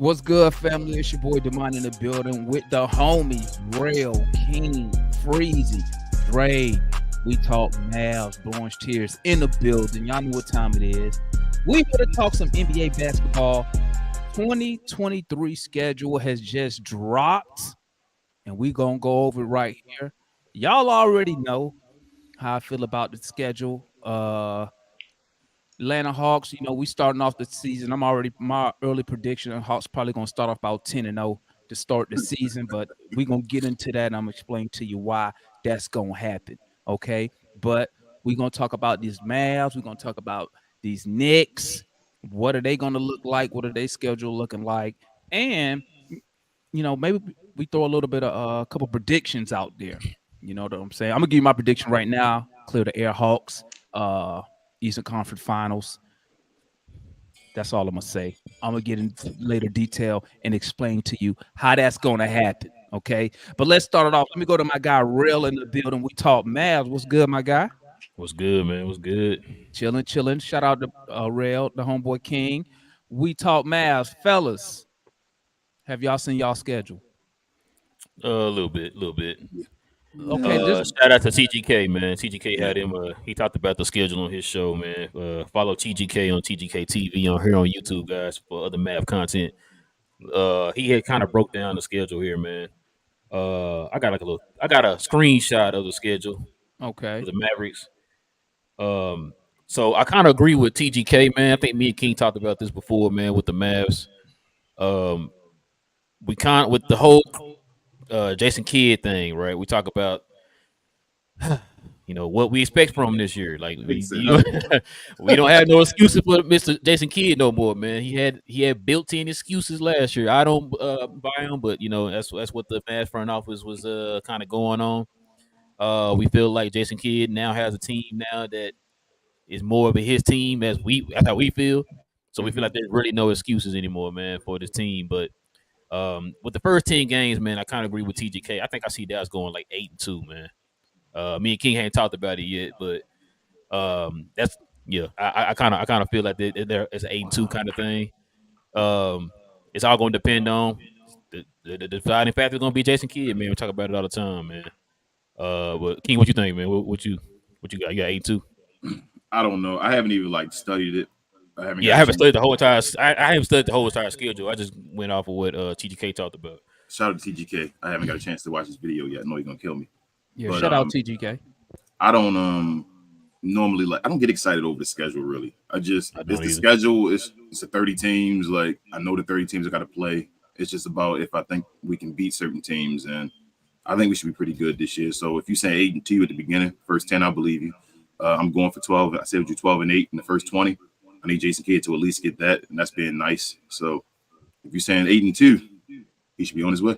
What's good, family? It's your boy Demond in the building with the homies, Rail, King, Freezy, Dre. We talk Mavs, Blorange Tears in the building. Y'all know what time it is. We here to talk some NBA basketball. 2023 schedule has just dropped, and we gonna go over it right here. Y'all already know how I feel about the schedule. Atlanta Hawks, we starting off the season. I'm already my early prediction. Hawks probably gonna start off about 10-0 to start the season, but we're gonna get into that and I'm gonna explain to you why that's gonna happen. Okay. But we're gonna talk about these Mavs, we're gonna talk about these Knicks. What are they gonna look like? What are they schedule looking like? And maybe we throw a little bit of a couple predictions out there. You know what I'm saying? I'm gonna give you my prediction right now. Clear the air Hawks. Eastern Conference Finals. That's all I'm gonna say. I'm gonna get into later detail and explain to you how that's gonna happen. Okay, but let's start it off. Let me go to my guy Real in the building. We talk Mavs. What's good, my guy? What's good, man? What's good? Chilling, chilling. Shout out to Real, the homeboy King. We talk Mavs, fellas. Have y'all seen y'all schedule? A little bit, Okay, just Shout out to TGK, man. TGK Yeah. had him. He talked about the schedule on his show, man. Follow TGK on TGK TV on here on YouTube, guys, for other math content. He had kind of broke down the schedule here, man. I got a screenshot of the schedule for okay. the Mavericks. So I kind of agree with TGK, man. I think me and King talked about this before, man, with the Mavs. Um, we kind with the whole Jason Kidd thing, right? We talk about what we expect from him this year. Like we don't have no excuses for Mr. Jason Kidd no more, man. He had built-in excuses last year. I don't buy him, but that's what the Mavs front office was kind of going on. We feel like Jason Kidd now has a team now that is more of his team that's how we feel. So we feel like there's really no excuses anymore, man, for this team. But with the first 10 games, man, I kind of agree with TGK. I think I see Dallas going like 8-2, man. Me and King hadn't talked about it yet, but that's yeah. I kind of feel like it's an 8-2 kind of thing. It's all going to depend on the deciding factor is going to be Jason Kidd, man. We talk about it all the time, man. But King, what you think, man? What you got? You got 8-2? I don't know. I haven't even studied it. I haven't Yeah, I got a haven't chance. studied the whole entire. I haven't studied the whole entire schedule. I just went off of what TGK talked about. Shout out to TGK. I haven't got a chance to watch this video yet. I know he's gonna kill me. Yeah, But shout out TGK. I don't normally I don't get excited over the schedule really. It's don't the either. schedule. It's a 30 teams. Like I know the 30 teams I got to play. It's just about if I think we can beat certain teams, and I think we should be pretty good this year. So if you say 8-2 at the beginning, first 10, I believe you. I'm going for 12. I said we do 12-8 in the first 20. I need Jason Kidd to at least get that, and that's being nice. So if you're saying 8-2, he should be on his way.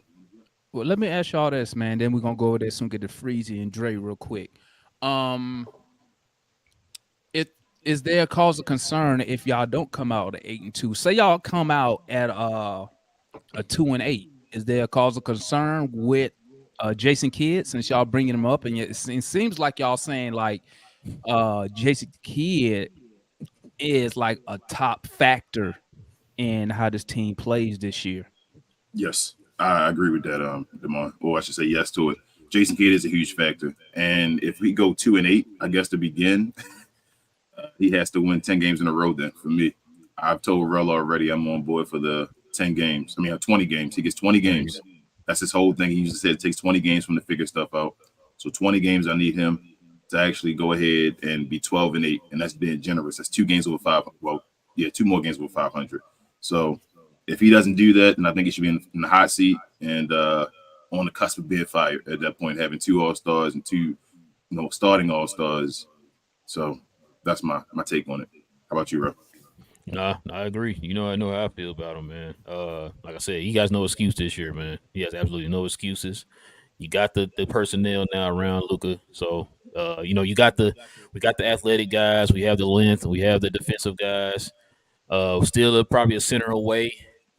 Well, let me ask y'all this, man. Then we're gonna go over there soon, get to Freezy and Dre real quick. Um, it is there a cause of concern if y'all don't come out at 8-2? Say y'all come out at a 2-8. Is there a cause of concern with Jason Kidd since y'all bringing him up? And it seems like y'all saying like Jason Kidd is like a top factor in how this team plays this year. Yes, I agree with that, Demar. Or I should say yes to it. Jason Kidd is a huge factor. And if we go 2-8, I guess to begin, he has to win 10 games in a row then for me. I've told Rel already I'm on board for the 10 games. 20 games. He gets 20 games. That's his whole thing. He usually said it takes 20 games from to figure stuff out. So 20 games, I need him to actually go ahead and be 12-8. And that's being generous. That's 2 games over 5. Well, yeah, 2 more games over 500. So if he doesn't do that, then I think he should be in the hot seat and on the cusp of being fired at that point, having 2 All-Stars and 2, starting All-Stars. So that's my take on it. How about you, Ro? Nah, I agree. I know how I feel about him, man. Like I said, he has no excuse this year, man. He has absolutely no excuses. You got the personnel now around Luka, so we got the athletic guys, we have the length, we have the defensive guys. Still probably a center away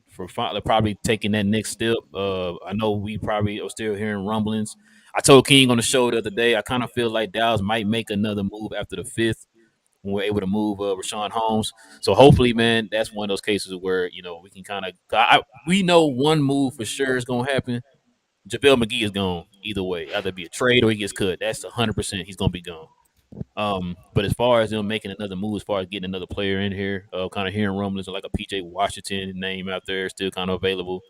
for probably taking that next step. I know we probably are still hearing rumblings. I told King on the show the other day, I kind of feel like Dallas might make another move after the 5th. when we're able to move Rashawn Holmes. So hopefully, man, that's one of those cases where we can kind of we know one move for sure is gonna happen. JaVale McGee is gone either way. Either be a trade or he gets cut. That's 100%. He's gonna be gone. But as far as them making another move, as far as getting another player in here, kind of hearing rumblings of like a PJ Washington name out there still kind of available.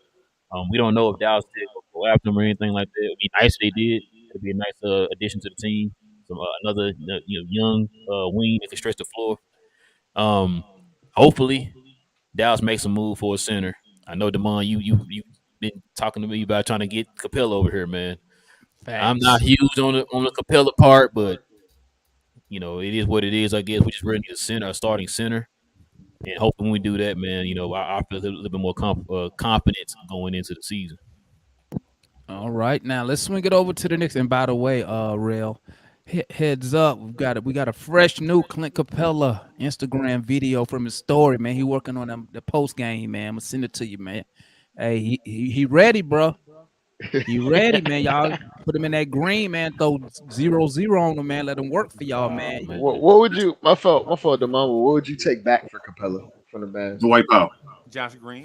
We don't know if Dallas did go after him or anything like that. It'd be nice if they did. It'd be a nice addition to the team. Some another young wing that can stretch the floor. Hopefully Dallas makes a move for a center. I know Damon, you been talking to me about trying to get Capella over here, man. Facts. I'm not huge on the Capella part, but it is what it is. I guess we just really need a starting center, and hoping when we do that, man, I feel a little bit more confidence going into the season. All right, now let's swing it over to the Knicks. And by the way, Rail, heads up, we got a fresh new Clint Capella Instagram video from his story, man. He working on the post game, man. I'm gonna send it to you, man. Hey, he ready, bro. He ready, man. Y'all put him in that green, man. Throw 0-0 on him, man. Let him work for y'all, man. What would you? My fault, Damon. What would you take back for Capella from the Mavs? The white power. Josh Green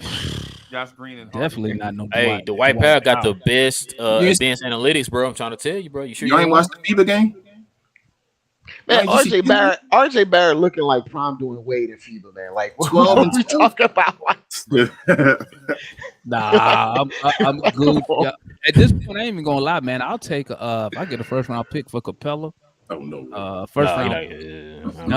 and Definitely not no. Hey, the White Powell got the best advanced analytics, bro. I'm trying to tell you, bro. You sure you ain't watched the FIBA game? Man, Like, you see RJ Barrett looking like Prime doing Wade and FIBA, man. Like, what 12 are and we 12. talking about? Nah, I'm good. Yeah. At this point, I ain't even gonna lie, man. I'll take if I get a first round pick for Capella. Oh no. First round.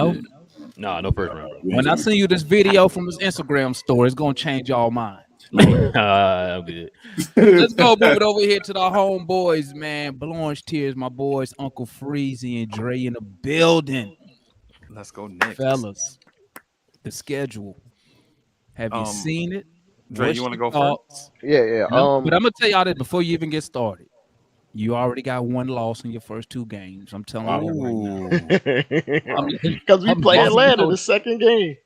No, no first round, bro. When I send you this video from his Instagram story, it's gonna change y'all mind. I'm good. Let's go move it over here to the homeboys, man. Blorange Tears, my boys, Uncle Freezy and Dre in the building. Let's go Knicks. Fellas, the schedule. Have you seen it? Dre, What's you want to your go thoughts? first? Yeah. No, but I'm gonna tell y'all that before you even get started. You already got one loss in your first two games. I'm telling you that right now. Because we play Atlanta the second game.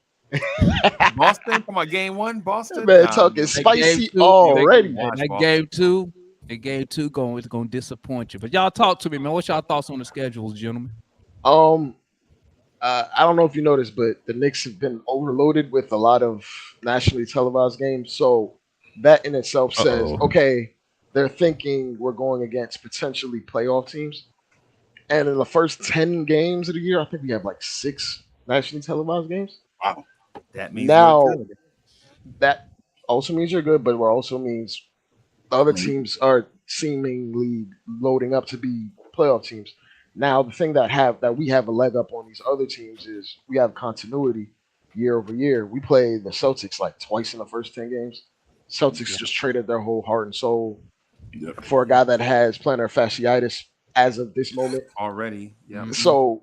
Boston, come on, game one, Boston. Man, talking spicy already. That game two going to disappoint you. But y'all talk to me, man. What's y'all thoughts on the schedules, gentlemen? I don't know if you noticed, but the Knicks have been overloaded with a lot of nationally televised games. So that in itself says, okay, they're thinking we're going against potentially playoff teams. And in the first 10 games of the year, I think we have like 6 nationally televised games. Wow. That means Now, we're good. that also means you're good, but it also means the other teams are seemingly loading up to be playoff teams. Now, the thing that we have a leg up on these other teams is we have continuity year over year. We play the Celtics like twice in the first 10 games. Celtics just traded their whole heart and soul for a guy that has plantar fasciitis as of this moment already. Yeah. So,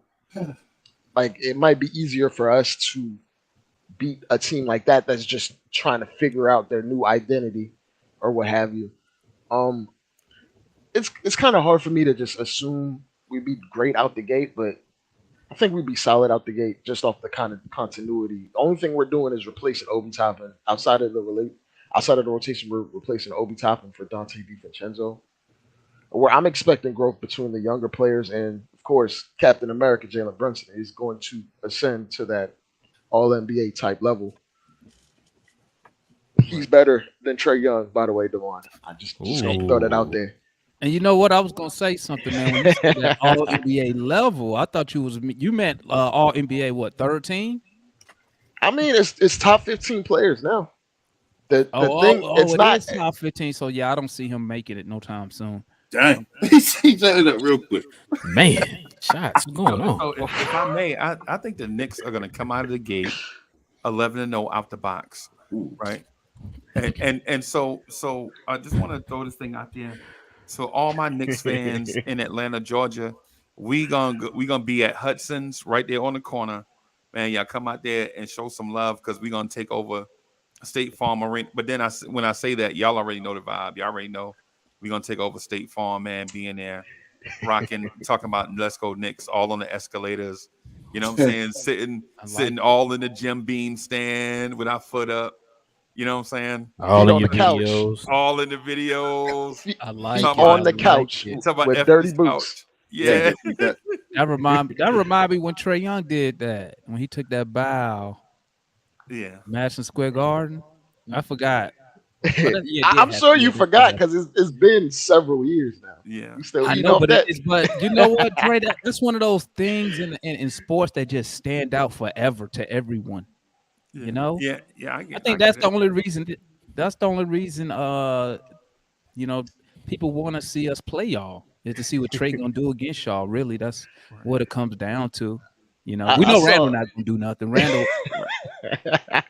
like, it might be easier for us to beat a team like that that's just trying to figure out their new identity or what have you. It's kind of hard for me to just assume we'd be great out the gate, but I think we'd be solid out the gate just off the kind of continuity. The only thing we're doing is replacing Obi Toppin. Outside of the rotation, we're replacing Obi Toppin for Dante DiVincenzo. Where I'm expecting growth between the younger players and, of course, Captain America, Jalen Brunson, is going to ascend to that All-NBA type level. He's better than Trae Young, by the way, DeVon. I just going to throw that out there. And you know what? I was gonna say something, man. When you said that all NBA level, I thought you meant all NBA what, 13? I mean, it's top 15 players now. The thing it's not top 15. So yeah, I don't see him making it no time soon. Dang, he set it up real quick. Man, shots going on. So if I may, I think the Knicks are going to come out of the gate 11-0 out the box, right? And so I just want to throw this thing out there. So all my Knicks fans in Atlanta, Georgia, we gonna be at Hudson's right there on the corner. Man, y'all come out there and show some love because we're gonna take over State Farm Arena. But then when I say that, y'all already know the vibe. Y'all already know we're gonna take over State Farm, man, being there, rocking, talking about let's go Knicks, all on the escalators. You know what I'm saying? Sitting all in the Jim Beam stand with our foot up. You know what I'm saying? All in on your the couch. videos. All in the videos. I like on the couch Talk about with F dirty this boots. couch. Yeah, Yeah. definitely that. That remind me when Trae Young did that, when he took that bow, Yeah. Madison Square Garden. I forgot. Oh, yeah, it did I'm happen. sure Yeah, you that did forgot happen. because it's been several years now. Yeah. You still I eating know, off but that? but you know what, Dre? That's one of those things in sports that just stand out forever to everyone. You Yeah. know, Yeah. Yeah. I I think get that's the it. only reason. That's the only reason. You know, people want to see us play y'all is to see what Trey gonna do against y'all. Really, that's Right. what it comes down to. You know, we I know Randall saw. not gonna do nothing. Randall, Right.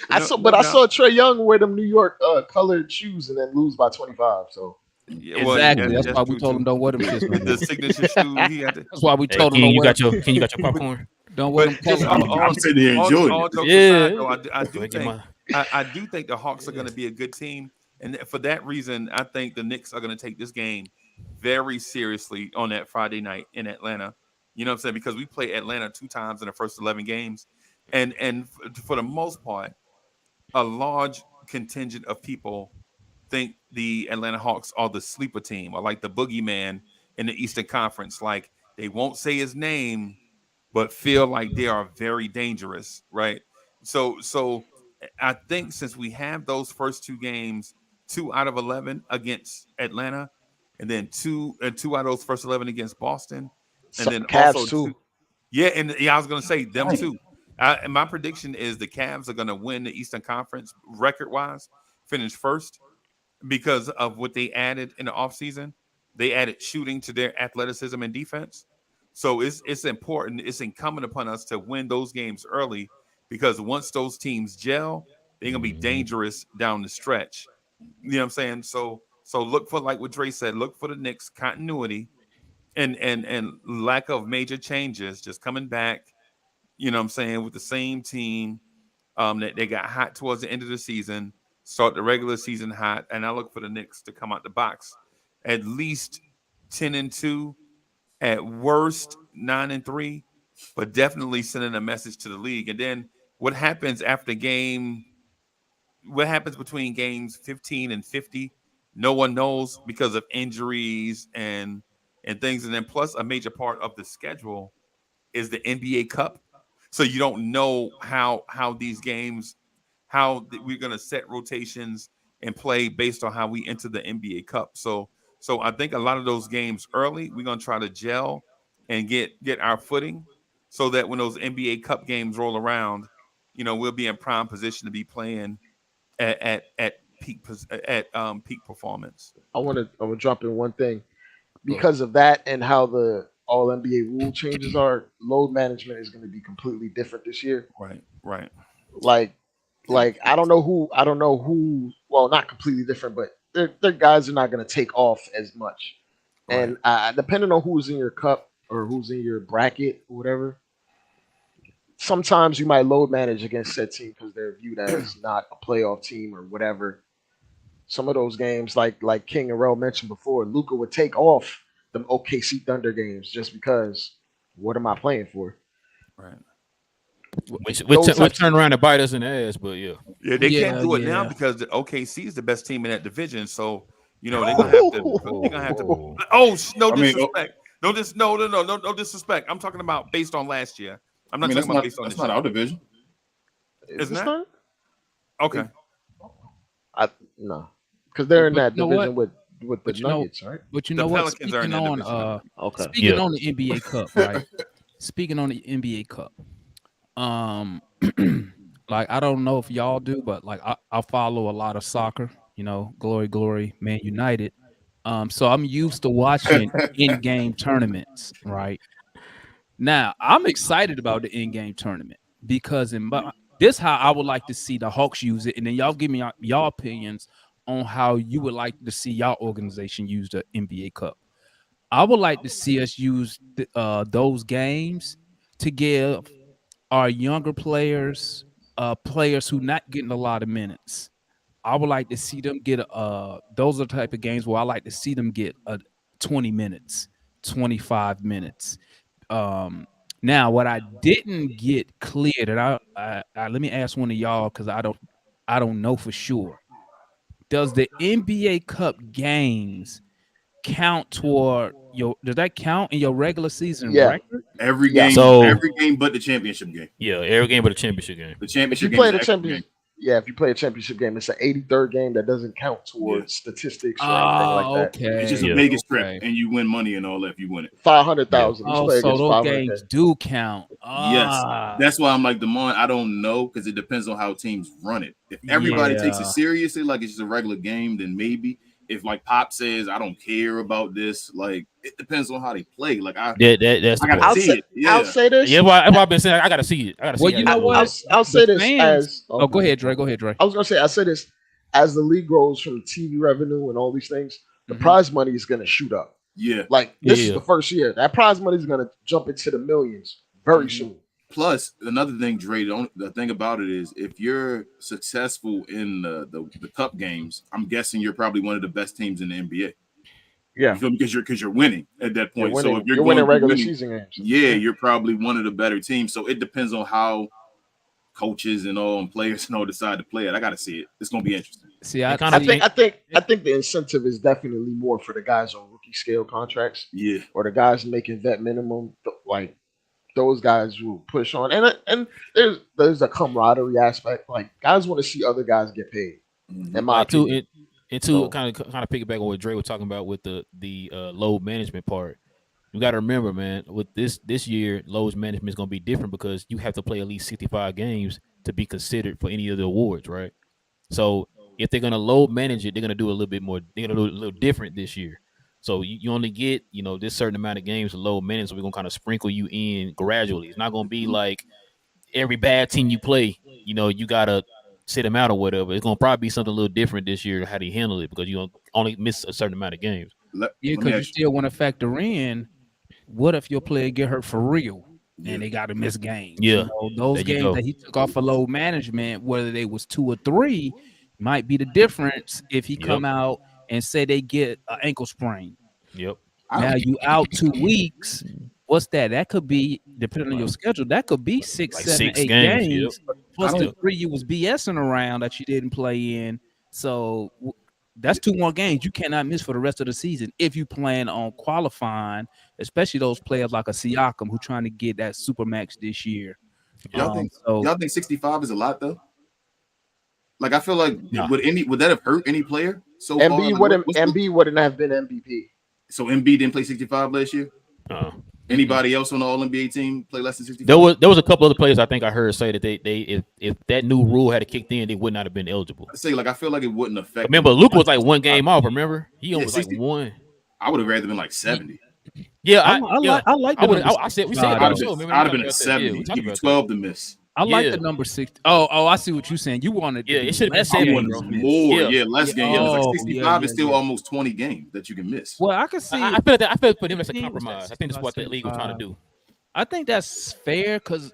No, I no doubt. saw Trey Young wear them New York colored shoes and then lose by 25. So Yeah. Well, exactly. That's that's why we true told him too. don't wear them shits no The more. signature shoe he had to. That's why we Hey, told him King, don't wear you got your popcorn? don't wear them But just colors no more. I'm sitting here enjoying all it. jokes aside, Yeah. though, I Go do ahead, get think my. I do think the Hawks are going to be a good team, and for that reason, I think the Knicks are going to take this game very seriously on that Friday night in Atlanta. You know what I'm saying? Because we play Atlanta 2 times in the first 11 games, and for the most part, a large contingent of people think the Atlanta Hawks are the sleeper team or like the boogeyman in the Eastern Conference. Like they won't say his name, but feel like they are very dangerous, right? So I think since we have those first 2 games, 2 out of 11 against Atlanta, and then two out of those first 11 against Boston, and then Cavs also too. yeah, and yeah, I was gonna say them Right. too. And my prediction is the Cavs are gonna win the Eastern Conference record wise, finish first because of what they added in the offseason. They added shooting to their athleticism and defense. So it's important, it's incumbent upon us to win those games early because once those teams gel, they're gonna be dangerous down the stretch. You know what I'm saying? So look for like what Dre said, look for the Knicks continuity and lack of major changes, just coming back, you know what I'm saying, with the same team that they got hot towards the end of the season, start the regular season hot, and I look for the Knicks to come out the box at least 10-2, at worst 9-3, but definitely sending a message to the league. And then what happens after game? What happens between games 15 and 50? No one knows because of injuries and things. And then plus a major part of the schedule is the NBA Cup. So you don't know how these games we're going to set rotations and play based on how we enter the NBA Cup. So I think a lot of those games early we're going to try to gel and get our footing so that when those NBA Cup games roll around, we'll be in prime position to be playing at peak performance. I want to drop in one thing Go because of that and how the all NBA rule changes are. Load management is going to be completely different this year. Right. Like I don't know who. Well, not completely different, but their guys are not going to take off as much. Right. And depending on who's in your cup or who's in your bracket or whatever, sometimes you might load manage against said team because they're viewed as not a playoff team or whatever. Some of those games, like King and Rel mentioned before, Luca would take off them OKC Thunder games just because. What am I playing for? Right. Those Which types. turn around and bite us in the ass, but yeah. Yeah, they can't Yeah, do it now yeah. because the OKC is the best team in that division. So they're gonna have to. They're gonna have to. Oh. Oh, no I mean, disrespect. No disrespect. I'm talking about based on last year. I'm not talking that's about not based on that's this not year. our division. Is Isn't this that not? okay? I no, because they're in But that you know what? division with the But you know, Nuggets, right? but you The know what? Pelicans are in that division now. Okay. Speaking Yeah. on the NBA Cup, right? Speaking on the NBA Cup, um, like I don't know if y'all do, but like I follow a lot of soccer. You know, glory, Man United. So I'm used to watching in-game tournaments, right? Now I'm excited about the in-game tournament because this how I would like to see the Hawks use it, and then y'all give me y'all opinions on how you would like to see y'all organization use the NBA Cup. I would like to see us use those games to give our younger players, players who not getting a lot of minutes. I would like to see them get those are the type of games where I like to see them get 20 minutes, 25 minutes. Um, Now what I didn't get cleared, and I let me ask one of y'all because I don't know for sure. Does the NBA Cup games count toward your? Does that count in your regular season Yeah. record? Every Yeah. game, So- every game but the championship game. Yeah, every game but a championship game. The If you championship game play is the an extra championship, game. yeah, if you play a championship game, it's an 83rd game that doesn't count towards statistics or anything like Oh, that. okay. It's just a Yeah. Vegas trip, Okay. and you win money and all that if you win it. 500,000. Each Oh, player so gets those 500K. games do count. Yes, Ah, that's why I'm like Demond. I don't know because it depends on how teams run it. If everybody takes it Yeah. seriously, like it's just a regular game, then maybe. If like Pop says, I don't care about this, like it depends on how they play. Like That's the I gotta part. see it. Yeah, I'll say this. Yeah, that's why I've been saying I gotta see it. I gotta see Well, it. you know what? I'll say The this fans- as. Oh, go ahead, Dre. Go ahead, Dre. I was gonna say I say this as the league grows from TV revenue and all these things. The Mhm. prize money is gonna shoot up. yeah. Like this is Yeah. the first year. That prize money is gonna jump into the millions very Mhm. soon. Plus, another thing, Dre, the thing about it is if you're successful in the cup games, I'm guessing you're probably one of the best teams in the NBA. Yeah, You feel me? Because you're winning at that you're point. winning, So if you're you're winning going to regular winning, season games. yeah, you're probably one of the better teams. So it depends on how coaches and all and players and all decide to play it. I gotta see it. It's gonna be interesting. See, I kinda- I think the incentive is definitely more for the guys on rookie scale contracts Yeah. or the guys making vet minimum. Like those guys will push on, and there's a camaraderie aspect. Like guys want to see other guys get paid. Mhm. In my opinion. And So- to kind of piggyback on what Dre was talking about with the load management part. You got to remember, man, with this year, load management is going to be different because you have to play at least 65 games to be considered for any of the awards, right? So if they're going to load manage it, they're going to do a little bit more. They're going to do a little different this year. So you only get this certain amount of games to load manage. So we're going to kind of sprinkle you in gradually. It's not going to be like every bad team you play, you got to sit them out or whatever. It's going to probably be something a little different this year how they handle it because you only miss a certain amount of games. yeah, Let me because you ask still want to factor in what if your player get hurt for real Yeah. and they got to miss games. Yeah. Those There you games go. that he took off for load management, whether they was 2 or 3, might be the difference if he Yep. come out and say they get an ankle sprain. Yep. I don't Now think- you out 2 weeks. What's that? That could be, depending on your schedule, that could be 6, Like 7, 6 8 games, games. yep. Plus I the don't- 3 you was BSing around that you didn't play in. So that's 2 more games you cannot miss for the rest of the season if you plan on qualifying, especially those players like a Siakam who trying to get that super max this year. Y'all think So y'all think 65 is a lot though? Like I feel like Nah. would that have hurt any player so far? Embiid Like, wouldn't have been MVP. so Embiid didn't play 65 last year. Uh, Anybody else on the All NBA team play less than 65? there was a couple other players I think I heard say that they if that new rule had kicked in, they would not have been eligible. I say like I feel like it wouldn't affect. Remember, Luke was like 1 game off. Remember, he Yeah, only was like 60. 1. I would have rather been like 70. Yeah, I like I the would. number I said we 65, said I'd it have on the been, show. Remember, I'd have we been talked at about that. Yeah, 70. we talked Give you about 12 to miss. I like Yeah. the number 60. Oh, I see what you're saying. You wanted Yeah, it should have been less I 70, want games bro. missed. more, Yeah. less Yeah. games. Oh, Like yeah, 65 is yeah, still yeah. almost 20 games that you can miss. Well, I can see. I feel that for them that's a 15 was that compromise. I think that's what the league was trying to do. I think that's fair because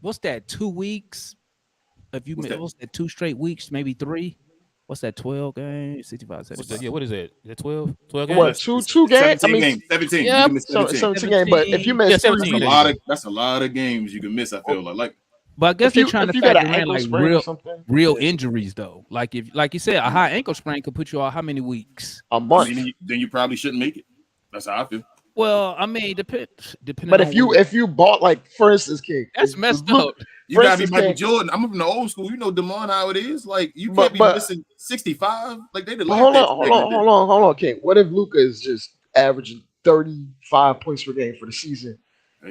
what's that? 2 weeks? If you What's that? what's that? 2 straight weeks, maybe 3. What's that? 12 games, 65, What's that? 75. Yeah, what is that? Is that 12? 12 games? What, two games? 17 games. 17. Yeah, You can miss So 17. 17 games, but if you miss Yeah, 3 That's 17. a weeks, that's a lot of games you can miss. I feel like But I guess if they're you, trying if to you got factor an in ankle like sprain or real something, injuries though. Like you said, a high ankle sprain could put you out how many weeks? a month. then you probably shouldn't make it. That's how I feel. Well, I mean, depending. But on if you bought, like, for instance, King, that's if messed Luke- up. You gotta be instance, Michael King- Jordan. I'm from the old school. You know DeMond how it is. Like you But- can't be but- missing 65. Like they did. But hold on, King. What if Luca is just averaging 35 points per game for the season?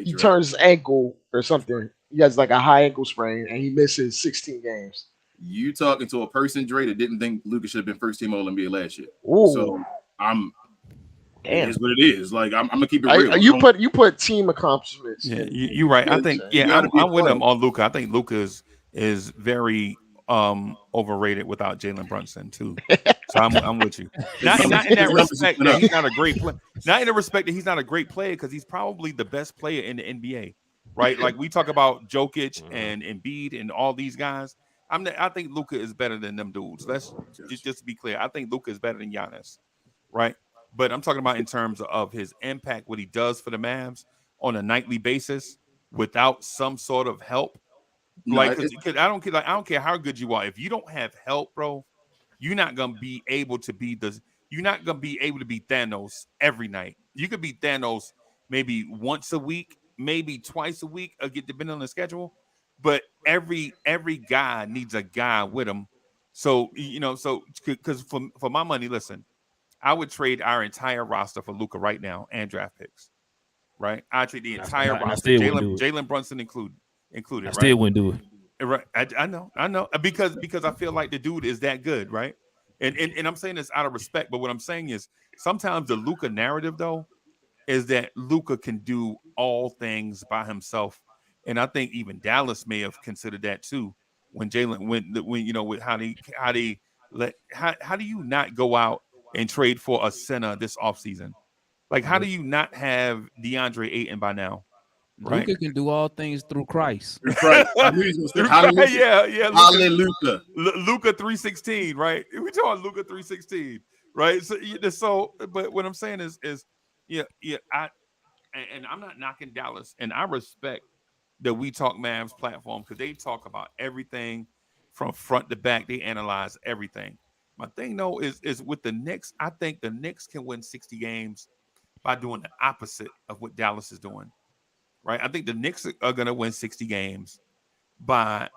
He turns his ankle or something. He has like a high ankle sprain and he misses 16 games. You talking to a person, Dre, that didn't think Lucas should have been first team All NBA last year. Ooh, So it damn. is what it is. Like I'm gonna keep it real. You put team accomplishments. Yeah, you're right. I think You gotta be I'm with a him on Luca. I think Luca is very overrated without Jalen Brunson too. So I'm with you. Not in that respect that he's not a great player. Not in the respect that he's not a great player because he's probably the best player in the NBA. Right? Like we talk about Jokic and Embiid and all these guys. I think Luka is better than them dudes. Let's just to be clear. I think Luka is better than Giannis. Right? But I'm talking about in terms of his impact, what he does for the Mavs on a nightly basis without some sort of help. Like, because I don't care how good you are. If you don't have help, bro, you're not gonna be able to be you're not gonna be able to beat Thanos every night. You could beat Thanos maybe once a week, maybe twice a week, get depending on the schedule. But every guy needs a guy with him. So so because for my money, listen, I would trade our entire roster for Luka right now and draft picks. Right, I trade the entire And I roster, still wouldn't do it. Jalen Brunson included. I Right, still wouldn't do it. right. I know, because I feel like the dude is that good, right? And I'm saying this out of respect, but what I'm saying is sometimes the Luka narrative though is that Luka can do all things by himself, and I think even Dallas may have considered that too when Jalen when with how do you not go out and trade for a center this offseason? Like, how do you not have DeAndre Ayton by now? Right? Luka can do all things through Christ. Through Christ. I knew he was going to say hallelujah. Yeah. Hallelujah. Luka 3:16, right? We talking Luka 3:16, right? So, but what I'm saying is, yeah. And I'm not knocking Dallas, and I respect the We Talk Mavs platform because they talk about everything from front to back. They analyze everything. My thing though is with the Knicks. I think the Knicks can win 60 games by doing the opposite of what Dallas is doing. Right? I think the Knicks are going to win 60 games by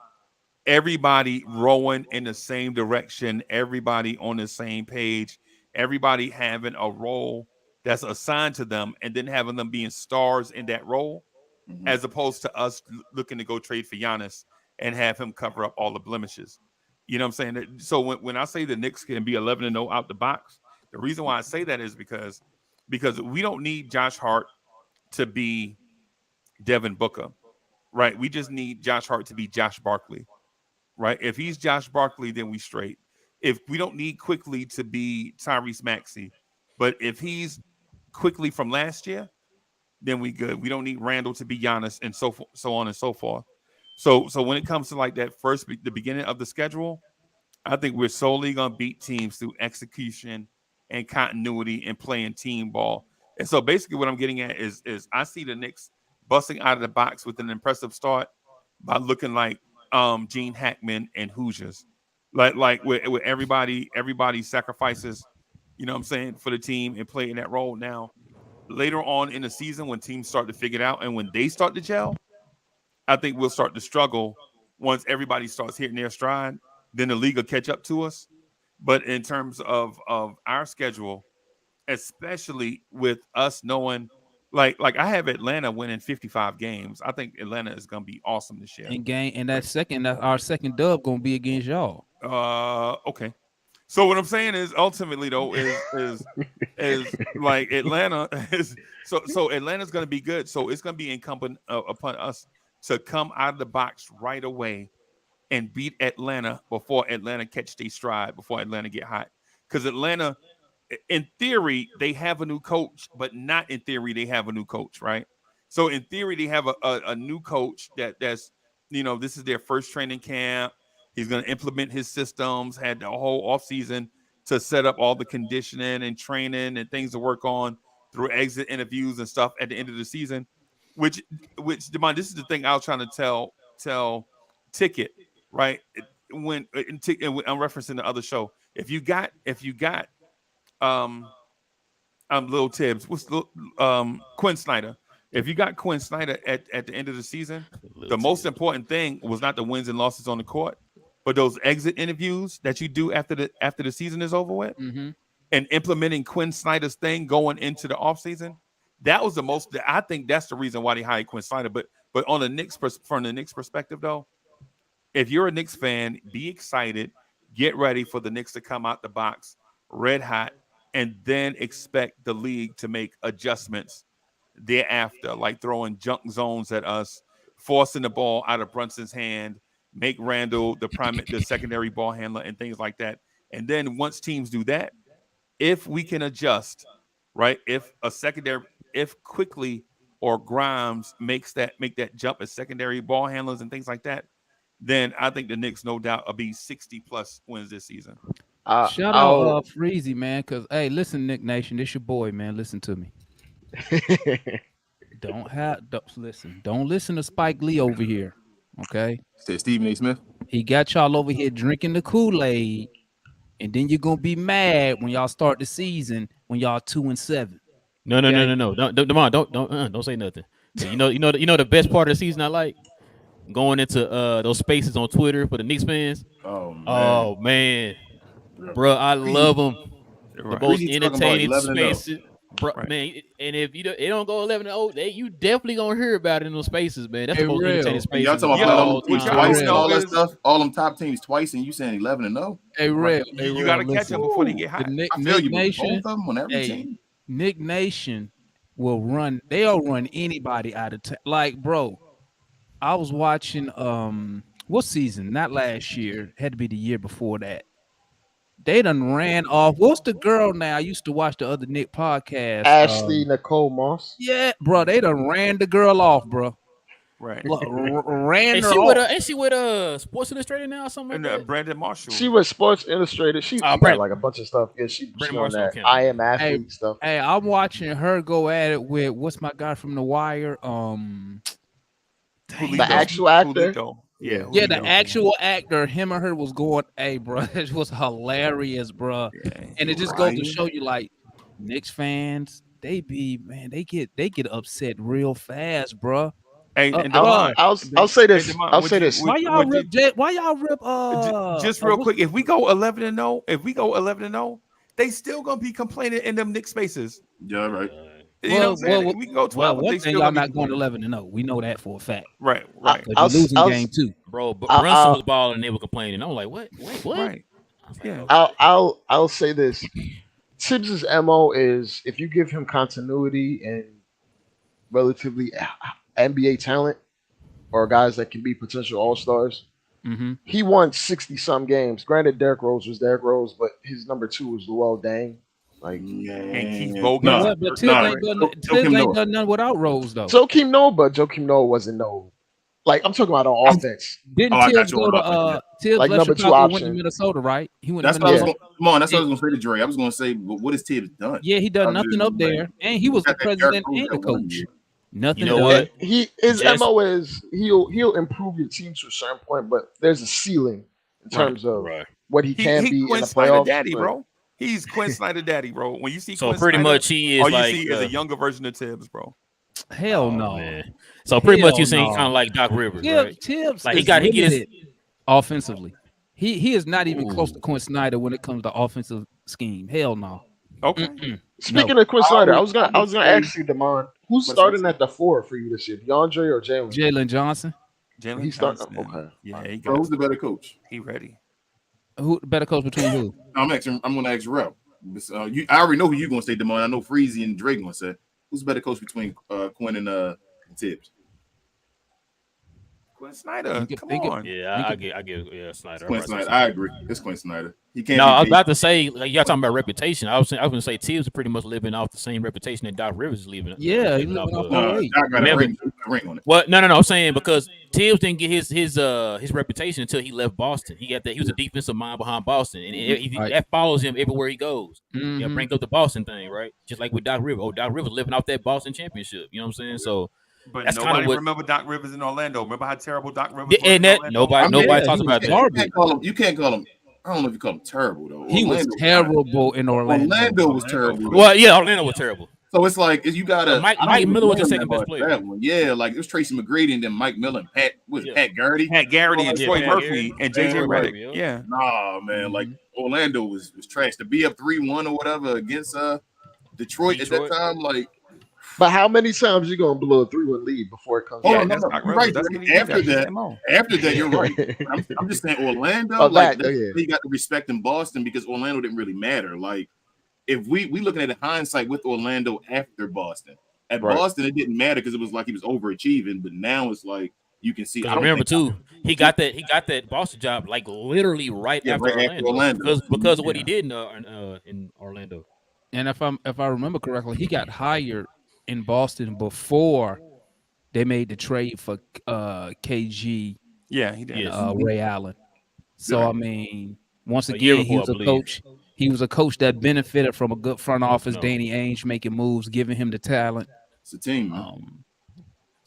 everybody rowing in the same direction, everybody on the same page, everybody having a role that's assigned to them, and then having them being stars in that role, as opposed to us looking to go trade for Giannis and have him cover up all the blemishes. You know what I'm saying? So when I say the Knicks can be 11-0 out the box, the reason why I say that is because we don't need Josh Hart to be Devin Booker, right? We just need Josh Hart to be Josh Barkley, right? If he's Josh Barkley, then we straight. If we don't need Quickly to be Tyrese Maxey, but if he's Quickly from last year, then we good. We don't need Randall to be Giannis, and so on and so forth. So when it comes to like that the beginning of the schedule, I think we're solely gonna beat teams through execution and continuity and playing team ball. And so basically what I'm getting at is I see the Knicks busting out of the box with an impressive start by looking like Gene Hackman and Hoosiers. Like where everybody sacrifices, you know what I'm saying, for the team and play in that role. Now, later on in the season when teams start to figure it out and when they start to gel, I think we'll start to struggle once everybody starts hitting their stride. Then the league will catch up to us. But in terms of our schedule, especially with us knowing, like I have Atlanta winning 55 games. I think Atlanta is going to be awesome this year. And our second dub gonna be against y'all. Okay. So what I'm saying is ultimately though is like Atlanta is so Atlanta's going to be good. So it's going to be incumbent upon us to come out of the box right away and beat Atlanta before Atlanta catch their stride, before Atlanta get hot. Because Atlanta, in theory, they have a new coach, but not in theory they have a new coach, right? So in theory, they have a new coach that's this is their first training camp. He's going to implement his systems, had the whole offseason to set up all the conditioning and training and things to work on through exit interviews and stuff at the end of the season, which Demond, this is the thing I was trying to tell Ticket, right? When I'm referencing the other show. If you got Lil Tibbs, what's Quinn Snyder. If you got Quinn Snyder at the end of the season, the most important thing was not the wins and losses on the court, but those exit interviews that you do after the season is over with, and implementing Quinn Snyder's thing going into the offseason. That was the most. I think that's the reason why they hired Quinn Snyder. But on the Knicks, from the Knicks perspective, though, if you're a Knicks fan, be excited, get ready for the Knicks to come out the box red hot, and then expect the league to make adjustments thereafter, like throwing junk zones at us, forcing the ball out of Brunson's hand, make Randall the secondary ball handler, and things like that. And then once teams do that, if we can adjust, right? If Quickly or Grimes make that jump as secondary ball handlers and things like that, then I think the Knicks, no doubt, will be 60+ wins this season. Shout out Freezy, man, because hey, listen, Nick Nation, this your boy, man. Listen to me. Don't listen to Spike Lee over here. Okay. Said Stephen A. Smith. He got y'all over here drinking the Kool-Aid and then you're gonna be mad when y'all start the season when y'all 2-7. No. Don't say nothing. The best part of the season I like going into those spaces on Twitter for the Knicks fans. Oh man, Oh man, bro, I love them. The Right. most Breezy talking about entertaining 11-0. spaces, bro. Right. Man, and if it don't go 11-0, you definitely gonna hear about it in those spaces, man. That's Hey, the most real. entertaining And spaces. y'all talking Yo, about all playing what them time. y'all twice don't and all know that is stuff, all them top teams twice, and you saying 11-0? Hey, right. real. Hey, You real. got to catch them before they Listen. get hot. The Nick, I feel Nick you, but both Nation. of them on every Hey, team. Nick Nation will run. They'll run anybody out of town. Like, bro, I was watching what season? Not last year. Had to be the year before that. They done ran off. What's the girl now? I used to watch the other Nick podcast. Ashley Nicole Moss. Yeah, bro. They done ran the girl off, bro. Right. Ran Ain't her she off. with ain't she with Sports Illustrated now or something And like that? Brandon Marshall. She was Sports Illustrated. She got Brandon- like a bunch of stuff. Yeah, she Brandon on Marshall that can't. I am athlete stuff. Hey, I'm watching her go at it with what's my guy from The Wire? Julito. The actual actor? Julito. Yeah. Yeah, Julito. the actual actor, him and her was going, hey, bro, it was hilarious, bro. Yeah. And it just goes to Ryan. show you, like, Knicks fans, they get upset real fast, bro. And bro, Demond, I'll say this. Demond, I'll would say you- this. would- why y'all would rip? you- Why y'all rip? just real what's- quick, if we go 11-0, they still gonna be complaining in them Knicks spaces. Yeah, right. You know what I'm saying? We can go 12, well, but one they thing still y'all gonna not be going complaining. 11-0. We know that for a fact. Right. Because you're losing game too. Bro, but I'll- Brunson I'll- was balling and they were complaining. I'm like, what? Wait, what? Right. I was like, Yeah. okay. I'll say this. Tibbs's MO is if you give him continuity and relatively NBA talent or guys that can be potential all stars, Mm-hmm. he won 60 some games. Granted, Derrick Rose was Derrick Rose, but his number two was Luol Deng. Like And Keith Yeah. Bogan. Nah, But Tibbs nah, ain't done, Joakim Tibbs ain't Noah. done nothing without Rose though. Joakim Noah, but Joakim Noah wasn't no. Like I'm talking about on offense. Didn't Oh, I got Tibbs you go on to offense, Tibbs Like left number two Chicago, went to option. Minnesota, right? He went That's to what I was Minnesota. going. Come on, that's what I was going to say to Dre. I was going to say, but what has Tibbs done? Yeah, he done Other nothing than, up like, there, and he was the got that Derrick president Rose and the that one coach. year. You Nothing. know done. what? His Just- MO is he'll improve your team to a certain point, but there's a ceiling in terms of what he can be in Quinn the Snyder playoffs. daddy, but- bro. He's Quinn Snyder daddy, bro. When you see So Quinn pretty Snyder, much he is all you like see is a younger version of Tibbs, bro. Hell no. man. So pretty much Hell you saying no. kind of like Doc Rivers, right? Tibbs Like, he is get his- limited offensively. He is not even close Ooh. to Quinn Snyder when it comes to offensive scheme. Hell no. Okay. Speaking of Quinn Snyder, I was gonna say- ask you, Damon, who's What's starting that? at the 4 for you this year, DeAndre or Jalen? Jalen Johnson. Jalen He's starting. Johnson. Okay. Yeah, he Bro, got who's the better coach? he ready. Who better coach between who? I'm going to ask Rel. I already know who you're going to say, Demond. I know Freezy and Dre going to say. Who's the better coach between Quinn and Tibbs? Quinn Snyder. Think it- Come think it- on. Yeah, I get Snyder. Quinn Snyder. I agree. It's Quinn Snyder. He can't. No, be I was paid. about to say, like, y'all talking about reputation. I was going to say Tibbs is pretty much living off the same reputation that Doc Rivers is living. Yeah, he living living off of. that. Doc got a Remember- ring on it. Well, no. I'm saying because Tibbs didn't get his reputation until he left Boston. He was a defensive mind behind Boston, and Right. that follows him everywhere he goes. Yeah, Mhm. bring up the Boston thing, right? Just like with Doc Rivers. Oh, Doc Rivers living off that Boston championship. You know what I'm saying? So But That's kinda nobody what- remember Doc Rivers in Orlando. Remember how terrible Doc Rivers was and in that Orlando? nobody I mean, talks he was about that. garbage. You can't call him. I don't know if you call him terrible though. He was Orlando- terrible in Orlando. Orlando was terrible. Well, yeah, Orlando was terrible. So it's like you gotta. Mike I don't even Miller was the blame second him best about player. That one, yeah, like it was Tracy McGrady and then Mike Miller and Pat Garrity. Pat Garrity and Yeah, Troy Pat Murphy Garrity. and JJ Yeah, Redick. right. Yeah. Nah, man, like Orlando was trash. To be up 3-1 or whatever against Detroit at that time, like. But how many times you gonna blow a 3-1 lead before it comes Hold back? on, no, that's no, Doc you're Rivers. right. That's what he After did. That's that, his MO. after that, you're right. I'm just saying Orlando, Oh, like that, yeah. he got the respect in Boston because Orlando didn't really matter. Like if we looking at the hindsight with Orlando after Boston. At Right. Boston, it didn't matter because it was like he was overachieving, but now it's like you can see. I Because don't remember think- too, he got that Boston job like literally right Yeah, after right after Orlando, Orlando. because of what he did in Orlando. And if I remember correctly, he got hired in Boston before they made the trade for KG Yeah, he did. Yes. Ray Allen. So Yeah. I mean, once A year again, he before, was I a believe. coach. He was a coach that benefited from a good front office, No. Danny Ainge making moves, giving him the talent. It's a team, man.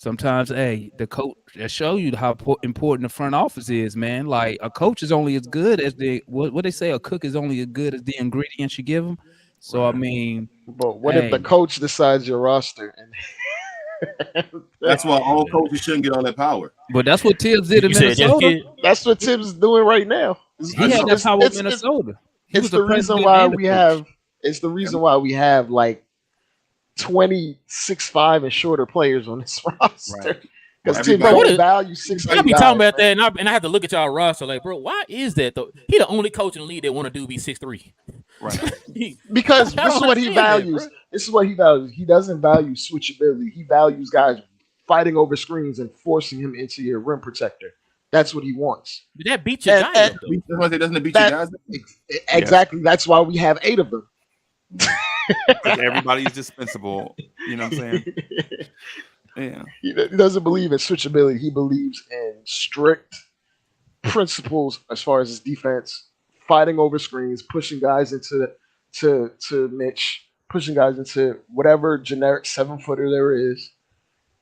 Sometimes, hey, the coach that show you how important the front office is, man. Like a coach is only as good as what they say. A cook is only as good as the ingredients you give them. So I Right. mean, But what if the hey, coach decides your roster and That's why all man. coaches shouldn't get all that power. but that's what Tibbs did in You said Jason Minnesota. Kidd? that's what Tibbs is doing right now. I He had know. that power in Minnesota. He was It's the the reason president why and the we coach. have it's the reason why we have like 26'5" and shorter players on this roster. Because Tibbs Everybody- What don't is- value 6'8" I be guys, talking about man. that, and I have to look at y'all roster like, bro, why is that though? He the only coach in the league that want to do be 6'3". Right. Because I this is don't what he understand that, values. bro. This is what he values. He doesn't value switchability. He values guys fighting over screens and forcing him into your rim protector. That's what he wants. Did that beat your And- guy and- up though? That's why they doesn't beat That- you guys. Exactly. That's why we have 8 of them. Because everybody's dispensable. You know what I'm saying? Yeah. He doesn't believe in switchability. He believes in strict principles as far as his defense, fighting over screens, pushing guys into to Mitch, pushing guys into whatever generic 7-footer there is,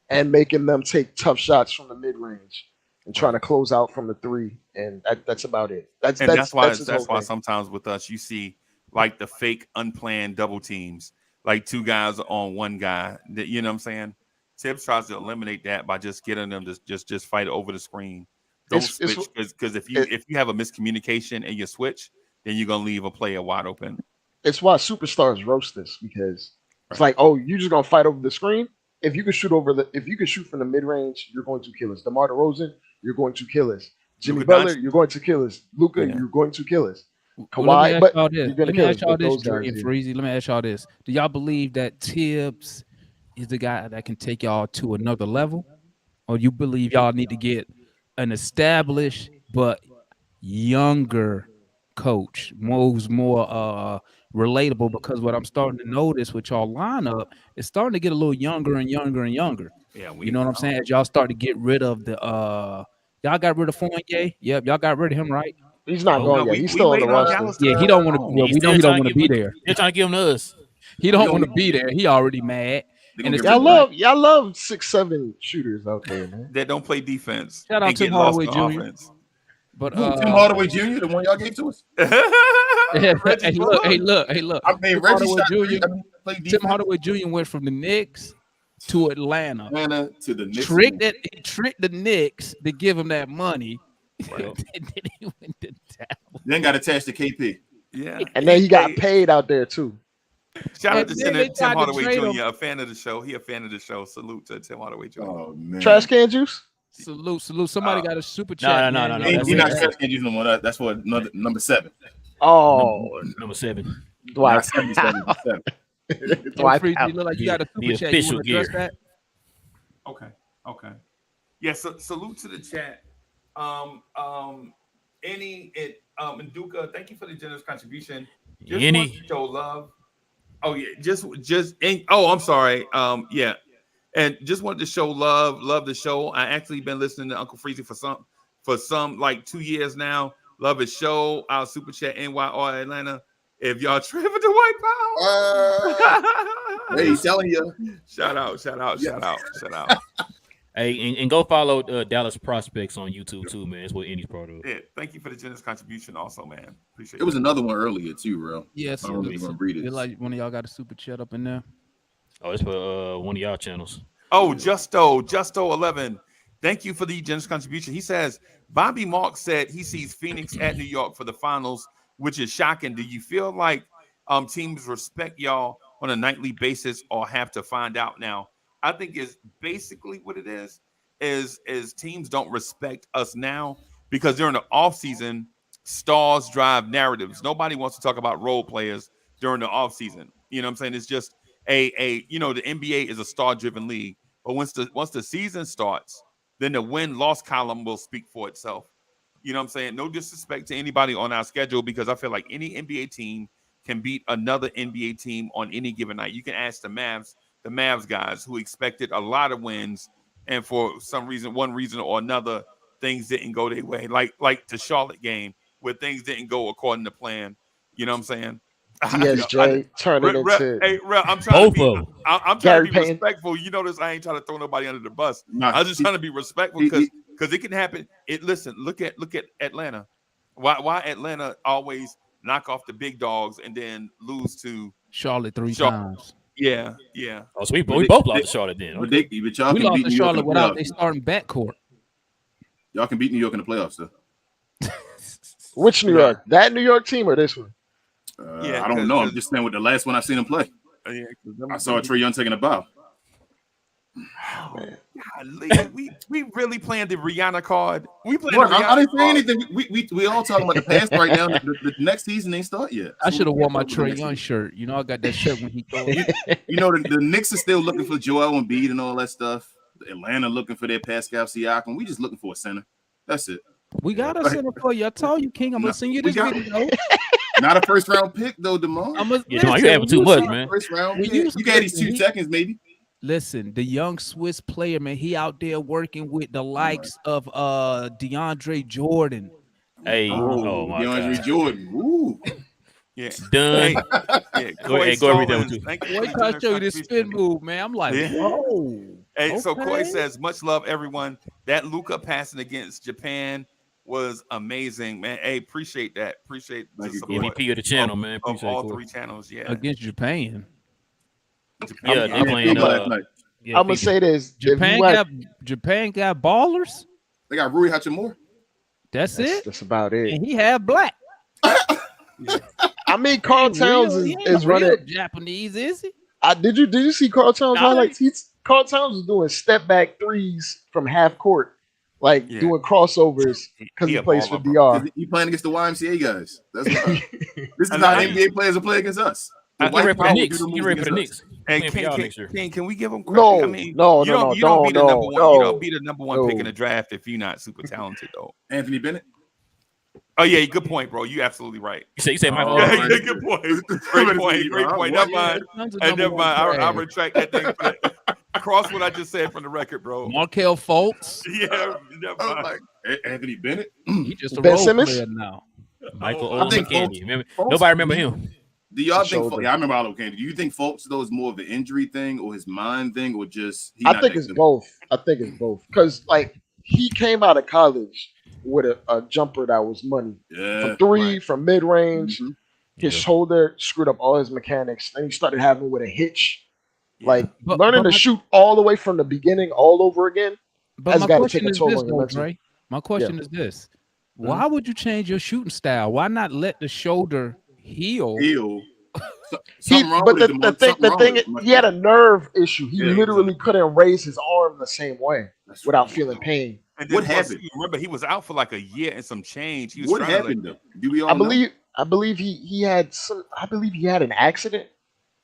and making them take tough shots from the mid range and trying to close out from the 3. And that's about it. That's why his whole thing. sometimes with us you see like the fake unplanned double teams, like 2 guys on 1 guy. That, you know what I'm saying? Tibbs tries to eliminate that by just getting them to just fight over the screen. Don't It's- switch because if you have a miscommunication and you switch, then you're gonna leave a player wide open. It's why superstars roast this, because it's like, oh, you're just gonna fight over the screen. If you can shoot from the mid range, you're going to kill us. DeMar DeRozan, you're going to kill us. Jimmy Luka Butler, Doncic. you're going to kill us. Luka, Yeah. you're going to kill us. Well, Kawhi, but y'all you're this. gonna Let me kill ask us. y'all But this, those Dre guys, and yeah. Freezy. Let me ask y'all this. Do y'all believe that Tibbs is the guy that can take y'all to another level? Or you believe y'all need to get an established but younger coach who's more relatable? Because what I'm starting to notice with y'all lineup is starting to get a little younger and younger and younger. Yeah, You know what I'm saying? As y'all start to get rid of the y'all got rid of Fournier. Yep, y'all got rid of him, right? He's not Oh, going no, yet. we- He's we still on the waiting on roster. Dallas. Yeah, he don't want to. Well, we know he don't want to be there. They're trying to give him to us. He don't want to be there. He already mad. They And gonna it's get rid Y'all of him. love 6'7" shooters out there, man. That don't play defense. Shout out and Tim get lost Hardaway on Jr. offense. But Who, Tim Hardaway Jr., the one y'all gave to us. hey, Reggie look, hey, Bullock. look, hey, look. I mean, Tim Reggie Hardaway shot Jr. three. I mean, played Tim defense. Hardaway Jr. went from the Knicks to Atlanta. Atlanta to the Knicks. He tricked the Knicks to give him that money. Right. And then he went to Dallas. Then got attached to KP. Yeah. And then he got Hey, paid out there too. shout out And to then they Tim tried to Hardaway trade Jr., him. a fan of the show. He a fan of the show. Salute to Tim Hardaway Jr. Oh man, Trash can juice. Salute. Somebody got a super chat. no, man. no, He that's not it. trash can use no more. That's for number 7. Oh, Number 7. Dwight. Not 77, 7. Hey, Dwight Freeze, Powell. you look like you The- got a the super chat. You official want to address gear. that? Okay. Yeah, so salute to the chat. Nduka, thank you for the generous contribution. Just want to show love. Oh yeah, I'm sorry. Yeah. And just wanted to show love the show. I actually been listening to Uncle Freezy for some like 2 years now. Love his show. Our super chat NYR Atlanta. If y'all tripping to White Power. Hey, he's telling you. Shout out. Hey, and go follow Dallas Prospects on YouTube too, man. That's what Indy's part of. Yeah, thank you for the generous contribution also, man. Appreciate It was another one earlier too, bro. Yes. I don't know if you're gonna read Feel it. like one of y'all got a super chat up in there. Oh, it's for one of y'all channels. Oh, Justo 11. Thank you for the generous contribution. He says Bobby Mark said he sees Phoenix at New York for the finals, which is shocking. Do you feel like teams respect y'all on a nightly basis or have to find out now? I think is basically what it is teams don't respect us now because during the offseason, stars drive narratives. Nobody wants to talk about role players during the offseason. You know what I'm saying? It's just the NBA is a star-driven league. But once the season starts, then the win-loss column will speak for itself. You know what I'm saying? No disrespect to anybody on our schedule because I feel like any NBA team can beat another NBA team on any given night. You can ask the Mavs guys who expected a lot of wins, and for some reason, one reason or another, things didn't go their way. Like the Charlotte game where things didn't go according to plan. You know what I'm saying? DSJ turning into Hey, Real, I'm trying to be. Both of them. I'm trying Gary to be Payton. respectful. You notice I ain't trying to throw nobody under the bus. Nah, I'm just trying to be respectful because it can happen. Listen, look at Atlanta. Why Atlanta always knock off the big dogs and then lose to Charlotte three Charlotte? times. Yeah. Oh, so we both lost to Charlotte then. But, Okay. but y'all We can lost beat to New York in the Charlotte without playoffs. they starting backcourt. Y'all can beat New York in the playoffs, though. which New York? That New York team or this one? Yeah, I don't know. I'm just saying with the last one I seen him play. Yeah, I saw Trae Young taking a bow. Man. Golly, we really playing the Rihanna card. We playing Bro, the Rihanna I didn't say card. anything. We all talking about the past right now. The next season ain't start yet. I So should have we worn my can't talk about the Trae next Young season. shirt. You know, I got that shirt when he throw it. You know, the Knicks are still looking for Joel Embiid and all that stuff. Atlanta looking for their Pascal Siakam. We just looking for a center. That's it. We got a center for you. I told you, King. I'm No, gonna send you we this got- video. Not a first round pick though, Demar. I'm gonna, Yeah, Demar, you having too much, man. First round When pick. you You got these listen, 2 seconds, maybe. Listen, the young Swiss player, man, he out there working with the likes of DeAndre Jordan. Hey, oh my DeAndre God. Jordan. Ooh. Yeah. Done. Yeah. Go ahead, go read that one too. Thank you Wait for till I the show you this contribution. spin move, man. I'm like, Yeah. whoa. Hey, so Coy okay. says, much love, everyone. That Luka passing against Japan was amazing, man. Hey, appreciate that. Appreciate the Thank you, support MVP of the channel, man. of Appreciate all it, Corey. 3 channels. Yeah. Against Japan. Yeah, they I'm playing. last night. Yeah, I'm gonna FIFA. say this: Japan got ballers. They got Rui Hachimura. That's it. That's about it. And he had black. I mean, Carl Towns is running. Japanese, is he? Did you see Carl Towns Nah, highlights? Carl Towns was doing step back threes from half court, like doing crossovers because he plays for DR. He playing against the YMCA guys. That's what this is how NBA players are playing against us. He ready for the Knicks. He ready for the Knicks. Hey, Playing for y'all next year. can we give him credit? No, I mean, no, you no, don't, no, you don't be the no, number one. no, You don't be the number one pick no. in the draft if you're not super talented, though. Anthony Bennett. Oh yeah, good point, bro. You absolutely right. You say Michael. Yeah, good point. Great point. Great point. Never mind. And never mind. I retract that thing. Cross what I just said from the record, bro. Markelle Fultz. Yeah, never I was mind. like, Anthony Bennett. He just a Ben role Simmons? player now. Michael I think McKinney. Fultz- Nobody remember him. Do y'all think? Shoulder. Yeah, I remember Alo Candy. Do you think Fultz though is more of an injury thing or his mind thing or just? I think it's both. Because like he came out of college with a jumper that was money Yeah, from 3, right. from mid range. Mhm. His shoulder screwed up all his mechanics. Then he started having with a hitch. Like But- learning but to my- shoot all the way from the beginning, all over again. But That's my gotta question take a is toll this, on your though, mental. Dre. My question is this: why would you change your shooting style? Why not let the shoulder heal? Heal. He, Something wrong but with it, the Demar. thing, Something the wrong thing, with it. he had a nerve issue. He Yeah, literally exactly. couldn't raise his arm the same way That's without right. feeling pain. And then What plus, happened? Remember, he was out for like a year and some change. He was What trying to, happened though? Do we all I know? believe he had some. I believe he had an accident,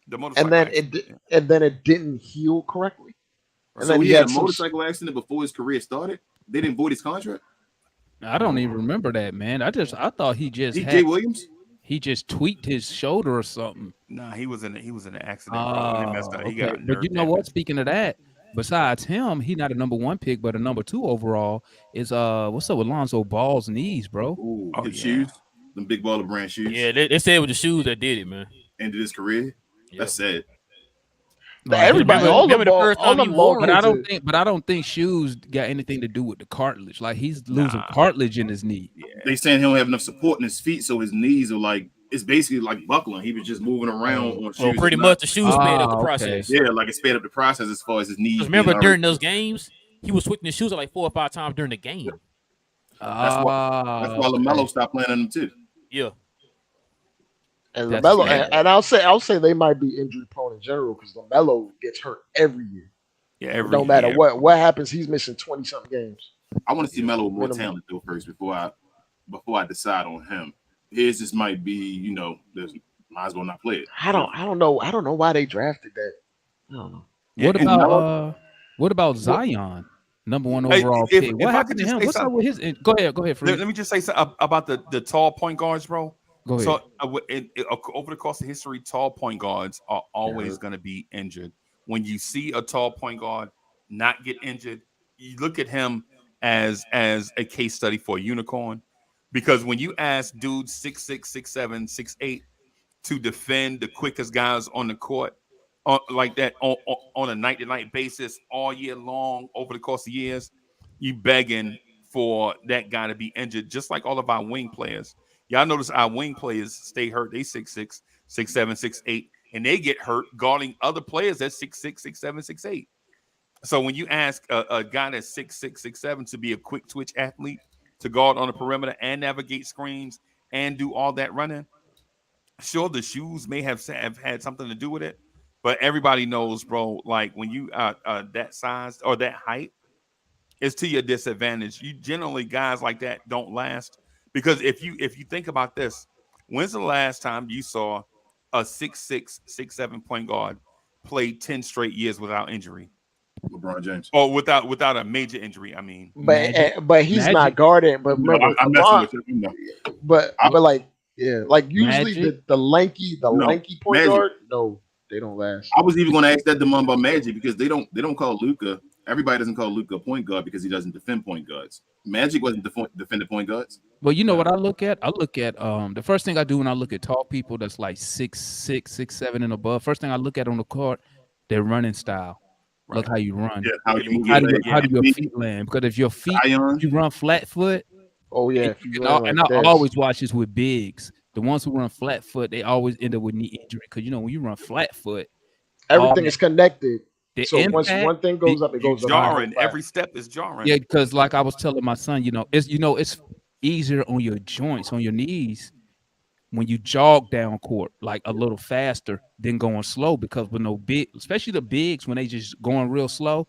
the motorcycle and then accident. it didn't heal correctly. And So then he had a some- motorcycle accident before his career started. They didn't void his contract. I don't even remember that, man. I thought he just DJ Williams. he just tweaked his shoulder or something. Nah, he was in an accident, bro. And he messed up. He got But you nerve know what? damage. Speaking of that, besides him, he not a number 1 pick, but a number 2 overall. Is what's up with Lonzo Ball's knees, bro? Ooh, Oh, his yeah. shoes, them big baller brand shoes. Yeah, they said it was the shoes that did it, man. Ended his career. Yeah. That's sad. Everybody, remember- all the remember the ball, first all time the he ball wore But it? I don't think shoes got anything to do with the cartilage. Like he's losing Nah. cartilage in his knee. They saying he don't have enough support in his feet, so his knees are like it's basically like buckling. He was just moving around on shoes. Well, pretty It's much the shoes sped up the okay. process. Yeah, like it sped up the process as far as his knees. 'Cause remember being during hurt. those games, he was switching his shoes like 4 or 5 times during the game. That's why LaMelo stopped playing on them too. Yeah. and That's LaMelo, sad. and I'll say they might be injury prone in general because LaMelo gets hurt every year. Yeah, No matter what happens, he's missing 20 something games. I want to see Melo with more Minimum. talent though first before I decide on him. His just might be, there's might as well not play it. I don't know why they drafted that. I don't know. What about Zion, number 1 Hey, overall if- pick? if What I happened could to just him? say What's up something. with his? Go ahead, Let Freeze. me just say something about the tall point guards, bro. Go ahead. So over the course of history, tall point guards are always going to be injured. When you see a tall point guard not get injured, you look at him as a case study for a unicorn. Because when you ask dudes 6'6", 6'7", 6'8", to defend the quickest guys on the court like that on a night-to-night basis all year long over the course of years, you begging for that guy to be injured, just like all of our wing players. Y'all notice our wing players stay hurt. They 6'6", 6'7", 6'8", and they get hurt guarding other players at 6'6", 6'7", 6'8". So when you ask a guy that's 6'6", 6'7" to be a quick twitch athlete, to guard on the perimeter and navigate screens and do all that running, sure, the shoes may have had something to do with it, but everybody knows, bro, like when you that size or that height, it's to your disadvantage. You generally, guys like that don't last, because if you think about this, when's the last time you saw a 6'6", 6'7" point guard play 10 straight years without injury? LeBron James. Or without a major injury, I mean. But he's not guarding. But remember, I'm messing with you. No. But like usually the lanky point Magic. guard, no, they don't last. I was even going to ask that Demond about Magic, because they don't call Luka. Everybody doesn't call Luka a point guard because he doesn't defend point guards. Magic wasn't defending point guards. Well, you know what I look at? I look at the first thing I do when I look at tall people that's like 6'6", 6'7" and above. First thing I look at on the court, their running style. Right. Look how you run. Yeah, how do your feet land? Because if your feet, you run flat foot. Oh yeah, and I always watch this with bigs. The ones who run flat foot, they always end up with knee injury, because when you run flat foot, everything is connected. So impact, once one thing goes up, it goes jarring. Every step is jarring. Yeah, because like I was telling my son, it's easier on your joints, on your knees, when you jog down court like a little faster than going slow, because with no big, especially the bigs, when they just going real slow,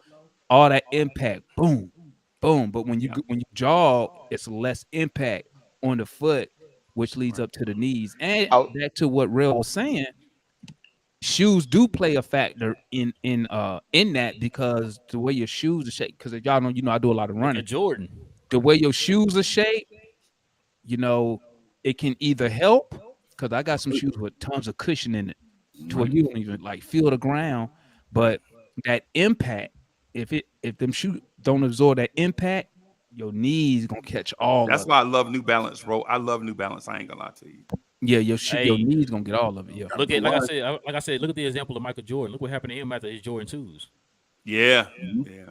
all that impact, boom, boom. But when you jog, it's less impact on the foot, which leads up to the knees. And back to what Real was saying, shoes do play a factor in that, because the way your shoes are shaped. Because y'all know, I do a lot of running. Jordan, the way your shoes are shaped, it can either help, because I got some shoes with tons of cushion in it, to where you don't even like feel the ground. But that impact, if them shoes don't absorb that impact, your knees gonna catch all. That's why I love New Balance, bro. I love New Balance. I ain't gonna lie to you. Yeah, your knees gonna get all of it. Yeah. Look at like I said, look at the example of Michael Jordan. Look what happened to him after his Jordan 2s. Yeah.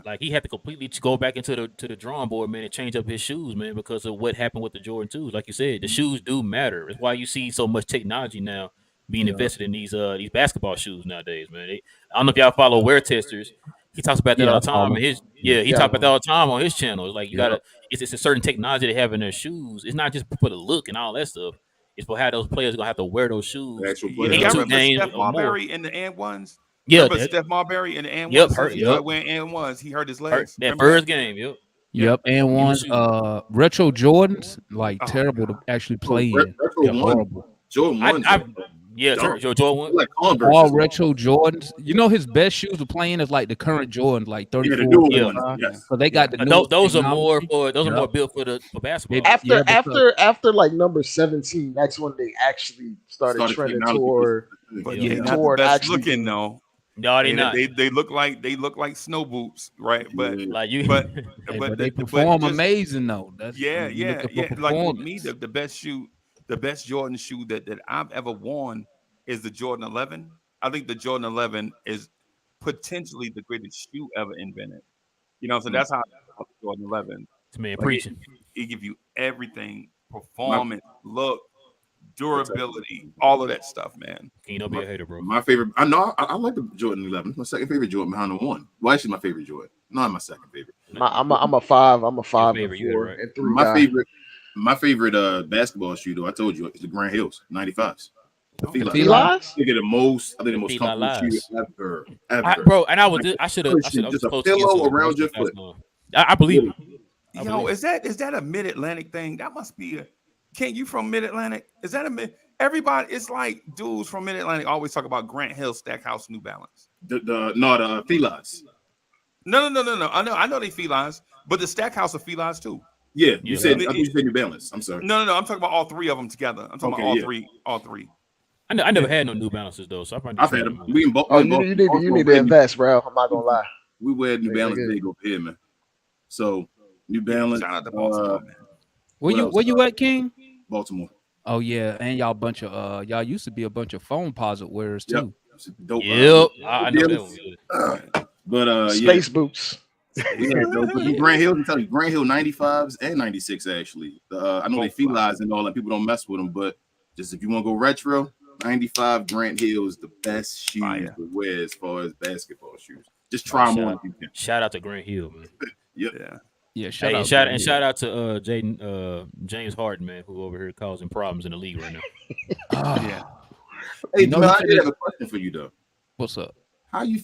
Like he had to completely go back into the drawing board, man, and change up his shoes, man, because of what happened with the Jordan 2s. Like you said, the shoes do matter. It's why you see so much technology now being invested in these basketball shoes nowadays, man. I don't know if y'all follow Wear Testers. He talks about that all the time. He talks about that all the time on his channel. It's like it's a certain technology they have in their shoes. It's not just for the look and all that stuff. It's for how those players gonna have to wear those shoes. Yeah, I remember Steph Marbury in the and ones. Yeah, remember Steph Marbury in the and ones. Wearing and ones, he hurt his legs. That first game, Yep, and ones. Retro Jordans, terrible to actually play in. They're horrible. Jordan ones. Jordan 1. Like all retro Jordans. His best shoes to play in is like the current Jordan, like 34. Yes. So they got the those are more built for basketball. After like number 17, that's when they actually started trending toward best looking though. No, they not. They look like snow boots, right? But like you, but they perform amazing though. That's Like me, the best Jordan shoe that I've ever worn is the Jordan 11. I think the Jordan 11 is potentially the greatest shoe ever invented. So that's how I love Jordan 11. It's man preaching. It gives you everything: performance, look, durability, all of that stuff, man. Can you don't be a hater, bro? My favorite. I know. I like the Jordan 11. It's my second favorite Jordan behind the 1. Well, actually, my favorite Jordan. Not my second favorite. I'm a 5. I'm a 5 and 4 and 3. My favorite basketball shoe, though, I told you, is the Grand Hills 95s. The Felines? They get the most comfortable shoe ever. Bro, and I should have just a pillow around your foot. I believe it. Is that a Mid-Atlantic thing? That must be a. Kent, you from Mid-Atlantic? Is that everybody? It's like dudes from Mid-Atlantic always talk about Grant Hill, Stackhouse, New Balance. The Felines. No. I know they Felines, but the Stackhouse are Felines too. Yeah, you said New Balance. I'm sorry. No. I'm talking about all three of them together. I'm talking about all three. I never had no New Balances though, so I've had them. You need to invest, bro. I'm not gonna lie. We wear New Balance big over here, man. So New Balance. Shout out to Baltimore, man. Where you at, King? Baltimore. Oh yeah, and y'all used to be a bunch of phone posit wearers Yep. too. Dope. Yep, I know that one. Good. But yeah, Space boots. yeah, no, but Yeah. Grant Hill, I'm telling you, Grant Hill 95s and 96 actually. I know they felines and all that, people don't mess with them, but just if you want to go retro, 95 Grant Hill is the best shoes to wear as far as basketball shoes. Just try them on if you can. Shout out to Grant Hill, man. Yep. Yeah. Yeah, Hey, shout out to James Harden, man, who over here causing problems in the league right now. Yeah. Hey, You know Jamel, who I did have a question for you though. What's up? How do you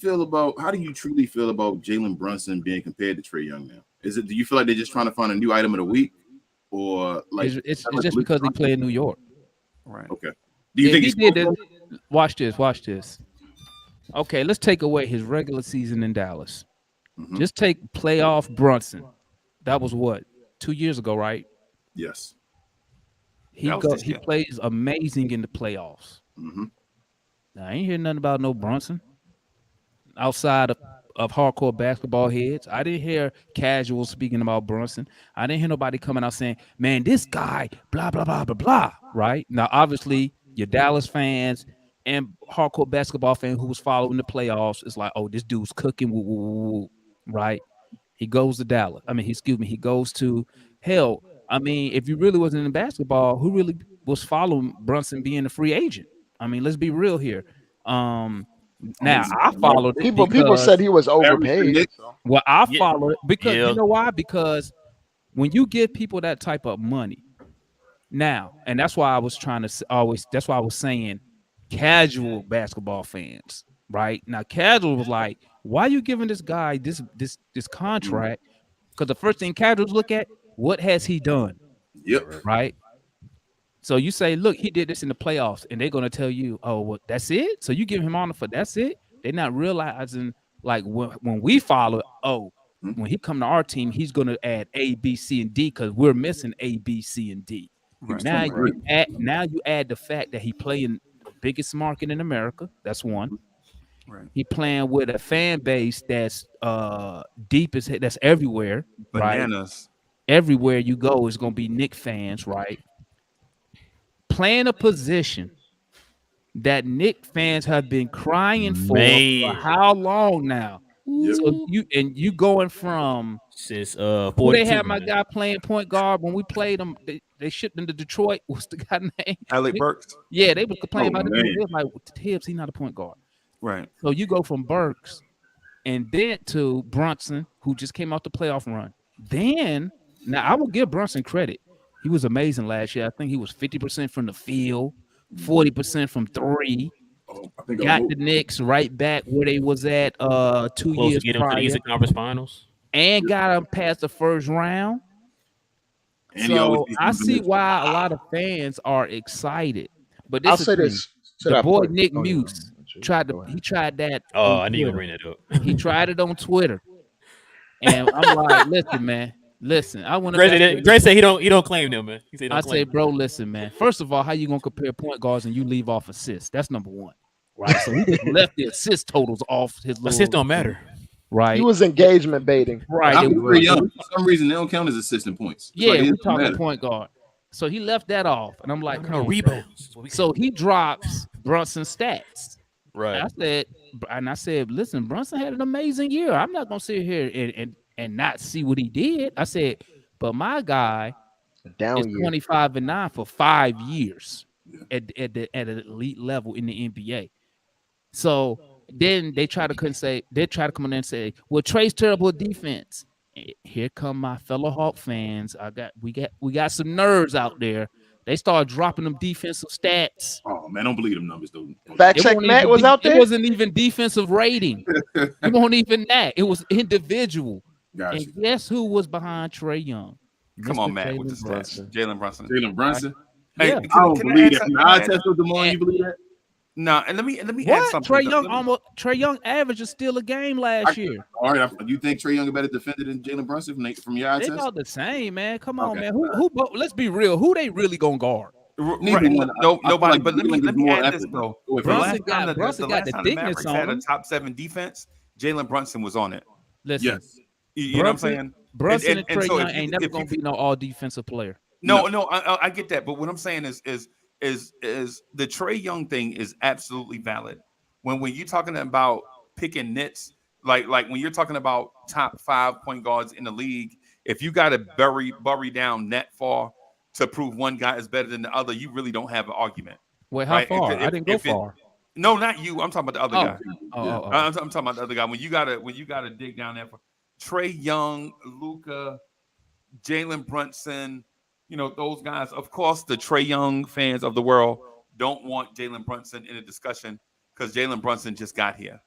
truly feel about Jalen Brunson being compared to Trae Young now? Do you feel like they're just trying to find a new item of the week, or like It's just because he played in New York. Right. Okay. Do you think he did it? Watch this. Okay, let's take away his regular season in Dallas. Mhm. Just take playoff Brunson. That was what, 2 years ago, right? Yes. He plays amazing in the playoffs. Mm-hmm. Now, I ain't hear nothing about no Brunson outside of hardcore basketball heads. I didn't hear casuals speaking about Brunson. I didn't hear nobody coming out saying, man, this guy, blah, blah, blah, blah, blah. Right? Now, obviously, your Dallas fans and hardcore basketball fans who was following the playoffs is like, oh, this dude's cooking, woo, woo, woo, woo. Right? He goes to Dallas. He goes to hell. I mean, if you really wasn't in basketball, who really was following Brunson being a free agent? I mean, let's be real here. Now I followed it. People said he was overpaid. So. Well, I followed it because Yeah. you know why? Because when you give people that type of money, now, and that's why I was trying to always. That's why I was saying, casual basketball fans, right? Now, casual was like, why are you giving this guy this contract? Because the first thing casuals look at, what has he done? Yep. Right. So you say, look, he did this in the playoffs, and they're gonna tell you, oh, well, that's it. So you give him honor for that's it. They're not realizing like when we follow, when he come to our team, he's gonna add A, B, C, and D because we're missing A, B, C, and D. Right. Now you add the fact that he playing the biggest market in America. That's one. Right. He playing with a fan base that's deepest, that's everywhere. Bananas. Right? Everywhere you go is gonna be Knicks fans, right? Playing a position that Knicks fans have been crying for how long now? Yep. So you going from Since who they had my guy playing point guard when we played them. They shipped him to Detroit. What's the guy name? Alec Burks. Yeah, they was complaining about it. Man. They was like, Tibbs, he's not a point guard. Right. So you go from Burks and then to Brunson, who just came out the playoff run. Then now I will give Brunson credit. He was amazing last year. I think he was 50% from the field, 40% from three. Got the Knicks right back where they was at 2 years to get him to the Eastern Conference Finals. And got them past the first round. And so I see why a lot of fans are excited. But this I'll say this. The boy Nick Muse tried that. Oh, I need to bring that up. He tried it on Twitter. And I'm like, listen, man. Listen, I want to. Gray said he don't claim them, man. He said I say, bro, listen, man. First of all, how you gonna compare point guards and you leave off assists? That's number one, right? So he just left the assist totals off his. Assists don't matter, right? He was engagement baiting, right? For some reason, they don't count as assistant points. Yeah, we're talking point guard. So he left that off, and I'm like, no rebounds. So he drops Brunson's stats. Right. I said, listen, Brunson had an amazing year. I'm not gonna sit here and not see what he did. I said, but my guy is 25-9 for 5 years at an elite level in the NBA. So then they try to come in and say, well, Trae's terrible defense. Here come my fellow Hawk fans. We got some nerds out there. They start dropping them defensive stats. Oh man, don't believe them numbers, dude. Fact check Matt was out there. It wasn't even defensive rating. It wasn't even that. It was individual. Gotcha. And guess who was behind Trae Young? Come on, Matt, with the stats. Jalen Brunson. Jalen Brunson. Hey, Yeah. I don't believe that. I test with Demar. You believe that? No, and let me add something. Trae Young average is still a game last year. All right, you think Trae Young a better defender than Jalen Brunson from your eye They test? all the same, man. Come on, man. Who? Let's be real. Who they really gonna guard? Nobody. Like but let me add this though. Brunson got the thickness on had a him. top 7 defense. Jalen Brunson was on it. Listen, Yes. You know what I'm saying? Brunson and Trae so Young ain't never gonna be no all defensive player. No, I get that, but what I'm saying is the Trae Young thing is absolutely valid. When you're talking about picking nits, like when you're talking about top 5 point guards in the league, if you got to bury down net far to prove one guy is better than the other, you really don't have an argument, Wait, how right? far? I didn't go far. No, not you. I'm talking about the other guy. Oh. I'm talking about the other guy. When you gotta dig down there for Trae Young, Luka, Jalen Brunson, those guys. Of course, the Trae Young fans of the world don't want Jalen Brunson in a discussion because Jalen Brunson just got here,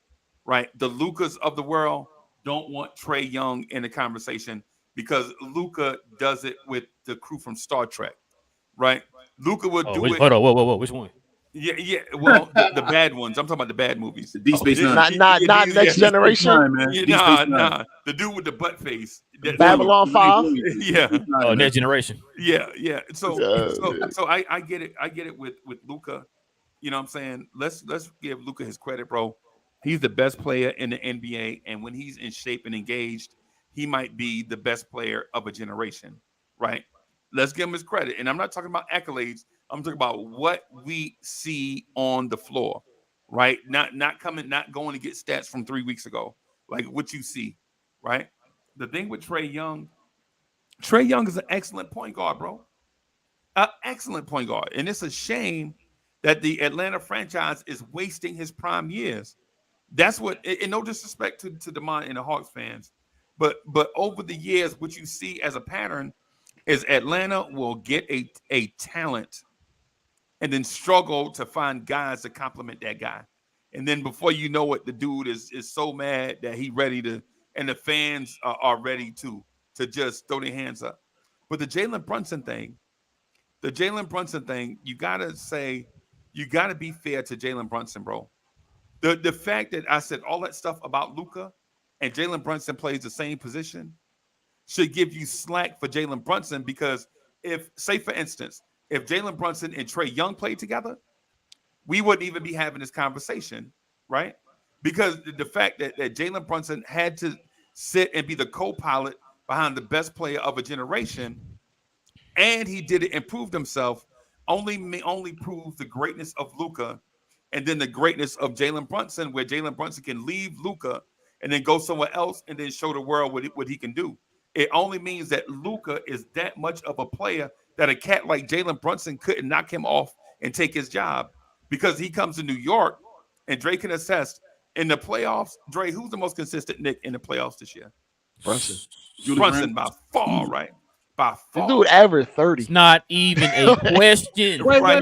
right? The Lukas of the world don't want Trae Young in the conversation because Luka does it with the crew from Star Trek, right? Luka would do it. Hold on, whoa, which one? Yeah. Well, the bad ones. I'm talking about the bad movies. The D Space Nine. Not Next Generation. Nah. The dude with the butt face. Babylon 5. Yeah. Oh, Next Generation. Yeah. So I get it. I get it with Luka. You know what I'm saying? Let's give Luka his credit, bro. He's the best player in the NBA, and when he's in shape and engaged, he might be the best player of a generation, right? Let's give him his credit. And I'm not talking about accolades. I'm talking about what we see on the floor, right? Not going to get stats from 3 weeks ago, like what you see, right? The thing with Trae Young is an excellent point guard, bro. An excellent point guard. And it's a shame that the Atlanta franchise is wasting his prime years. That's what, and no disrespect to Demond and the Hawks fans, but over the years, what you see as a pattern is Atlanta will get a talent and then struggle to find guys to complement that guy. And then before you know it, the dude is so mad that he ready to, and the fans are ready to just throw their hands up. But the Jalen Brunson thing, you got to be fair to Jalen Brunson, bro. The fact that I said all that stuff about Luka and Jalen Brunson plays the same position should give you slack for Jalen Brunson, because say for instance, if Jalen Brunson and Trae Young played together, we wouldn't even be having this conversation, right? Because the fact that Jalen Brunson had to sit and be the co-pilot behind the best player of a generation, and he did it and proved himself, only proves the greatness of Luka and then the greatness of Jalen Brunson, where Jalen Brunson can leave Luka and then go somewhere else and then show the world what he can do. It only means that Luka is that much of a player that a cat like Jalen Brunson couldn't knock him off and take his job, because he comes to New York, and Dre can attest, in the playoffs, Dre, who's the most consistent Knick in the playoffs this year? Brunson by far, right? By far. This dude averaged 30. It's not even a question. Wait. Hold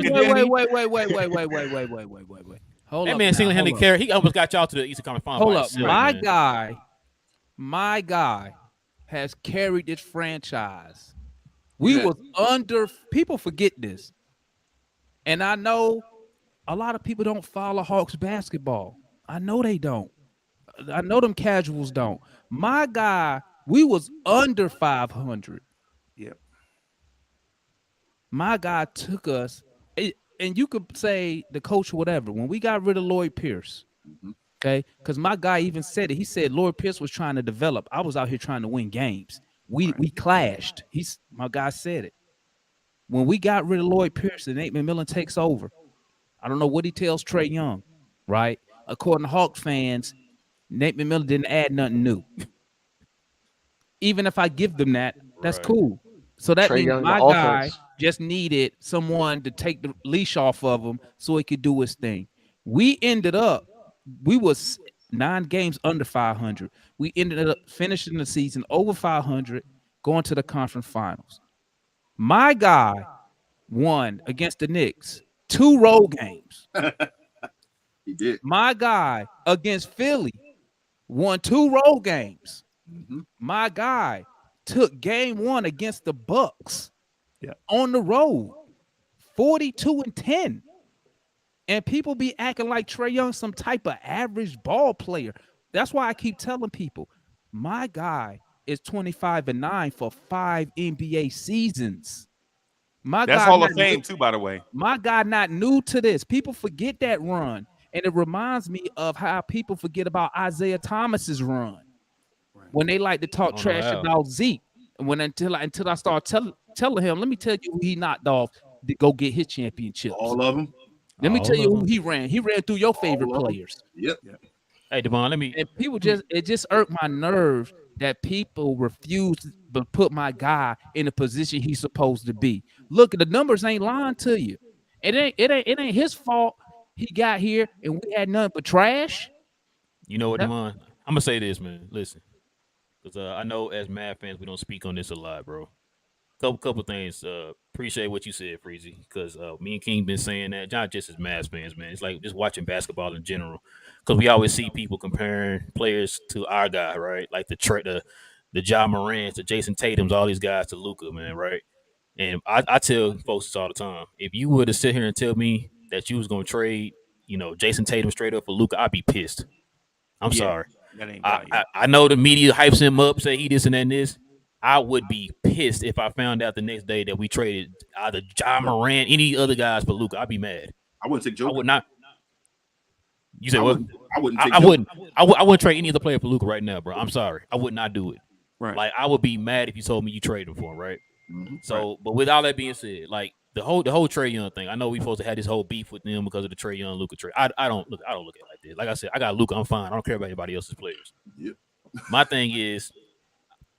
Hold that up. man single-handedly carried. He almost got y'all to the Eastern Conference Final. Hold by up. himself, My guy has carried this franchise. We was under. People forget this, and I know a lot of people don't follow Hawks basketball. I know they don't. I know them casuals don't. My guy, we was under 500. Yep. My guy took us, and you could say the coach or whatever. When we got rid of Lloyd Pierce, okay, because my guy even said it. He said Lloyd Pierce was trying to develop. I was out here trying to win games. We clashed. My guy said it. When we got rid of Lloyd Pierce and Nate McMillan takes over, I don't know what he tells Trae Young, right? According to Hawks fans, Nate McMillan didn't add nothing new. Even if I give them that, that's cool. So that means my guy just needed someone to take the leash off of him so he could do his thing. We was 9 games under 500. We ended up finishing the season over 500, going to the conference finals. My guy won against the Knicks 2 road games. He did. My guy against Philly won 2 road games. My guy took game 1 against the Bucks on the road, 42-10. And people be acting like Trae Young some type of average ball player. That's why I keep telling people, my guy is 25-9 for 5 NBA seasons. That's Hall of Fame too, by the way. My guy not new to this. People forget that run. And it reminds me of how people forget about Isaiah Thomas's run. When they like to talk trash about Zeke. And until I start telling him, let me tell you who he knocked off to go get his championships. All of them. Let me All tell you of who them. he ran. He ran through your favorite All of them. players. Yep. Hey, Devon, let me. And people it just irked my nerves that people refuse to put my guy in the position he's supposed to be. Look, the numbers ain't lying to you. It ain't his fault he got here and we had nothing but trash. You know what, Devon? I'm gonna say this, man. Listen, because I know as Mavs fans we don't speak on this a lot, bro. Couple things. Appreciate what you said, Freezy, because me and King been saying that. Not just as Mavs fans, man. It's like just watching basketball in general, because we always see people comparing players to our guy, right? Like the Ja Morants, the Jason Tatum's, all these guys to Luka, man, right? And I tell folks this all the time. If you were to sit here and tell me that you was gonna trade, Jason Tatum straight up for Luka, I'd be pissed. I'm sorry. That ain't value. I know the media hypes him up, say he this and that and this. I would be pissed if I found out the next day that we traded either Ja Morant, any other guys for Luka. I'd be mad. I wouldn't take Joker. I would not. You said what? I wouldn't take I Joker. wouldn't. I wouldn't trade any other player for Luka right now, bro. I'm sorry. I would not do it. Right. Like I would be mad if you told me you traded him for him, right? Mm-hmm. So, but with all that being said, like the whole Trae Young thing, I know we supposed to have this whole beef with them because of the Trae Young Luka trade. I don't look at it like this. Like I said, I got Luka. I'm fine. I don't care about anybody else's players. Yep. My thing is,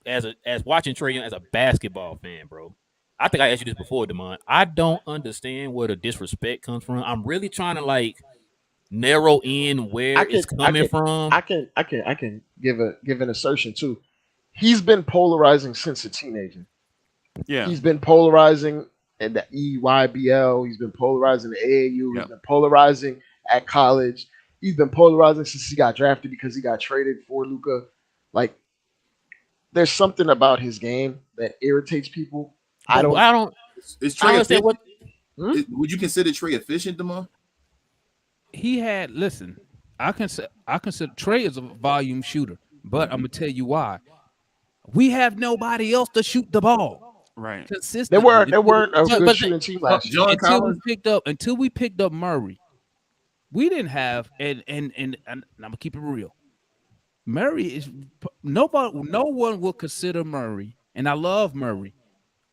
as watching Trae Young as a basketball fan, bro. I think I asked you this before, Demond. I don't understand where the disrespect comes from. I'm really trying to like narrow in where it's coming from. I can give an assertion too. He's been polarizing since a teenager. Yeah. He's been polarizing in the EYBL. He's been polarizing the AAU. Yeah. He's been polarizing at college. He's been polarizing since he got drafted because he got traded for Luka. Like, there's something about his game that irritates people. I don't. Is I Trae understand efficient? what. Would you consider Trae efficient, Demar? He had I consider Trae is a volume shooter, but I'm gonna tell you why. We have nobody else to shoot the ball. Right. Consistently. They weren't a good shooting team last year. Until we picked up Murray. We didn't have and I'm gonna keep it real. Murray is no one will consider Murray, and I love Murray,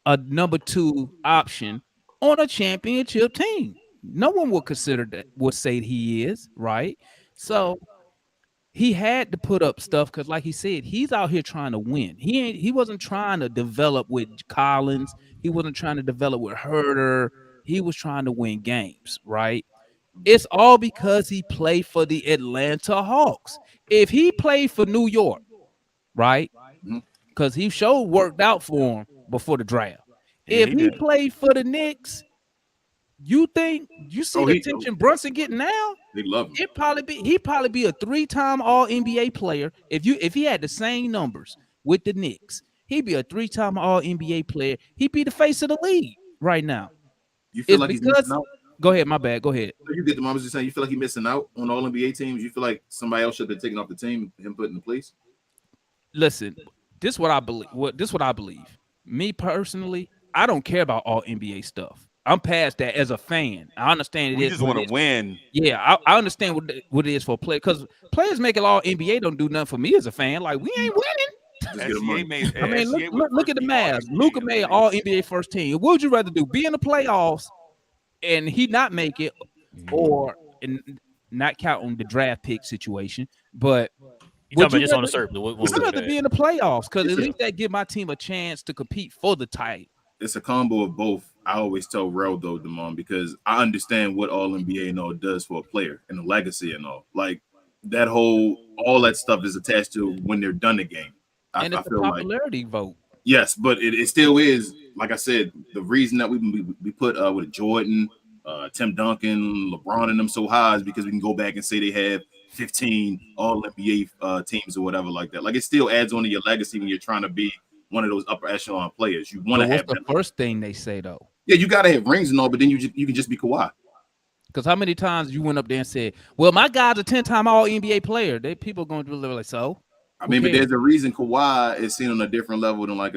a number 2 option on a championship team. No one will consider that, would say he is, right? So he had to put up stuff because, like he said, he's out here trying to win. He wasn't trying to develop with Collins. He wasn't trying to develop with Herter. He was trying to win games, right? It's all because he played for the Atlanta Hawks. If he played for New York, right? Because he sure worked out for him before the draft. Yeah, if he played for the Knicks, you see the attention Brunson getting now? They love him. He'd probably be a 3-time All NBA player if he had the same numbers with the Knicks. He'd be a 3-time All NBA player. He'd be the face of the league right now. You feel like he's missing out? Go ahead, my bad. Go ahead. You get the mom was just saying you feel like he's missing out on All NBA teams. You feel like somebody else should have taken off the team, him put in place. Listen, this is what I believe. Me personally, I don't care about All NBA stuff. I'm past that as a fan. I understand it. We just want to win. Yeah, I understand what it is for a player because players making All NBA don't do nothing for me as a fan. Like we ain't winning. I mean, look at the Mavs. Luka made All NBA first team. What would you rather do? Be in the playoffs and he not make it, or not count on the draft pick situation, but Would you just on the surface? I'd rather be in the playoffs because at least that give my team a chance to compete for the title. It's a combo of both. I always tell Rel though, Damon, because I understand what All NBA and all does for a player and the legacy and all. Like that all that stuff is attached to when they're done the game. And it's a popularity vote. Yes, but it still is. Like I said, the reason that we put with Jordan, Tim Duncan, LeBron, and them so high is because we can go back and say they have 15 All NBA teams or whatever like that. Like it still adds on to your legacy when you're trying to be one of those upper echelon players. You want to have the first thing they say though. Yeah, you got to have rings and all, but then you can just be Kawhi. Because how many times you went up there and said, "Well, my guy's a 10-time All NBA player." People going to be like, so. I mean, but there's a reason Kawhi is seen on a different level than like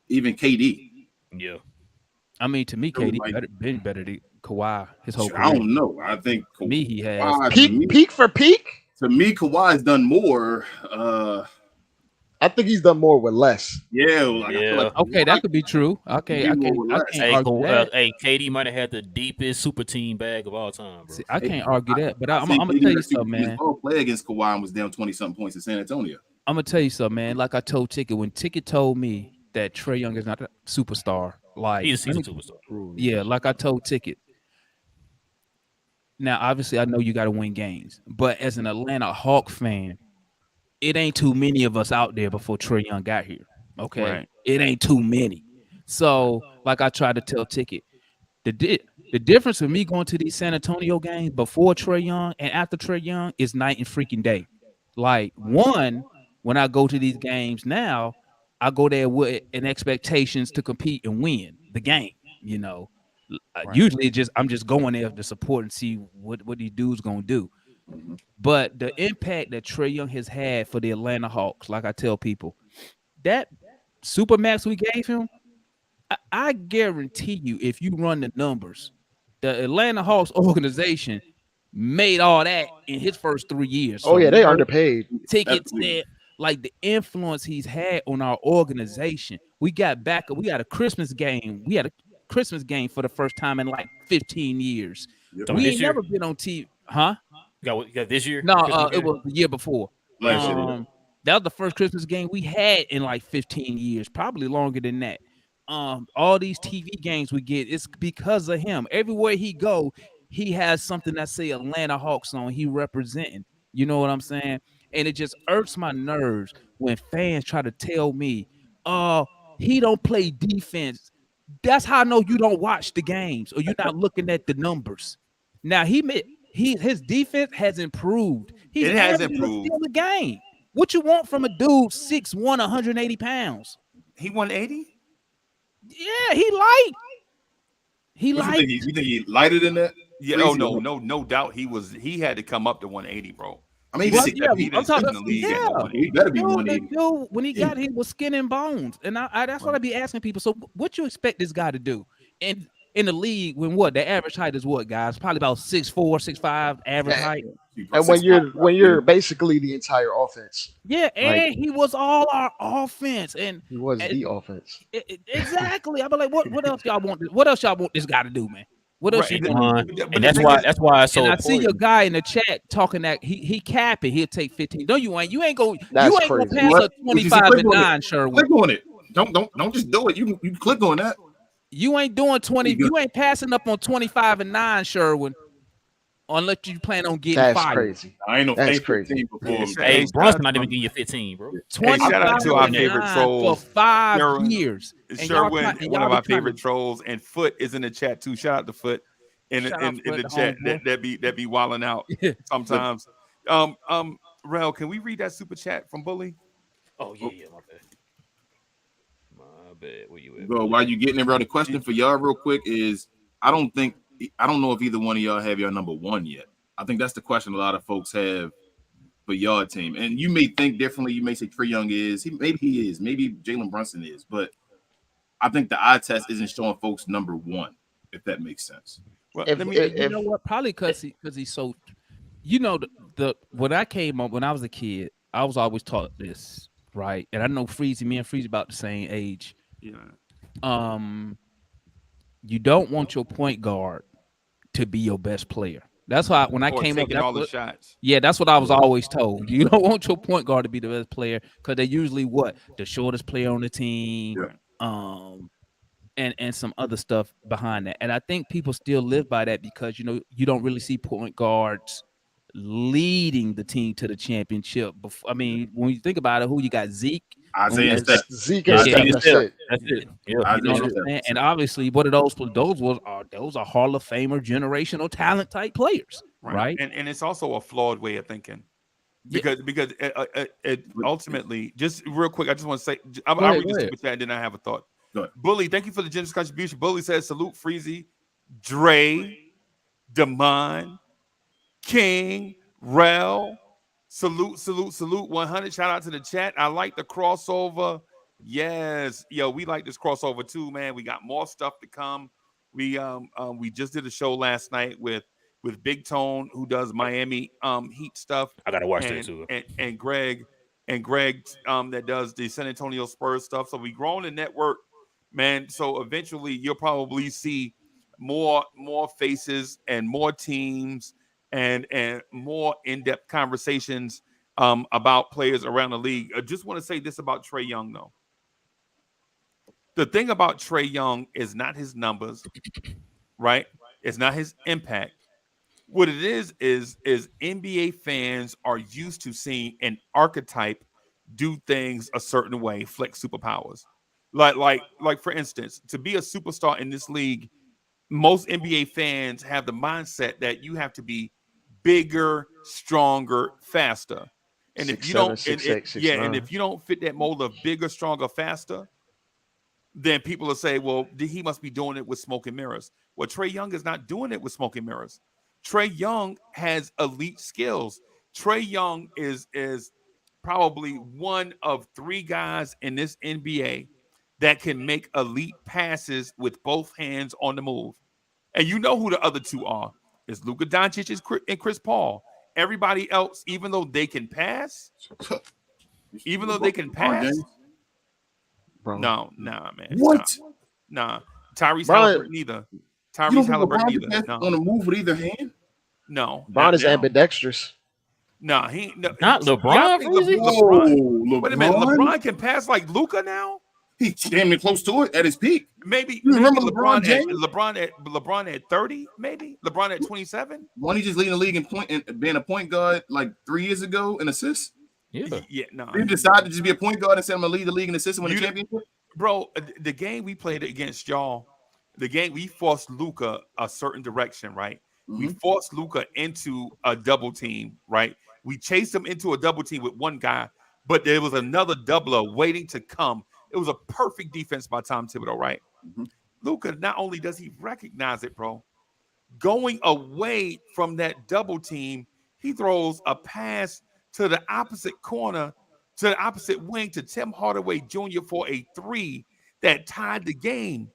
even KD. Yeah. I mean, to me, KD been better than Kawhi his whole career. I don't know. I think to me he has peak for peak. To me, Kawhi's done more. I think he's done more with less. Yeah, like, I feel like Okay, that could be true. Okay, do more with I less. can't Hey, argue that. KD might have had the deepest super team bag of all time, bro. See, I can't argue that. But I'm think gonna KD tell had you a super something, team man. ball play against Kawhi and was down 20-something points in San Antonio. I'm gonna tell you something, man. Like I told Ticket, when Ticket told me that Trae Young is not a superstar, like He's a season superstar. yeah, like I told Ticket. Now, obviously, I know you got to win games, but as an Atlanta Hawk fan, it ain't too many of us out there before Trae Young got here. Okay, Right. it ain't too many. So, like I tried to tell Ticket, the difference of me going to these San Antonio games before Trae Young and after Trae Young is night and freaking day. Like one, when I go to these games now, I go there with an expectations to compete and win the game. You know, usually I'm just going there to support and see what these dudes gonna do. But the impact that Trae Young has had for the Atlanta Hawks, like I tell people, that super max we gave him, I guarantee you, if you run the numbers, the Atlanta Hawks organization made all that in his first 3 years. Oh So yeah, they underpaid. tickets Absolutely. there, like the influence he's had on our organization. We got a Christmas game. We had a Christmas game for the first time in like 15 years. Yep. We This ain't year? never been on TV, huh? You got this year? No, Christmas it game? was the year before. Last year. That was the first Christmas game we had in like 15 years, probably longer than that. All these TV games we get, it's because of him. Everywhere he go, he has something that say Atlanta Hawks on. He representing. You know what I'm saying? And it just irks my nerves when fans try to tell me, he don't play defense. That's how I know you don't watch the games or you're not looking at the numbers. Now his defense has improved. He's It has averaging a improved. steal a game. What you want from a dude 6'1", 180 pounds? He won 80? Yeah, he light. He What you light. think? You think he lighter than that? Yeah. Crazy Oh or no doubt. He had to come up to 180, bro. I mean, He Well, didn't yeah, he I'm didn't talking. sit in the league at Yeah, no he 180. better be dude, 180. the dude when he got here was skin and bones, and that's what I be asking people. So, what you expect this guy to do? And in the league, when what the average height is, what guys? Probably about 6'4", 6'5" average Yeah. height. And when you're basically the entire offense, Yeah, Like- and he was all our offense, and he was and- the offense. exactly. I be like, what else y'all want? What else y'all want this guy to do, man? What else Right, you and want? the- but And the that's thing why is- it's so And I see your important. guy in the chat talking that he capping. He'll take 15. No, you ain't. You ain't gonna. That's You ain't gonna crazy. pass What? a What you see? 25 Click and on it. 9, Sherwin. Click on it. Don't just do it. You click on that. You ain't doing 20. You ain't passing up on 25 and 9, Sherwin, unless you plan on getting That's fired. crazy. I ain't no That's ain't crazy. 15 before. Yeah, Hey, Hey, Brunson shout not out even to- getting you 15, bro. Hey, shout out to our 25 favorite and 9 trolls, for 5 Sherwin. years. And y'all Sherwin, try- and one y'all of be our trying favorite to- trolls, and Foot is in the chat too. Shout out to Foot in Shout out in Foot, the the chat. homeboy. That be wilding out Yeah. sometimes. Rel, can we read that super chat from Bully? Oh yeah, my bad. My bad. Where you at? Bro, while you getting it, bro, the question for y'all real quick is I don't know if either one of y'all have your number one yet. I think that's the question a lot of folks have for y'all team. And you may think differently. You may say Trae Young is. Maybe he is. Maybe Jalen Brunson is. But I think the eye test isn't showing folks number one, if that makes sense. Well, If- let me. You know what? Probably because he's so. You know the when I came up when I was a kid, I was always taught this, right? And I know me and Freezy about the same age. Yeah. You don't want your point guard to be your best player. That's why when I Or came up, taking that's all the what- shots. yeah, that's what I was always told. You don't want your point guard to be the best player because they're usually what the shortest player on the team, and some other stuff behind that. And I think people still live by that because you don't really see point guards leading the team to the championship. I mean, when you think about it, who you got? Zeke, Isaiah Yes. Steph. Zeke Yeah, and yeah, Steph, yeah. that's it. That's it. Yeah. You know what I'm Isaiah saying? Steph. And obviously, what are those? Those are Hall of Famer, generational talent type players, right? And it's also a flawed way of thinking. Yeah. Because it ultimately, just real quick, I just want to say, I'll Go ahead, read go this ahead. super chat and then I have a thought. Go ahead. Bully, thank you for the generous contribution. Bully says, salute Freezy, Dre, Damon, King, Rel. Salute, salute, salute. 100. Shout out to the chat. I like the crossover. Yes. Yo, we like this crossover too, man. We got more stuff to come. We just did a show last night with Big Tone, who does Miami Heat stuff. I gotta watch that and, too. and Greg. and Greg that does the San Antonio Spurs stuff. So we grown the network, man. So eventually you'll probably see more faces and more teams and more in-depth conversations about players around the league. I just want to say this about Trae Young, though. The thing about Trae Young is not his numbers, right? It's not his impact. What it is NBA fans are used to seeing an archetype do things a certain way, flex superpowers. Like for instance, to be a superstar in this league, most NBA fans have the mindset that you have to be bigger, stronger, faster. And if you 6'7", don't, 6'8", and 6'9". if you don't fit that mold of bigger, stronger, faster, then people will say, well, he must be doing it with smoke and mirrors. Well, Trae Young is not doing it with smoke and mirrors. Trae Young has elite skills. Trae Young is probably one of 3 guys in this NBA that can make elite passes with both hands on the move. And you know who the other 2 are. It's Luka Doncic and Chris Paul. Everybody else, even though they can pass, Bro. no, nah, man. What? Nah. Tyrese Bron- Halliburton either. You don't Tyrese think Halliburton LeBron either. can pass No. on the move with either hand? No. Bron is now. ambidextrous. No, he no, Not y'all LeBron, think Freezy? Whoa, Wait a minute, LeBron can pass like Luka now? He's damn near close to it at his peak. Maybe You remember LeBron LeBron James? LeBron at 30, maybe? LeBron at 27? Wasn't he just leading the league in point and being a point guard like 3 years ago in assists? Yeah. Yeah, no. He decided to just be a point guard and said, I'm gonna lead the league in assists and win the You- championship. Bro, the game we played against y'all, the game we forced Luka a certain direction, right? We forced Luka into a double team, right? We chased him into a double team with one guy, but there was another doubler waiting to come. It was a perfect defense by Tom Thibodeau, right? Luka, not only does he recognize it, bro, going away from that double team, he throws a pass to the opposite corner, to the opposite wing, to Tim Hardaway Jr. for a 3 that tied the game.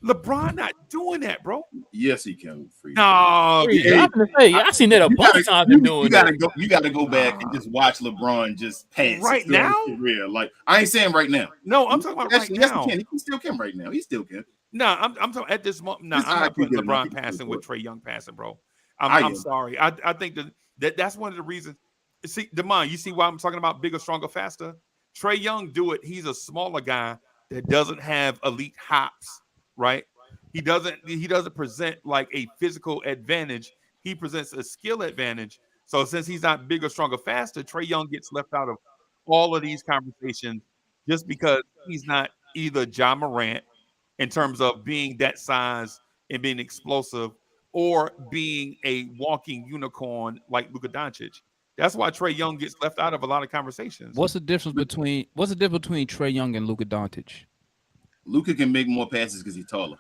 LeBron not doing that, bro. Yes, he can. Free. No, Yeah. I seen that a bunch of times. You gotta go back and just watch LeBron just pass Right throughout now? his career. Like I ain't saying right now. no, I'm talking about right Yes, now. he can. He still can right now. He still can. No, I'm talking at this moment. No, His I'm not IQ putting good enough. LeBron He can passing do with it. Trae Young passing, bro. I I'm am. sorry. I think that's one of the reasons. See, Demond, you see why I'm talking about bigger, stronger, faster? Trae Young do it. He's a smaller guy that doesn't have elite hops, right? He doesn't present like a physical advantage. He presents a skill advantage. So since he's not bigger, stronger, faster, Trae Young gets left out of all of these conversations just because he's not either Ja Morant in terms of being that size and being explosive, or being a walking unicorn like Luka Doncic. That's why Trae Young gets left out of a lot of conversations. What's the difference between Trae Young and Luka Doncic? Luka can make more passes because he's taller.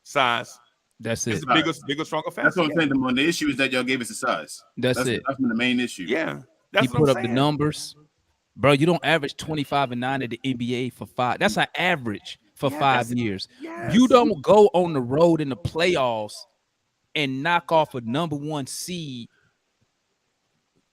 Size. That's It's it. the bigger, stronger, faster. That's what I'm saying. The issue is that y'all gave us the size. That's it. That's been the main issue. Yeah. That's He what put I'm up saying. the numbers. Bro, you don't average 25 and 9 at the NBA for 5. That's an average for 5 years. Yes. You don't go on the road in the playoffs and knock off a number 1 seed,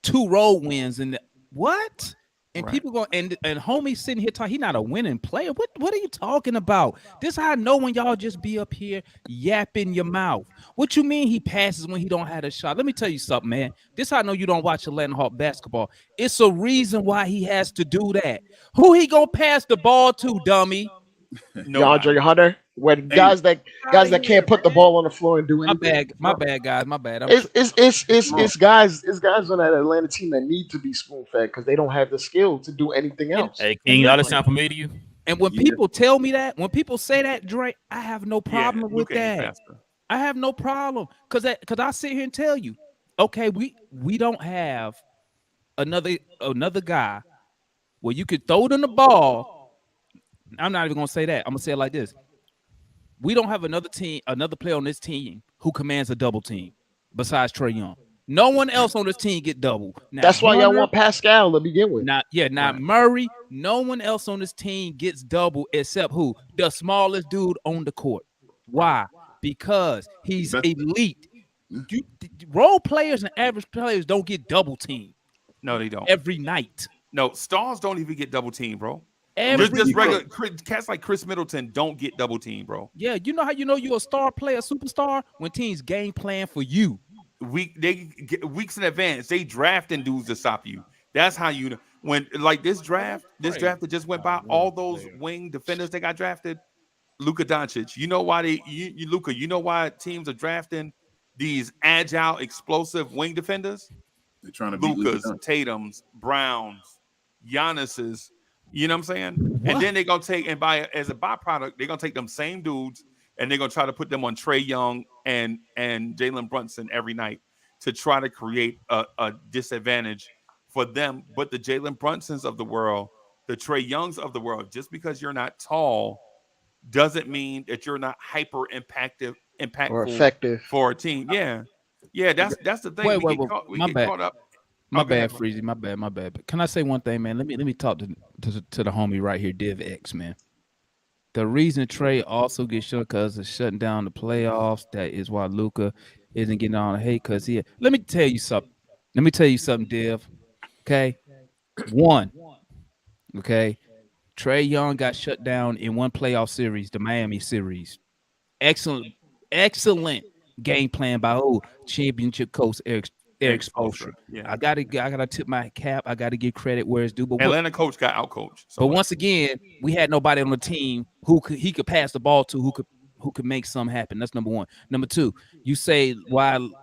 2 road wins, and what? And Right. people go and homie sitting here talking, he not a winning player. What are you talking about? This how I know when y'all just be up here yapping your mouth. What you mean he passes when he don't have a shot? Let me tell you something, man. This how I know you don't watch Atlanta Hawk basketball. It's a reason why he has to do that. Who he gonna pass the ball to, dummy? Nobody. DeAndre Hunter, where guys that can't put the ball on the floor and do anything. My bad, guys. My bad. It's guys on that Atlanta team that need to be spoon fed because they don't have the skill to do anything else. Hey, King, y'all sound familiar to you? And when people tell me that, when people say that, Dre, I have no problem with Luka ain't that. faster. I have no problem because I sit here and tell you, okay, we don't have another guy where you could throw them the ball. I'm not even gonna say that. I'm gonna say it like this: we don't have another player on this team who commands a double team besides Trae Young. No one else on this team get double. Now, That's why y'all Hunter, want Pascal to begin with. Not Murray. No one else on this team gets double except who? The smallest dude on the court. Why? Because he's elite. Role players and average players don't get double teamed No, they don't. every night. No, stars don't even get double team, bro. Every Just regular cats like Chris Middleton don't get double team, bro. yeah, you know how you know you're a star player, superstar when teams game plan for you. They get weeks in advance. They drafting dudes to stop you. That's how you know when like this draft that just went by. All those wing defenders they got drafted. Luka Doncic. You know why Luka? You know why teams are drafting these agile, explosive wing defenders? They're trying to beat Lukas, Luka. Tatum's, Browns, Giannis's. You know what I'm saying? What? And then they're gonna take and as a byproduct, they're gonna take them same dudes and they're gonna try to put them on Trae Young and Jalen Brunson every night to try to create a disadvantage for them. But the Jalen Brunsons of the world, the Trae Youngs of the world, just because you're not tall doesn't mean that you're not hyper impactful or effective for a team. Yeah, that's the thing. Wait, we wait, get, my bad. caught up. My Okay. bad, Freezy. My bad. But can I say one thing, man? Let me talk to the homie right here, Div X, man. The reason Trey also gets shut because of shutting down the playoffs. That is why Luka isn't getting on the hate because he. Let me tell you something, Div. Okay, one. Okay, Trey Young got shut down in one playoff series, the Miami series. Excellent game plan by championship coach Eric Spoelstra. Yeah. I gotta tip my cap. I gotta give credit where it's due. But Atlanta coach got outcoached. but once again, we had nobody on the team who could pass the ball to, who could make something happen. That's number one. Number two, you say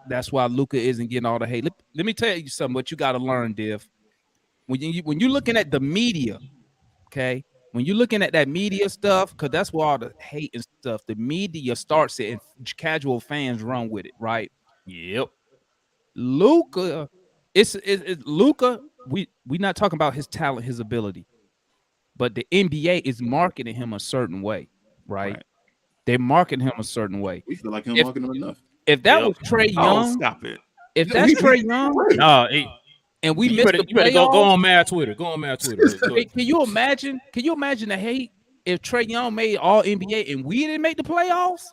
that's why Luka isn't getting all the hate. Let me tell you something. What you got to learn, Div. When you're looking at the media, okay. When you're looking at that media stuff, because that's where all the hate and stuff, the media starts it and casual fans run with it, right? Yep. Luka, it's Luka. We not talking about his talent, his ability, but the NBA is marketing him a certain way, right? They're marketing him a certain way. We feel like him marketing him enough. If that was Trae Young, stop it. If that's Trae Young, and we missed the playoffs, you better go on Mad Twitter. Go on Mad Twitter. Can you imagine? Can you imagine the hate if Trae Young made All NBA and we didn't make the playoffs?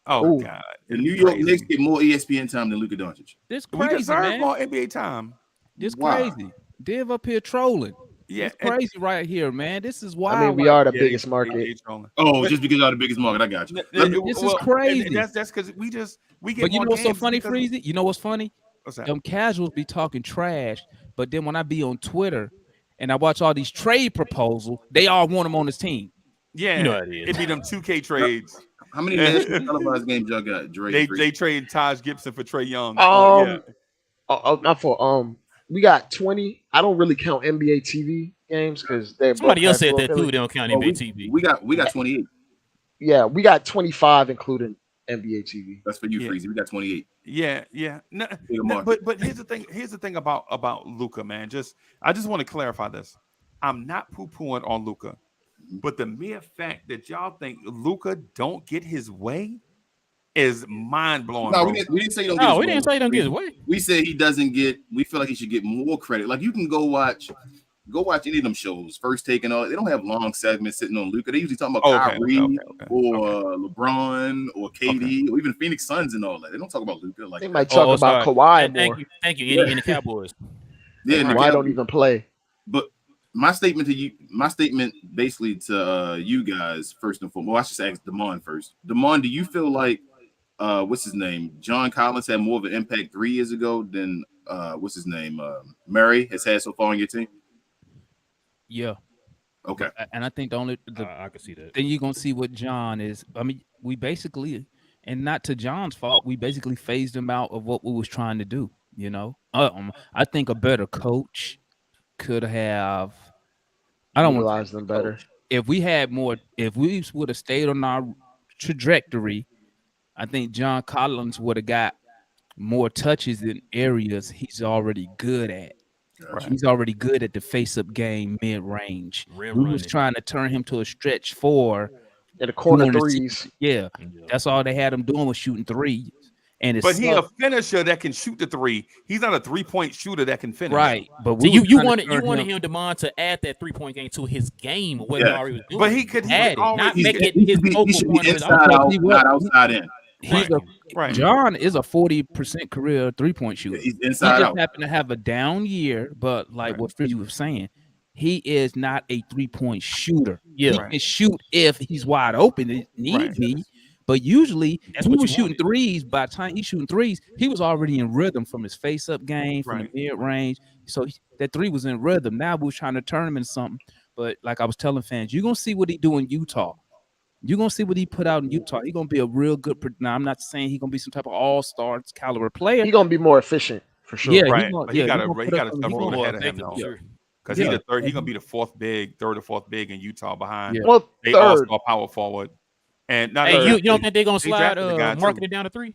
Oh God! The New York Knicks get more ESPN time than Luka Doncic. This crazy, we deserve man. more NBA time. This crazy. Div up here trolling. Yeah, it's crazy right here, man. This is wild. I mean, we are the biggest market. Oh, just because you're the biggest market, I got you. This is crazy. That's because we get. But you know what's so funny, Freezy? You know what's funny? What's that? Them casuals be talking trash, but then when I be on Twitter and I watch all these trade proposals, they all want him on his team. Yeah, you know it is. It'd be them 2K trades. How many national televised games y'all got? They trade Taj Gibson for Trae Young. Not for we got 20. I don't really count NBA TV games because they're somebody else said that too. They don't count NBA TV. We got 28. Yeah, we got 25 including NBA TV. That's for you, Freezy. We got 28. Yeah. No, but here's the thing. Here's the thing about Luka, man. I just want to clarify this. I'm not poo-pooing on Luka, but the mere fact that y'all think Luka don't get his way is mind-blowing. No, we didn't say he don't get his way. We didn't say he don't get his way. We said he doesn't get. We feel like he should get more credit. Like you can go watch any of them shows. First Take and all. They don't have long segments sitting on Luka. They usually talking about Kyrie or LeBron or KD or even Phoenix Suns and all that. They don't talk about Luka. Like they might talk about Kawhi more. Thank you. In the Cowboys. Yeah, Kawhi don't even play. But my statement basically to you guys first and foremost. Well, I should ask Damon first. Damon, do you feel like what's his name? John Collins had more of an impact 3 years ago than what's his name? Murray has had so far on your team? Yeah. Okay. And I think I can see that. Then you're gonna see what John is. I mean, we basically, and not to John's fault, we basically phased him out of what we was trying to do. You know, I think a better coach could have. I don't realize them better. If we had more, if we would have stayed on our trajectory, I think John Collins would have got more touches in areas he's already good at. Right. He's already good at the face-up game, mid-range. We was trying to turn him to a stretch four. In the corner threes. Yeah, that's all they had him doing was shooting threes. But he's a finisher that can shoot the three. He's not a 3-point shooter that can finish. Right. But you wanted him, Damon, to add that 3-point game to his game. What he already was doing. But he could not make it his focal point. Inside out, not outside in. John is a 40% career 3-point shooter. He's inside he out. just happened to have a down year, but like what Frizzy was saying, he is not a 3-point shooter. Yeah. He can shoot if he's wide open, if need be. But usually That's he what was you shooting wanted. threes. By the time he's shooting threes, he was already in rhythm from his face-up game, from Right. the mid-range. So that three was in rhythm. Now we was trying to turn him into something. But like I was telling fans, you're going to see what he do in Utah. You're going to see what he put out in Utah. He's going to be a real good – now, I'm not saying he's going to be some type of all-star caliber player. He's gonna be more efficient for sure. Yeah, Right. gonna, But he yeah, got he a gonna he put got up a some- tough he road gonna- ahead of him though. Sure. Because Yeah. he's gonna be the third or fourth big in Utah behind Yeah. Well, a third. all-star power forward. And not Hey, only you that, don't think they're gonna they slide drafted the guy, too. market it down to 3?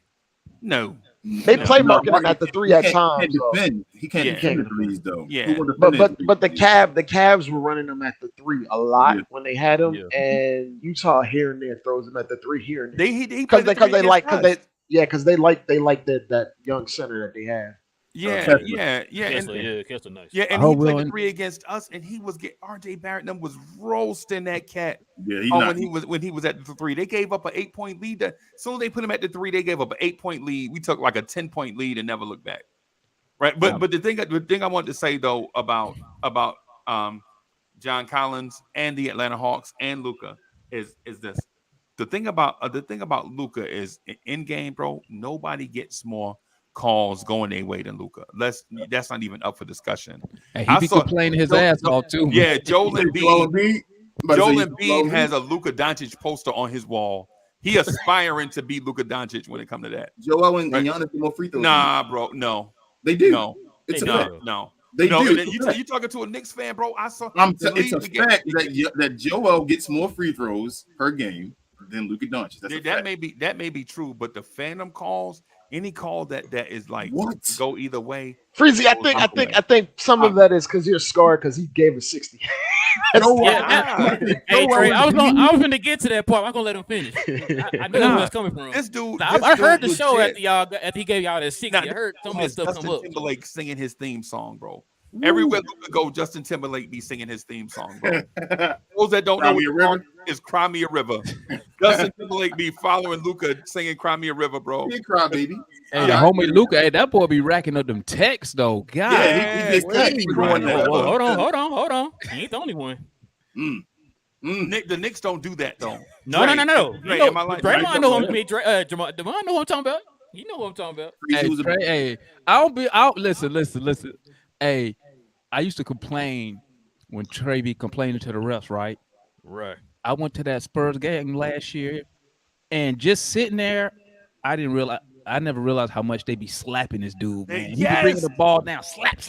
No. They No. play No, marking him Mark, at the he 3 at can't- times. He though. can't defend. He can't Yeah. defend the threes though. Yeah. Who gonna But defend but his the threes? Cavs were running him at the 3 a lot Yeah. when they had him, Yeah. and Utah here and there throws him at the 3 here and there. He Because played the because three they like against because us. they like that young center that they have. Yeah. Kessler, Kessler, nice. Yeah, and I he hope played we'll- the 3 against us, and he was RJ Barrett. Them was roasting that cat. Yeah, he's Oh, not. when he was at the 3, they gave up an 8-point lead. As soon as they put him at the 3, they gave up an 8-point lead. We took like a 10-point lead and never looked back. Right, but the thing I wanted to say though about John Collins and the Atlanta Hawks and Luka is this. The thing about Luka is in game, bro. Nobody gets more calls going their way than Luka. That's not even up for discussion. And I he be saw- complaining his Joel- ass off too. Yeah, Joel Joel Embiid. Embiid. I'm about to Joel say, Embiid has a Luka Doncic poster on his wall. He aspiring to be Luka Doncic when it comes to that. Joel and Right. Giannis get more free throws. Nah, bro, no, they do. no, It's a They fact. do. no. They no, do. and you talking to a Knicks fan, bro? I saw. It's a league get- fact that Joel gets more free throws per game than Luka Doncic. That's a that fact. may be true, but the phantom calls, any call that is like What? go either way. Freezy, I think some of that is because you're scarred because he gave us 60. Joel- Yeah, Hey, Trey, I was going to get to that part. I'm gonna let him finish. I knew where it's coming from. This dude, I heard the show legit- after he gave y'all that 60. Now, I heard some of has that stuff Justin come up. Timberlake singing his theme song, bro. Everywhere Luka go, Justin Timberlake be singing his theme song, bro. Those that don't know Cry Me a what the song River? is Cry Me a River. Justin Timberlake be following Luka singing Cry Me a River, bro. Big cry, baby. Hey, the homie Luka, hey, that boy be racking up them texts though. God, Yeah, he gets Yeah, text he going crying. there. Hold on. He ain't the only one. The Knicks don't do that though. No. Dre, You am I know, lying? Draymond know him. Devon know what I'm talking about. You know what I'm talking about. hey, Trey, hey, I'll listen. Hey, I used to complain when Trey be complaining to the refs, right? Right. I went to that Spurs game last year, and just sitting there, I never realized how much they be slapping this dude, man. He be bringing the ball down, slap.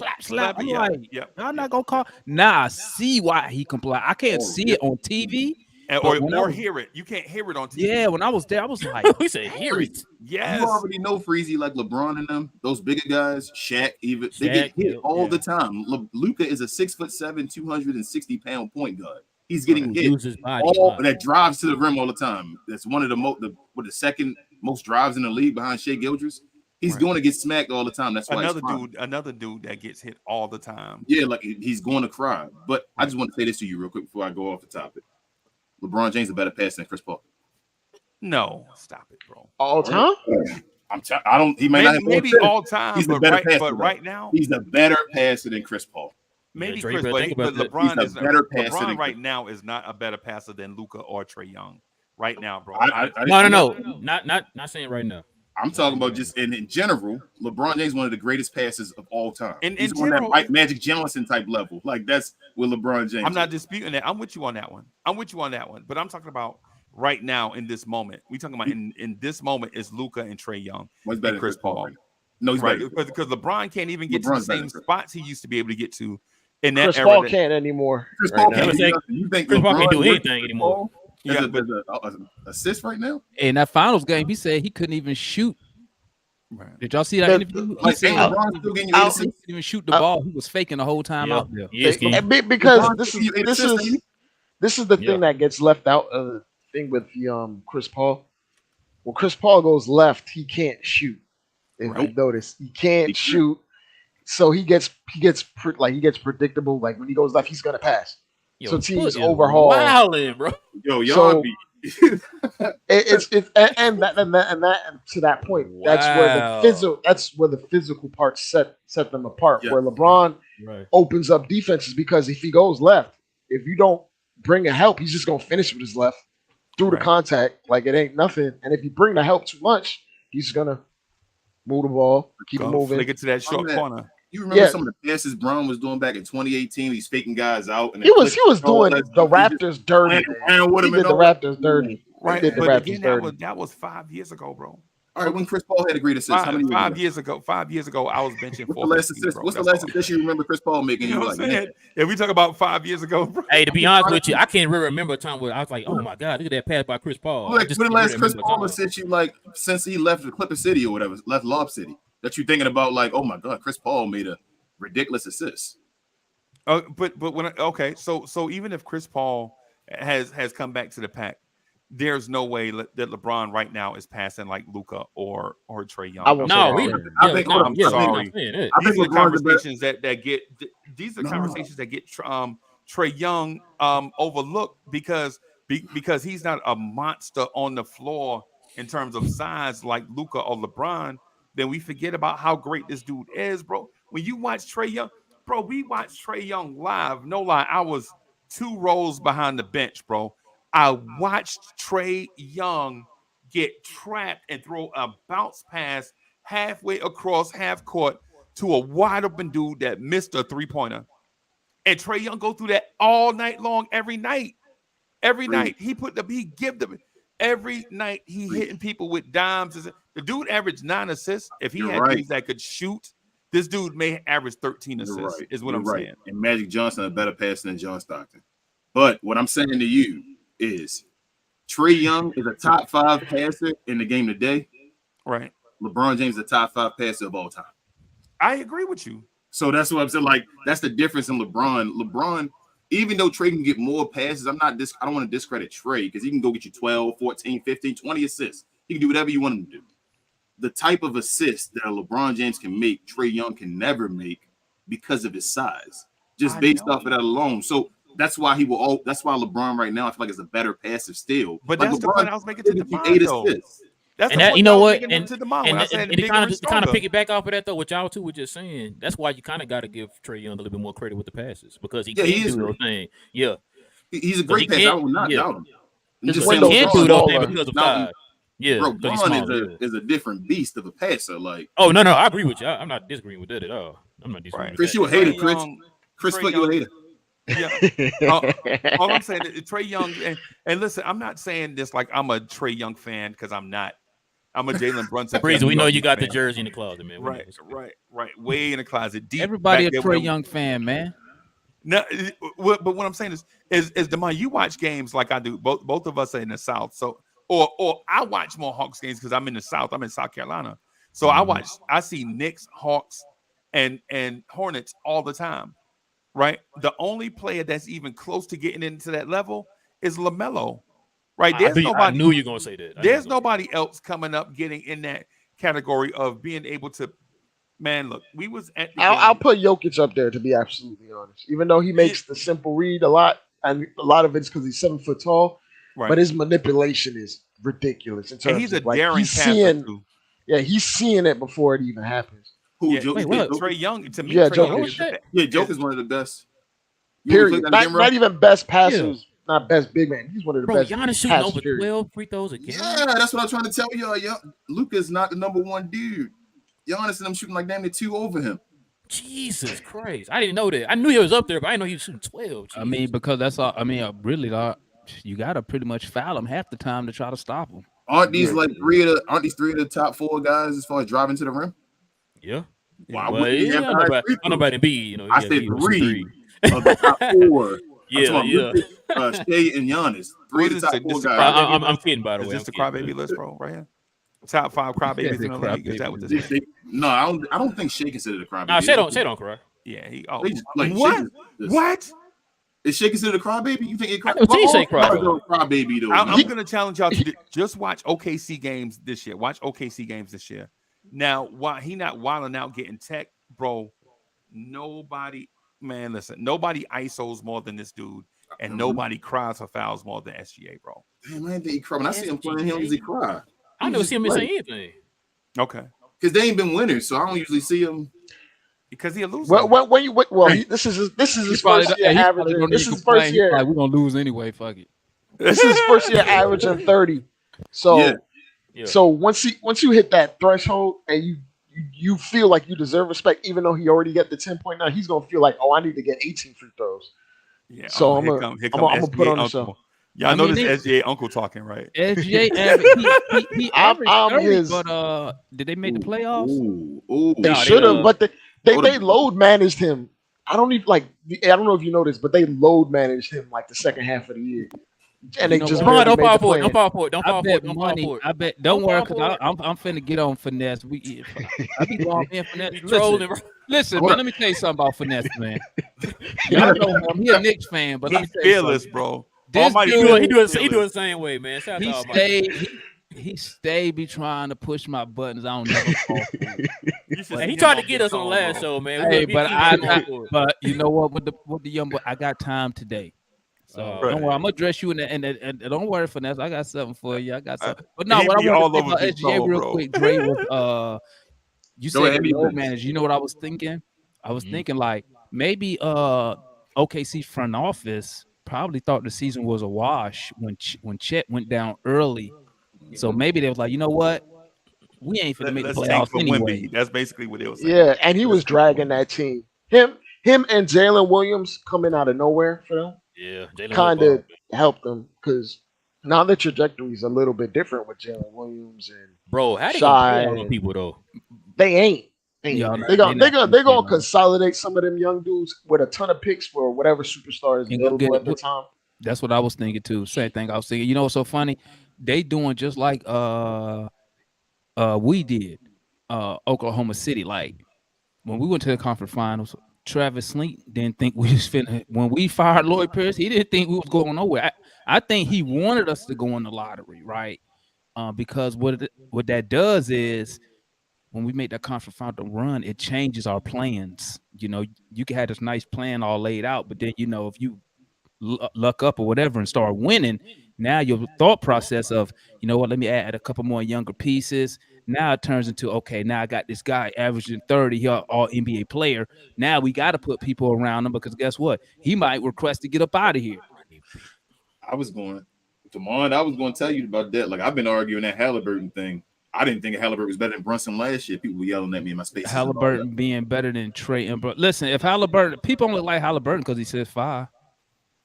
I'm Yeah, like, yeah. I'm not gonna call. Nah, I see why he complained. I can't see it on TV. but when I Or was- hear it. You can't hear it on TV. Yeah, when I was there, I was like, We said hear it. Yes. You already know Freezy, like LeBron and them, those bigger guys, Shaq, even they get Shaq, hit all yeah. the time. Luka is a 6'7", 260-pound point guard. He's getting hit Use his body. all that drives to the rim all the time. That's one of the second most drives in the league behind Shea Gildress. He's Right. going to get smacked all the time. That's why Another dude that gets hit all the time. Yeah, like he's going to cry. But I just want to say this to you real quick before I go off the topic. LeBron James is a better passer than Chris Paul. No, stop it, bro. All time? I don't. He may not have Maybe more all time, He's a but better right, passer, but though. right now, He's a better passer than Chris Paul. maybe Trey, Chris, but think but about that. LeBron He's is a better passer LeBron than right Chris. now is not a better passer than Luka or Trey Young. Right now, bro. No. Not saying right now. I'm talking about just in general. LeBron James is one of the greatest passers of all time. He's In on that general- Magic Johnson type level. Like that's with LeBron James. I'm not disputing that. I'm with you on that one. But I'm talking about right now in this moment. We talking about in this moment is Luka and Trey Young. What's better and than Chris Paul. right now? No, he's Right, better. because LeBron can't even get LeBron's to the better same than Chris. spots he used to be able to get to in that Chris era. Paul that- can't anymore. Chris right Paul now. can't do say nothing. You think Chris Paul can't LeBron do with anything Chris anymore. Paul Yeah, as but- an assist right now? in that finals game, he said he couldn't even shoot. Right. Did y'all see that The- interview? He Like, said ain't he LeBron still getting you I'll- 86? couldn't even shoot the ball. He was faking the whole time out there. Yes, King. Because LeBron this still getting you is 86, ain't he? this is the Yeah. thing that gets left out of the thing with the Chris Paul. When Chris Paul goes left, he can't shoot. If Right. you notice, he can't shoot. So he gets predictable. Like when he goes left, he's gonna pass. So teams overhaul. Wildin', bro. Yo, y'all So- be It's and that to that point, that's where the physical part set them apart. Yeah. Where LeBron Right. opens up defenses because if he goes left, if you don't bring a help, he's just gonna finish with his left through the contact like it ain't nothing. And if you bring the help too much, he's gonna move the ball, keep it moving. Flick it to that short corner. You remember some of the passes Brown was doing back in 2018? He's faking guys out. And he was doing the Raptors dirty. He did the Raptors dirty. Right, but again, that was 5 years ago, bro. All right, when Chris Paul had a great assist, how many 5 years ago? 5 years ago, I was benching. What's the last assist? What's the last assist you remember Chris Paul making? You know what I'm saying? If we talk about 5 years ago, bro. Hey, to be honest with you, I can't really remember a time where I was like, "Oh my God, look at that pass by Chris Paul." Like, when the last Chris Paul assist you like since he left the Clipper City or whatever, left Lob City, that you thinking about like, oh my God, Chris Paul made a ridiculous assist. But when so even if Chris Paul has come back to the pack, there's no way that LeBron right now is passing like Luka or Trae Young. I'm sorry. These are the conversations that get Trae Young overlooked because he's not a monster on the floor in terms of size like Luka or LeBron. Then we forget about how great this dude is, bro. When you watch Trae Young, bro, we watched Trae Young live. No lie, I was 2 rows behind the bench, bro. I watched Trae Young get trapped and throw a bounce pass halfway across half court to a wide open dude that missed a 3-pointer. And Trae Young go through that all night long, every night. Every night he give them every night he hitting people with dimes. The dude averaged 9 assists. If he had dudes that could shoot, this dude may average 13 assists. Is what I'm saying. And Magic Johnson a better passer than John Stockton. But what I'm saying to you is Trae Young is a top 5 passer in the game today. Right. LeBron James is a top 5 passer of all time. I agree with you. So that's what I'm saying. Like, that's the difference in LeBron. LeBron, even though Trae can get more passes, I don't want to discredit Trae because he can go get you 12, 14, 15, 20 assists. He can do whatever you want him to do. The type of assist that LeBron James can make, Trae Young can never make because of his size, just based off of that alone. So that's why that's why LeBron right now I feel like is a better passive still. But like that's LeBron, the point I was making to the 8 assists. That's and the that, point you know I was what, making and to the mind when I said to kind of pick it back off of that though, what y'all two were just saying. That's why you kind of got to give Trae Young a little bit more credit with the passes because he can do those things. Yeah, he's a great passer. I will not doubt him. He can't do those things because of size. Yeah, bro, Braun is a different beast of a passer. Like, oh no, I agree with you. I'm not disagreeing with that at all. I'm not disagreeing with Chris, that. you a hater, Chris. Chris, you a hater. Yeah. All I'm saying is Trae Young, and listen, I'm not saying this like I'm a Trae Young fan because I'm not. I'm a Jalen Brunson. Breezy, we know you got the jersey in the closet, man. Right. Way in the closet. Deep. Everybody a Trae Young fan, man. No, but what I'm saying is Demond, you watch games like I do. Both of us are in the South, so or I watch more Hawks games because I'm in the South. I'm in South Carolina, so I see Knicks, Hawks, and Hornets all the time. Right. The only player that's even close to getting into that level is LaMelo. Right. I knew you were gonna say that. There's nobody else coming up getting in that category of being able to. Man, look, we was at. I'll put Jokic up there to be absolutely honest. Even though he makes the simple read a lot, and a lot of it's because he's 7 foot tall, but his manipulation is ridiculous. In terms and he's a of, like, daring passer too. Yeah, he's seeing it before it even happens. Trae Young to me. Jokic is one of the best. Period. Not even best passers. Not best big man. He's one of the best. Giannis shooting over 12 free throws a game. Yeah, that's what I'm trying to tell y'all. Luka's not the number 1 dude. Giannis and them shooting like damn near 2 over him. Jesus Christ. I didn't know that. I knew he was up there, but I didn't know he was shooting 12. I mean, because that's all. I mean, really, you got to pretty much foul him half the time to try to stop him. Aren't these 3 of the top 4 guys as far as driving to the rim? Yeah. Wow. Well, I don't know about Embiid. I said 3 of the top 4. Yeah. Shea and Giannis. 3 of the top 4 guys. I'm kidding, by the way. Is this the crybaby list, bro? Right here. Top 5 crybabies in the league. Is that what this is? No, I don't think Shea considered a crybaby. No, Shea don't cry. Yeah, what? What? Is Shea considered a crybaby? You think it crybaby though? I'm going to challenge y'all to just watch OKC games this year. Watch OKC games this year. Now, while he not wilding out getting tech, bro, nobody ISOs more than this dude. and nobody cries for fouls more than SGA, bro. Damn, I didn't think he cry. When I see him playing, he don't usually cry. I never see him say anything. Okay, because they ain't been winners, so I don't usually see him. because he a loser. This is his first year averaging. This is his first year. Like, we're gonna lose anyway. Fuck it. This is his first year averaging 30. So, so once you hit that threshold and you feel like you deserve respect, even though he already got the 10.9, he's gonna feel like, oh, I need to get 18 free throws. Yeah. So I'm gonna put on the show. Y'all know this SGA uncle talking, right? SGA he averaged 30, but did they make the playoffs? Ooh. They should have, but they load managed him. I don't know if you know this, but they load managed him like the second half of the year. And they just don't fall for it. I bet. Don't worry, because I'm finna get on finesse. I be going in finesse. Listen, man, let me tell you something about finesse, man. Y'all know him. He a Knicks fan, but he's fearless, bro. He doing the same way, man. He stay be trying to push my buttons. I don't know. He tried to get us on the last show, man. Hey, but you know what? With the young boy, I got time today. So don't worry, I'm gonna dress you and don't worry, finesse. I got something for you. I got something. But no, what I want to say about SGA real quick, Dre, was you said load manager. You know what I was thinking? I was thinking like maybe OKC front office probably thought the season was a wash when Chet went down early. So maybe they was like, you know what? We ain't finna make the playoffs anyway. That's basically what they was saying. Yeah, and he was dragging that team. Him and Jalen Williams coming out of nowhere for them. Yeah, kind of helped them because now the trajectory is a little bit different with Jalen Williams and how they gonna play people though? They ain't. They're gonna consolidate some of them young dudes with a ton of picks for whatever superstar is available at the time. That's what I was thinking too. Same thing I was thinking. You know what's so funny? They doing just like we did Oklahoma City. Like when we went to the conference finals, Travis Slink didn't think we was finna. When we fired Lloyd Pierce, he didn't think we was going nowhere. I think he wanted us to go in the lottery, right? Because what that does is when we make that conference final run, it changes our plans. You know, you can have this nice plan all laid out, but then if you luck up or whatever and start winning, now your thought process of, you know what, let me add a couple more younger pieces. Now it turns into, okay, now I got this guy averaging 30, he's all NBA player. Now we got to put people around him because guess what? He might request to get up out of here. I was going to tell you about that. Like, I've been arguing that Halliburton thing. I didn't think Halliburton was better than Brunson last year. People were yelling at me in my space. Halliburton being better than Trey and Brunson. Listen, if Halliburton, people only like Halliburton because he says 5.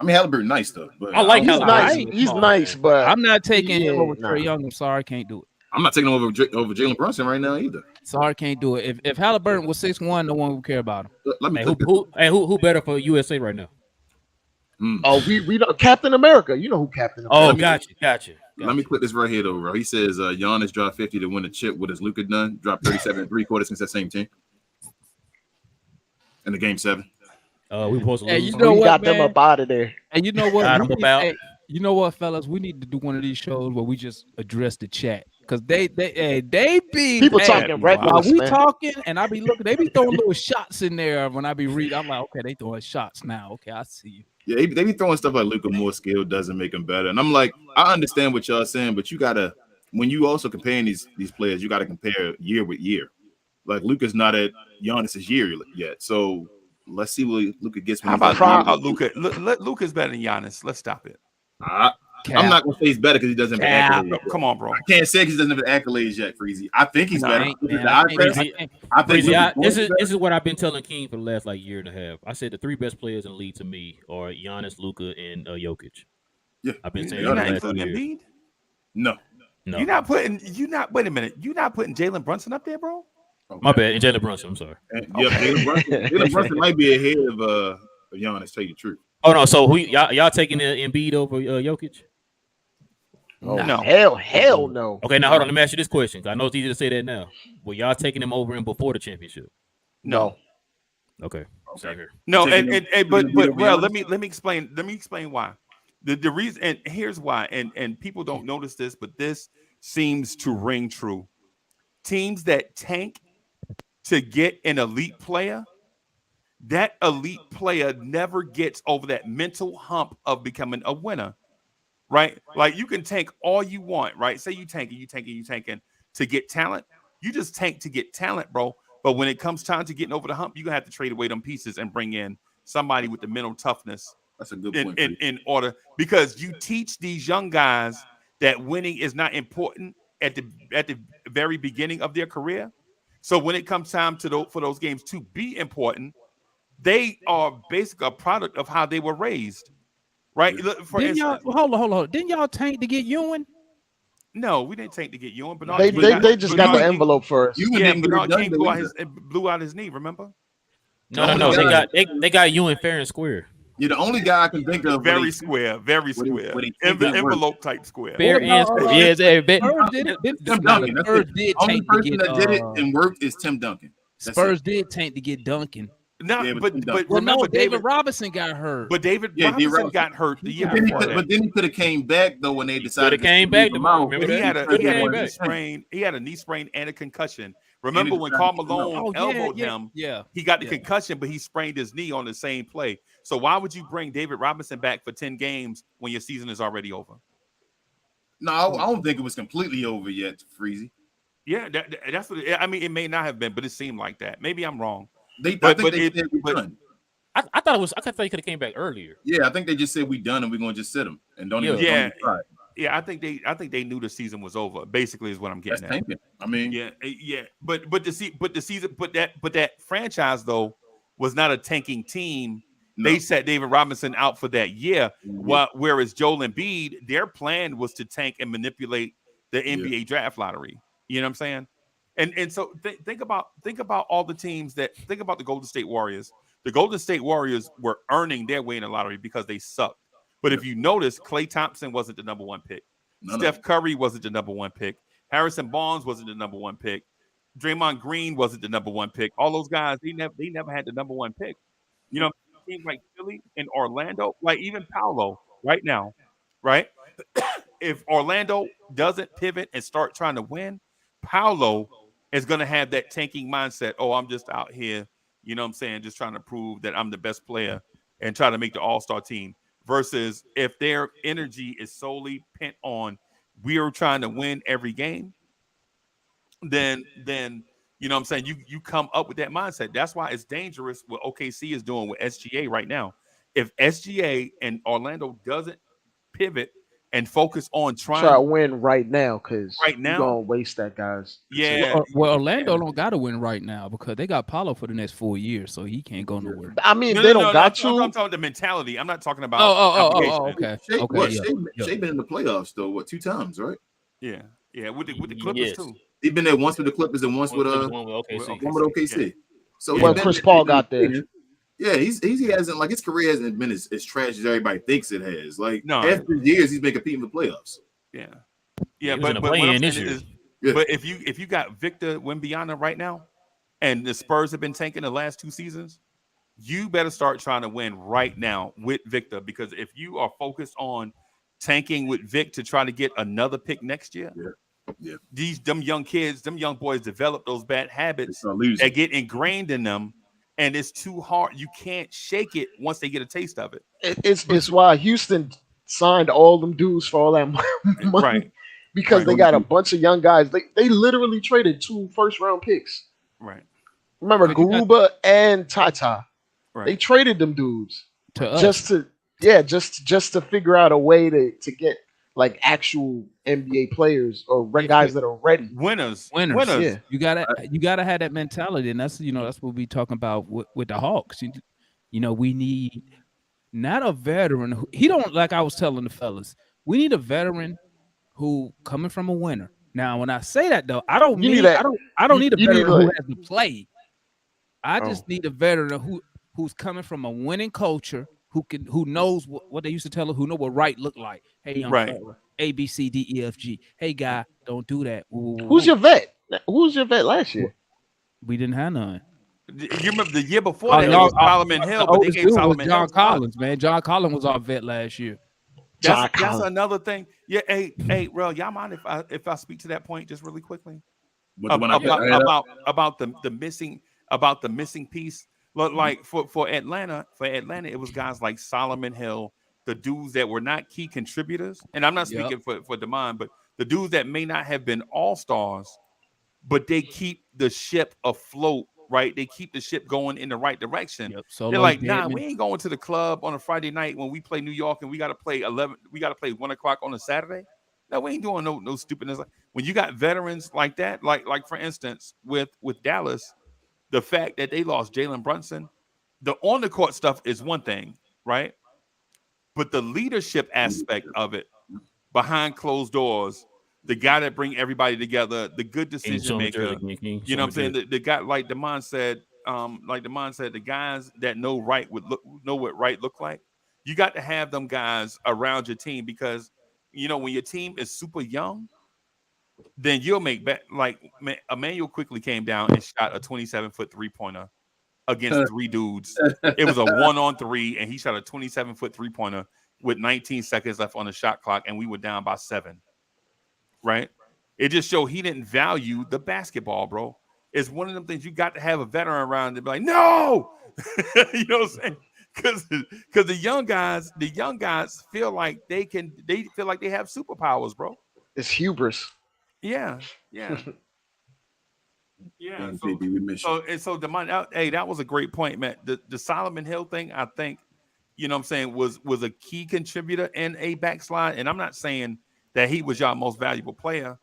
I mean, Halliburton nice though. But I like Halliburton. He's nice, but I'm not taking him over Trey Young. I'm sorry, I can't do it. I'm not taking him over Jalen Brunson right now either. Sorry, can't do it. If Halliburton was 6'1", no one would care about him. Let me who better for USA right now? Oh, we know Captain America. You know who Captain America. Oh, gotcha. Let me put this right here though, bro. He says Giannis dropped 50 to win the chip. What has Luka done? Dropped 37 and 3/4 against that same team in the game 7. We supposed to lose. You know we what, got man? them up out of there. And you know what? You know what, fellas? We need to do one of these shows where we just address the chat because they be people talking reckless. While we talking, and I be looking. They be throwing little shots in there when I be reading. I'm like, okay, they throwing shots now. Okay, I see you. Yeah, they be throwing stuff like Luka more skill doesn't make him better, and I'm like, I understand what y'all saying, but you gotta when you also comparing these players, you gotta compare year with year. Like Luka's not at Giannis's year yet, so let's see what Luka gets. How about Luka? Luka's better than Giannis. Let's stop it. I'm not gonna say he's better because he doesn't have accolades. Come on, bro. I can't say because he doesn't have accolades yet, Freezy. I think he's better. This is what I've been telling King for the last year and a half. I said the 3 best players in the league to me are Giannis, Luka, and Jokic. Yeah, I've been saying you're not including Embiid. No. You're not putting. Wait a minute. You're not putting Jalen Brunson up there, bro. Okay. My bad. And Jalen Brunson. I'm sorry. Jalen Brunson might be ahead of Giannis. Tell you the truth. Oh no! So y'all taking Embiid over Jokic? No. Hell no. Okay, now hold on. Let me ask you this question. I know it's easy to say that now. Were y'all taking him over him before the championship? No. Okay. Same here. No, but well, let me explain. Let me explain why. The reason, and here's why. And people don't notice this, but this seems to ring true. Teams that tank to get an elite player that elite player never gets over that mental hump of becoming a winner, right? Like you can tank all you want, right? Say you tanking to get talent. You just tank to get talent, bro. But when it comes time to getting over the hump, you're gonna have to trade away them pieces and bring in somebody with the mental toughness. That's a good in, point. in, in order, because you teach these young guys that winning is not important at the very beginning of their career. So when it comes time for those games to be important, they are basically a product of how they were raised, right? For Didn't y'all instance, hold on? Didn't y'all tank to get Ewing? no, we didn't take to get Ewing. They just got the Bernard King- envelope first. You Yeah, didn't get it Bernard done King though either. blew out his knee. Remember? No. The only They got you in fair and square. You're the only guy I can think of. Very square. Envelope type square. Fair and square. Yeah, Spurs did it. Tim Duncan. That's Spurs the did only tank to person get. that did it and worked is Tim Duncan. That's Spurs it. did tank to get Duncan. No, Yeah, but Well, remember no, David Robinson got hurt. But David Yeah, D. Robinson Robinson. got hurt the year But then he before could, that. but then he could have came back though when they decided coulda came back to out. remember But he that? had a knee back. sprain. He had a knee sprain and a concussion. Remember when Karl Malone elbowed him? Yeah. He got the concussion, but he sprained his knee on the same play. So why would you bring David Robinson back for 10 games when your season is already over? No, I don't think it was completely over yet, Freezy. Yeah, that's what I mean. It may not have been, but it seemed like that. Maybe I'm wrong. I think they said we done. I thought he could have came back earlier. Yeah, I think they just said we done and we're gonna just sit him and don't even. Yeah. Try. Yeah, I think they knew the season was over. Basically, is what I'm getting That's at. tanking. I mean, Yeah. But that franchise though was not a tanking team. no. They set David Robinson out for that year. Whereas Joel Embiid, their plan was to tank and manipulate the NBA draft lottery. You know what I'm saying? And so think about all the teams think about the Golden State Warriors. The Golden State Warriors were earning their way in the lottery because they sucked. But if you notice, Klay Thompson wasn't the number one pick. Steph Curry wasn't the number one pick. Harrison Barnes wasn't the number one pick. Draymond Green wasn't the number one pick. All those guys, they never had the number one pick. You know, teams like Philly and Orlando, like even Paolo right now, right? If Orlando doesn't pivot and start trying to win, Paolo is going to have that tanking mindset. Oh, I'm just out here, you know what I'm saying, just trying to prove that I'm the best player and try to make the all-star team. Versus if their energy is solely pent on we are trying to win every game, then you know what I'm saying, you come up with that mindset. That's why it's dangerous what OKC is doing with SGA right now. If SGA and Orlando doesn't pivot and focus on trying to win right now, because right now you're gonna waste that, guys. Yeah. Well, Orlando don't got to win right now because they got Paulo for the next 4 years, so he can't go nowhere. I mean, they don't got to. I'm talking about the mentality. I'm not talking about. Okay. Shea been in the playoffs though. What, 2 times, right? Yeah. With the Clippers too. He's been there once with the Clippers and once with OKC. So Chris Paul got there. Yeah, he hasn't, like, his career hasn't been as trash as everybody thinks it has. Like, no, after years, he's been competing for playoffs. Yeah, but what I'm saying is, but if you got Victor Wembanyama right now, and the Spurs have been tanking the last 2 seasons, you better start trying to win right now with Victor, because if you are focused on tanking with Vic to try to get another pick next year, them young kids, them young boys develop those bad habits that get ingrained in them. And it's too hard. You can't shake it once they get a taste of it. It's why Houston signed all them dudes for all that money. Right. Because they got a bunch of young guys. They literally traded 2 first-round picks. Right. Remember Garuba and Tata. Right. They traded them dudes to us. just to figure out a way to get like actual NBA players or guys that are ready. Winners. Yeah. You gotta have that mentality, and that's what we talking about with the Hawks. We need not a veteran. He don't, like I was telling the fellas, we need a veteran who coming from a winner. Now, when I say that though, I don't need a veteran who has to play. I just need a veteran who's coming from a winning culture, who knows what they used to tell her, who know what right look like. Hey, young fella, A, B, C, D, E, F, G. Hey, guy, don't do that. Who's your vet? Who was your vet last year? We didn't have none. You remember the year before that? It was Solomon Hill, but they gave Solomon John Hill. Collins, man. John Collins was our vet last year. That's another thing. Yeah, hey, Rel, y'all mind if I speak to that point just really quickly? About the missing piece. Like for Atlanta, it was guys like Solomon Hill, the dudes that were not key contributors. And I'm not Yep. speaking for Demond, but the dudes that may not have been all-stars, but they keep the ship afloat, right? They keep the ship going in the right direction. Yep. They're Solo like, nah, we Deadman. ain't going to the club on a Friday night when we play New York and we got to play 11. We got to play 1 o'clock on a Saturday. No, we ain't doing no stupidness. When you got veterans like that, like for instance with Dallas, the fact that they lost Jalen Brunson, the on the court stuff is one thing, right? But the leadership aspect of it, behind closed doors, the guy that bring everybody together, the good decision maker. You know what I'm saying? The guy, like Demond said, the guys that know what right look like. You got to have them guys around your team because when your team is super young, then you'll make like Emmanuel quickly came down and shot a 27-foot 3-pointer against 3 dudes. It was a 1-on-3, and he shot a 27-foot 3-pointer with 19 seconds left on the shot clock, and we were down by 7. Right? It just showed he didn't value the basketball, bro. It's one of them things you got to have a veteran around to be like, no, you know what I'm saying? Because the young guys feel like they feel like they have superpowers, bro. It's hubris. Yeah. So that was a great point, Matt. The Solomon Hill thing, I think, was a key contributor in a backslide. And I'm not saying that he was your most valuable player,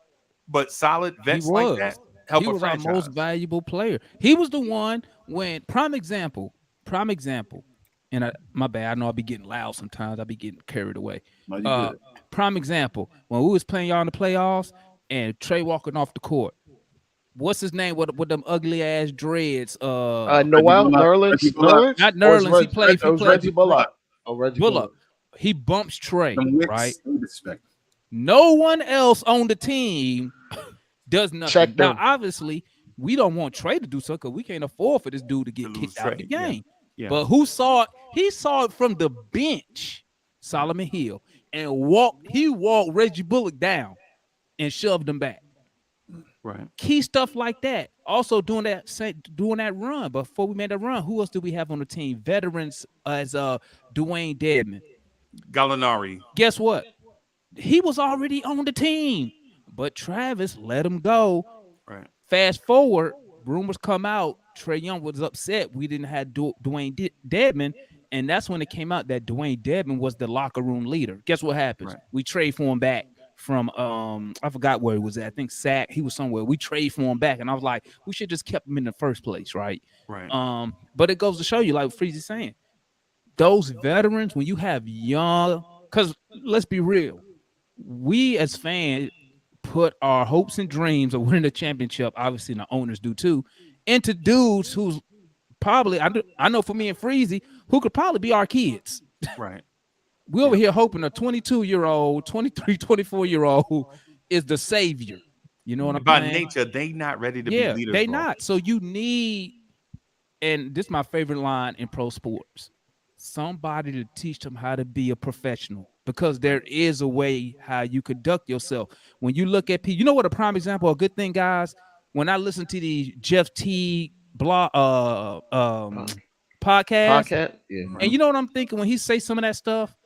but solid vets like that help he a was franchise. our most valuable player. He was the one when prime example. And my bad, I know I'll be getting loud sometimes. I'll be getting carried away. Prime example, when we was playing y'all in the playoffs and Trey walking off the court. What's his name with them ugly ass dreads? Noel Nerlens. Not Nerlens. He played Reggie Bullock. Reggie Bullock. He bumps Trey, right? Disrespect. No one else on the team does nothing. Check them. Now, obviously, we don't want Trey to do so because we can't afford for this dude to get kicked out of the game. Yeah. But who saw it? He saw it from the bench, Solomon Hill, and he walked Reggie Bullock down and shoved him back. Right. Key stuff like that. Also doing that run. But before we made that run, who else do we have on the team? Veterans as Dwayne Dedman. Gallinari. Guess what? He was already on the team, but Travis let him go. Right. Fast forward, rumors come out. Trae Young was upset we didn't have Dwayne Dedman, and that's when it came out that Dwayne Dedman was the locker room leader. Guess what happens? Right. We trade for him back from I forgot where he was at. I think Shaq. He was somewhere. We trade for him back, and I was like, we should just kept him in the first place, right? Right. But it goes to show you, like Freezy's saying, those veterans, when you have young, because let's be real, we as fans put our hopes and dreams of winning the championship, obviously the owners do too, into dudes who's probably, I know for me and Freezy, who could probably be our kids. Right. We over here hoping a 22-year-old, 23, 24-year-old is the savior. You know what I'm saying? By nature, they not ready to be leaders. They not. So you need, and this is my favorite line in pro sports, somebody to teach them how to be a professional, because there is a way how you conduct yourself. When you look at people, you know what a prime example, a good thing, guys, when I listen to the Jeff T blog podcast, and you know what I'm thinking when he say some of that stuff,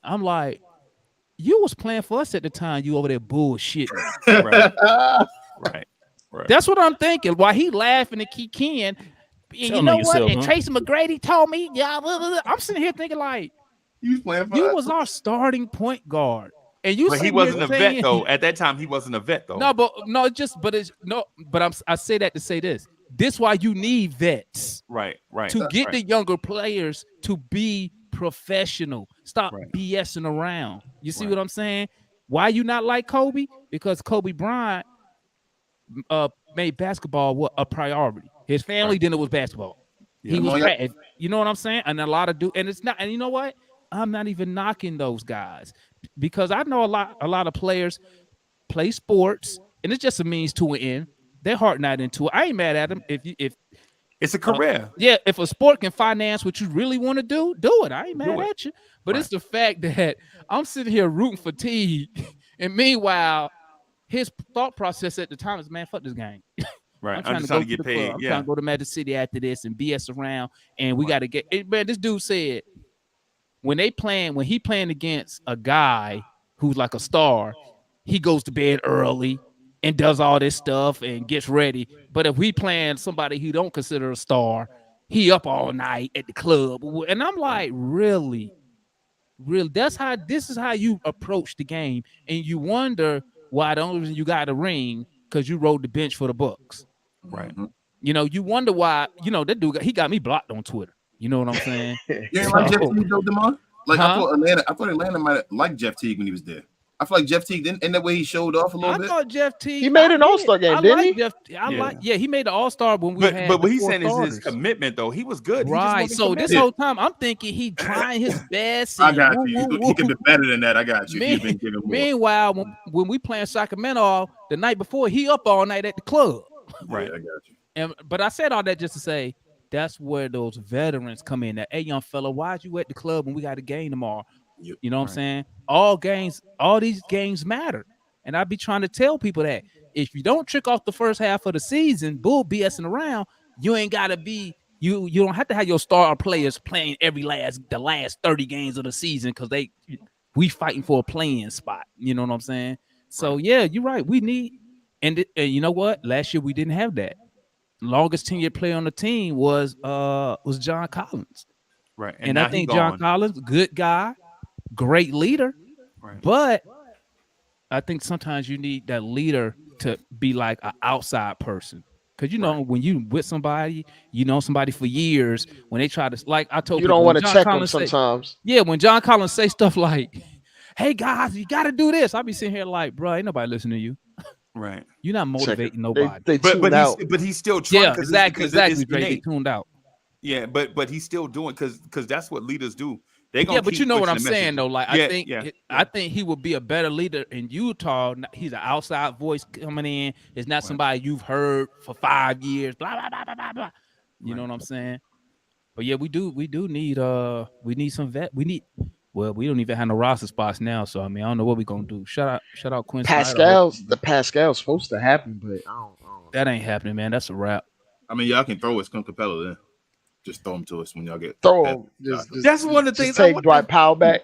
I'm like, you was playing for us at the time. You over there bullshitting. Right. That's what I'm thinking. While he laughing and kicking, and you know what? And Tracy McGrady told me, I'm sitting here thinking like, you was playing for you us. Was our starting point guard, and but he wasn't a vet though. At that time, he wasn't a vet though. I say that to say this. This why you need vets, right? To get the younger players to be professional. Stop BSing around. You see what I'm saying? Why you not like Kobe? Because Kobe Bryant made basketball a priority. His family then it was basketball. He was, you know what I'm saying? And a lot of and it's not. And you know what? I'm not even knocking those guys because I know a lot of players play sports and it's just a means to an end. Their heart not into it. I ain't mad at them if it's a career. If a sport can finance what you really want to do it. I ain't mad at you. But it's the fact that I'm sitting here rooting for T, and meanwhile, his thought process at the time is, man, fuck this game. Right. I'm trying to trying go to to get the paid. club. I'm Yeah. trying to go to Magic City after this and BS around. And we Right. got to get it. Man, this dude said when he playing against a guy who's like a star, he goes to bed early and does all this stuff and gets ready. But if we playing somebody who don't consider a star, he up all night at the club. And I'm like, really? This is how you approach the game. And you wonder why the only reason you got a ring because you rode the bench for the Bucks. Right. You know, you wonder why, that dude he got me blocked on Twitter. You know what I'm saying? You ain't like Jeff Teague though, Demar? Like Huh? I thought Atlanta might have liked Jeff Teague when he was there. I feel like Jeff Teague didn't, and that way he showed off a little I bit. thought Jeff Teague. He made an All-Star game, didn't he? He made the All-Star when we had. But what he's the four saying is his starters. commitment, though. He was good. Right. He just So wasn't this committed. whole time, I'm thinking he trying his best. I and got woo, you. woo, He could woo. be better than that. I got you. Man- He's been giving more. Meanwhile, when we playing Sacramento the night before, he up all night at the club. Right. Yeah, I got you. But I said all that just to say that's where those veterans come in. That, hey, young fella, why'd you at the club when we got a game tomorrow? Yep. You know what I'm saying? All these games matter. And I be trying to tell people that if you don't trick off the first half of the season, bull BSing around, you ain't gotta be you don't have to have your star players playing the last 30 games of the season because we fighting for a playing spot. You know what I'm saying? So yeah, you're right. We need and you know what? Last year we didn't have that. Longest tenured player on the team was John Collins. Right. And I think John Collins, good guy, great leader. Right. But I think sometimes you need that leader to be like an outside person. Because, when you with somebody, somebody for years, when they try to, like I told You people, don't want when to John check them Collins sometimes. when John Collins say stuff like, hey, guys, you got to do this. I be sitting here like, bro, ain't nobody listening to you. Right. You're not motivating nobody. They tuned out. But he's still trying. Yeah, exactly. It's Dre, they innate. tuned out. Yeah, but he's still doing because that's what leaders do. They gonna Yeah, but keep you know what I'm pushing the saying message. though. Like Yeah, I think he would be a better leader in Utah. He's an outside voice coming in. It's not somebody you've heard for 5 years. Blah blah blah blah blah blah. You know what I'm saying? But yeah, we do need some vet. We don't even have no roster spots now. So I mean, I don't know what we're gonna do. Shout out Quinn Snyder. Pascal's supposed to happen, but I don't. That ain't happening, man. That's a wrap. I mean, y'all can throw us Clint Capella then. Just throw him to us when y'all get Throw him. Just That's one of the things. take Dwight Powell back.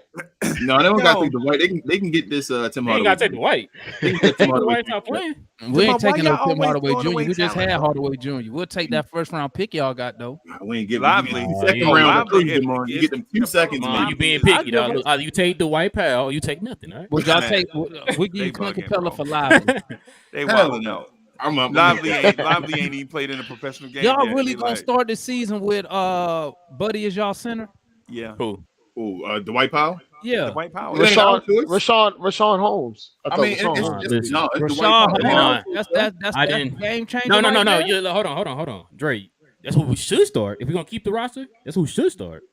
No, they don't got to take the white. They can get this Tim You Hardaway. ain't got to take the white. They can get Tim The Hardaway. white not playing. We ain't Why taking no y'all Tim always Hardaway throwing Jr. away We just talent, had bro? Hardaway Jr. We'll take that first round pick y'all got though. We ain't give Lively. you second yeah. round Lively, recruits, Demar. You get them 2 seconds, Come man. on, you being picky, dog. Either you take the white pal or you take nothing, all right? Would y'all Man. take? We They give Clint bugging, Capella bro. for Lively. They Hell wilding no. out. I'm up. Lively ain't even played in a professional game. Y'all yet. really They gonna like, start this season with Buddy as y'all center? Yeah. Cool. Dwight Powell. Yeah, The white power. Yeah. Rashawn Holmes. I mean, Rashawn Holmes. it's Dwight Rashawn Powell. Holmes. That's I the didn't- game changer. No. right there. You, hold on. Dre, that's what we should start. If we're going to keep the roster, that's what we should start.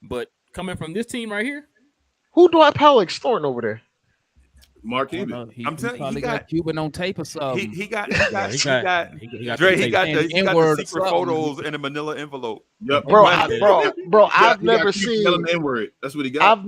But coming from this team right here, Who Dwight Powell extorting over there? Mark I don't Cuban. know. He I'm telling you, probably he got got- Cuban on tape or something. He got he got Dre, he the got tape. the N-word or secret something. photos in a manila envelope. Yep. Bro, Yeah. I've never seen. the N-word. That's what he got.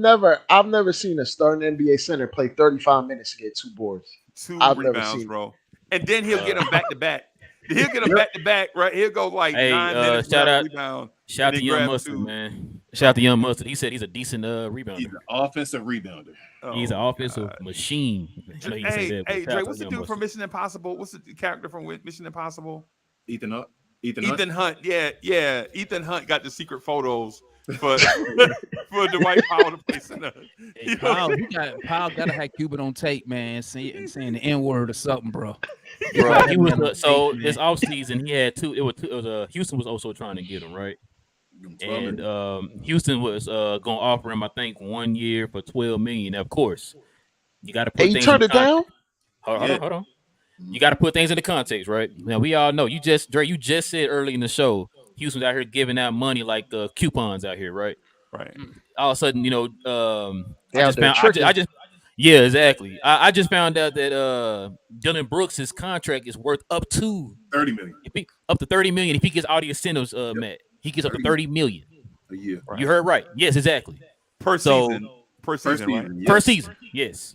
I've never seen a starting NBA center play 35 minutes to get 2 boards. Two I've never rebounds, seen bro. And then he'll get them back to back. He'll get them back to back, right? He'll go like Hey, 9 minutes shout grab a out- rebound. Shout out and to then Young grab Mustard, 2. man. Shout out to Young Mustard. He said he's a decent rebounder. He's an offensive rebounder. Oh, He's an offensive machine. I know he can say that, but Hey, shout Dre, out what's to the Young dude from Mustard. Mission Impossible? What's the character from Mission Impossible? Ethan Hunt. Ethan Hunt. Yeah. Ethan Hunt got the secret photos for Dwight Powell to play center. Hey, Powell gotta have Cuban on tape, man, saying the N-word or something, bro. Bro, he was Man, so man. this offseason he had two. It was Houston was also trying to get him right, and Houston was gonna offer him I think 1 year for $12 million. Now, of course, you got to put Hey, you things turned in it down? Hold on. You got to put things into context, right? Now we all know you just said early in the show Houston's out here giving out money like coupons out here, right? Right. All of a sudden, yeah, exactly. I just found out that Dylan Brooks' contract is worth up to $30 million up to $30 million if he gets all the incentives met. He gets up to $30 million. a year. You heard right. Yes, exactly. Per So- season. Per season, right? yes. Per season. Yes.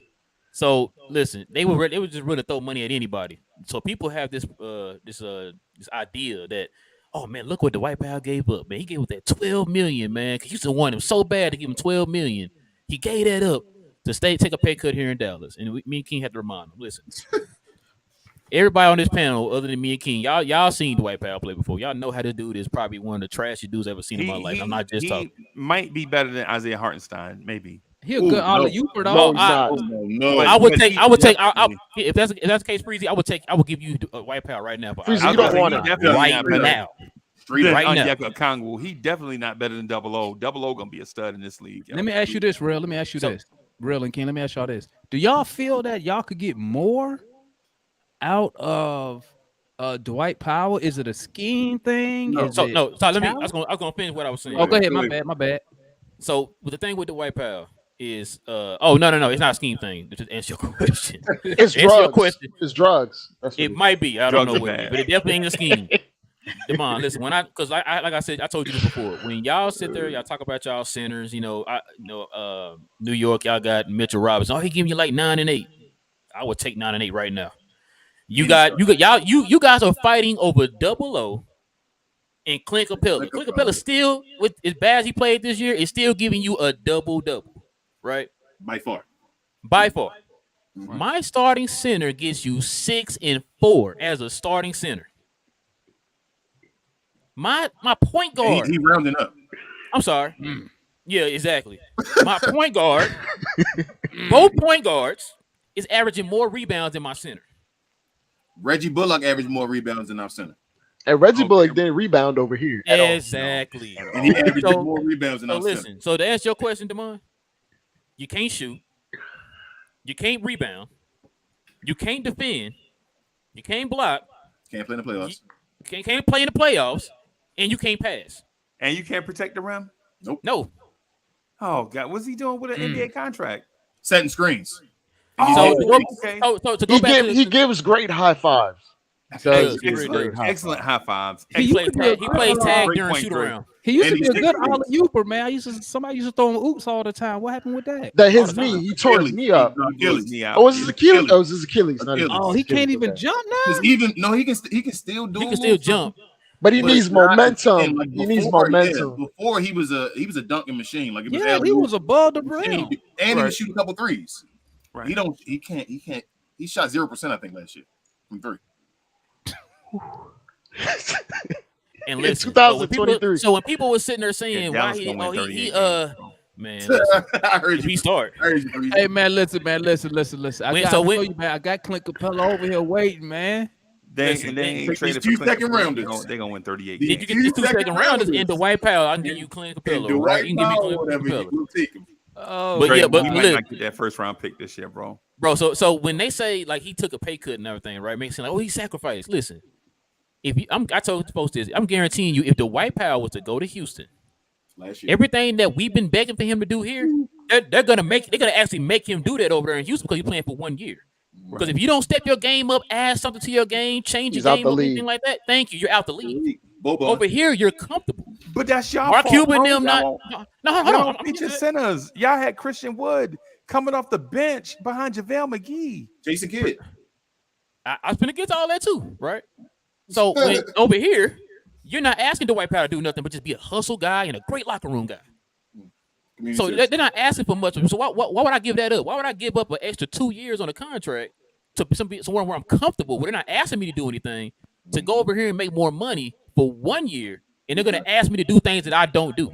So listen, they would just really throw money at anybody. So people have this idea that, oh man, look what Dwight Powell gave up, man. He gave up that $12 million, man. Cause Houston wanted him so bad to give him $12 million. He gave that up to take a pay cut here in Dallas. And me and King had to remind him, listen. Everybody on this panel, other than me and King, y'all seen Dwight Powell play before. Y'all know how this dude is probably one of the trashiest dudes I've ever seen in my life. I'm not just talking. Might be better than Isaiah Hartenstein, maybe. He a good alley-ooper, No, though. he's not. I would take. If that's the case, Freezy, I would give you Dwight Powell right now. But Freezy, you don't want him right now. Right now. Congo, he definitely not better than Double O. Double O gonna be a stud in this league. Let me ask you this, Real. Let me ask you this, Real and King. Let me ask y'all this: do y'all feel that y'all could get more out of Dwight Powell? Is it a scheme thing? No. So let me. I was gonna finish what I was saying. Oh, go ahead. My bad. So the thing with Dwight Powell is, no, it's not a scheme thing. Just answer your question. It's answer drugs. Your question. It's drugs. It might be. I don't know what, but it definitely ain't a scheme. Devon, listen. Because like I said, I told you this before. When y'all sit there, y'all talk about y'all centers. New York, y'all got Mitchell Robinson. Oh, he giving you like 9 and 8. I would take 9 and 8 right now. You guys are fighting over Double O and Clint Capella. Clint Capella still, with as bad as he played this year, is still giving you a double-double, right? By far. Mm-hmm. My starting center gets you 6 and 4 as a starting center. My point guard. He rounding up. I'm sorry. Yeah, exactly. My point guard, both point guards, is averaging more rebounds than my center. Reggie Bullock averaged more rebounds than our center. And Reggie Bullock didn't rebound over here. Exactly. And he averaged more rebounds than our center. Listen, so to answer your question, Damon, you can't shoot, you can't rebound, you can't defend, you can't block, can't play in the playoffs, you can't play in the playoffs, and you can't pass. And you can't protect the rim? Nope. No. Oh, God. What's he doing with an NBA contract? Setting screens. He gives great high fives. Excellent high fives. He plays tag during shoot around. He used to be a good alley-ooper, man. Somebody used to throw him oops all the time. What happened with that? His knee, he tore his knee up. Oh, was his Achilles? Oh, it was his Achilles. Oh, he can't even jump now. He can still do. He can still jump. But he needs momentum. He needs momentum. Before he was a dunking machine. Like he was above the rim, and he was shooting a couple threes. Right. He can't. He shot 0%, I think, last year from 3. And listen, 2023. So when people were sitting there saying why he man, I heard you. He start. Hey man, listen. I got Clint Capella over here waiting, man. They ain't traded for 2 second rounders. They're gonna win 38 games. If you get these 2 second rounders in Dwight Powell, I can give you Clint Capella. Right? You can give me Clint Capella. We'll take him. Oh, but we might not get that first round pick this year, bro. So when they say like he took a pay cut and everything, right? Makes sense. Like, he sacrificed. Listen, I told the post this. I'm guaranteeing you, if the Dwight Powell was to go to Houston, everything that we've been begging for him to do here, they're gonna actually make him do that over there in Houston because he's playing for 1 year. Because if you don't step your game up, add something to your game, change your game, anything like that, thank you. You're out the league. Over here, you're comfortable. But that's y'all. Mark Cuban them not. No, hold on. Feature centers. Y'all had Christian Wood coming off the bench behind JaVale McGee. Jason Kidd. I was going to get to all that too, right? So over here, you're not asking Dwight Powell to do nothing but just be a hustle guy and a great locker room guy. So they're not asking for much. So why would I give that up? Why would I give up an extra 2 years on a contract to somewhere where I'm comfortable, where they're not asking me to do anything, to go over here and make more money for 1 year, and they're going to ask me to do things that I don't do?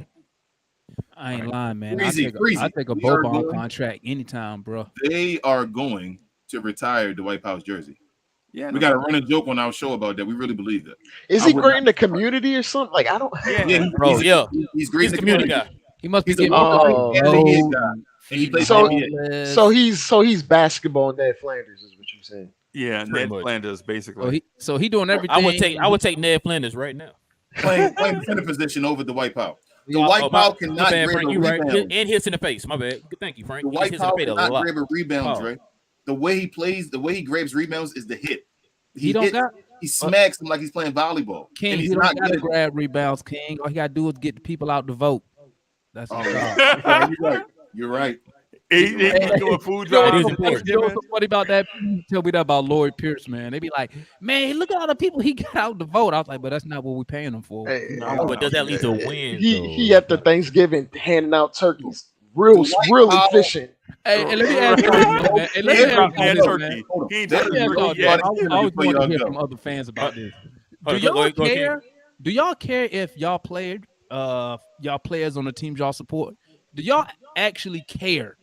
I ain't lying, man. Crazy. I take a Boban contract anytime, bro. They are going to retire Dwight Powell's jersey. Yeah, we got to run a joke on our show about that. We really believe that. Is he great in the community or something? Like, I don't. He's great in the community guy. He must be getting so he's basketball Ned Flanders is what you're saying. Yeah, Ned Flanders basically. So he doing everything. I would take Ned Flanders right now. Playing defender position over the Dwight Powell. Dwight Powell cannot grab a rebound. And hits in the face. My bad. Thank you, Frank. Dwight Powell cannot grab a rebound, right? The way he plays, the way he grabs rebounds is the hit. He smacks him like he's playing volleyball. King, he don't got to grab rebounds, King. All he got to do is get the people out to vote. That's You're right. He doing food You know drives. It is and important. what's so Thanksgiving. funny about that? Tell me that about Lloyd Pierce, man. They be like, man, look at all the people he got out to vote. I was like, but that's not what we're paying him for. Hey, No, But does that lead to wins? he at the Thanksgiving handing out turkeys, real efficient. Hey, let me ask y'all, man. Hey, let He me ain't ask dropped y'all that this, turkey. man. Hold He on. ain't That dropped is the Yeah, really turkey no, yet. I funny always before want to y'all hear go. from other fans about this. Do Go y'all ahead, care? Do y'all care if y'all players on the teams y'all support? Do y'all actually care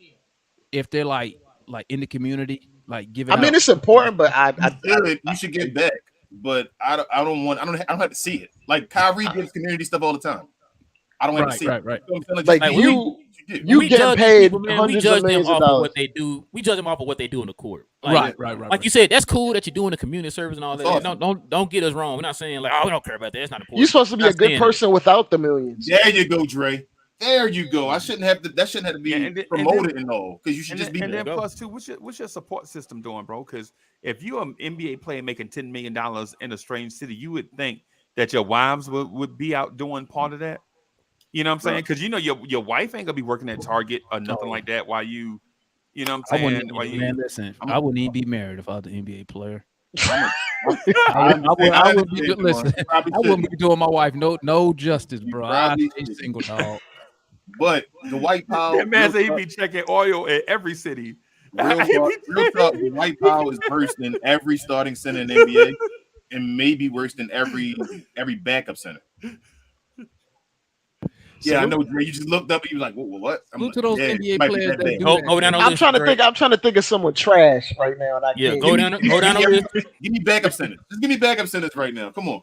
if they're like in the community, like giving I mean, out? it's important, but You should get back, but I don't have to see it. Like Kyrie gives community stuff all the time. I don't have to see it. Right. You know what I'm saying? like Like, you we getting judge these paid people, man. We hundreds judge of them millions of off of dollars. what they do. We judge them off of what they do in the court. Like, Right. you said, that's cool that you're doing the community service and all That's that. awesome. Don't get us wrong. We're not saying like, oh, we don't care about that. It's not important. You're supposed to be Not a good saying that. person without the millions. There you go, Dre. There you go. That shouldn't have to be Yeah, and then- promoted and all because you should And just then, be and there. then plus too, what's your support system doing, bro? Because if you're an NBA player making $10 million in a strange city, you would think that your wives would be out doing part of that. You know what I'm saying? Because you know your wife ain't gonna be working at Target or nothing like that while you know what I'm I wouldn't saying? even, While you, man, listen, I wouldn't even be married if I was an NBA player. I I wouldn't be understand, listen. Devon. You probably I wouldn't shouldn't. be doing my wife no justice, You bro. I probably stay shouldn't. single, dog. But the white power, that man said he be checking oil at every city. real talk, the white power is worse than every starting center in the NBA, and maybe worse than every backup center. Yeah, I know, Dre. You just looked up and you was like, what? I'm Salute like, to those yeah, NBA it might be players that that bad. do Go down that. the I'm list. trying to Dre. think. I'm trying to think of someone trash right now. And I Yeah, can't. go down the list. Give me backup centers. Just give me backup centers right now. Come on.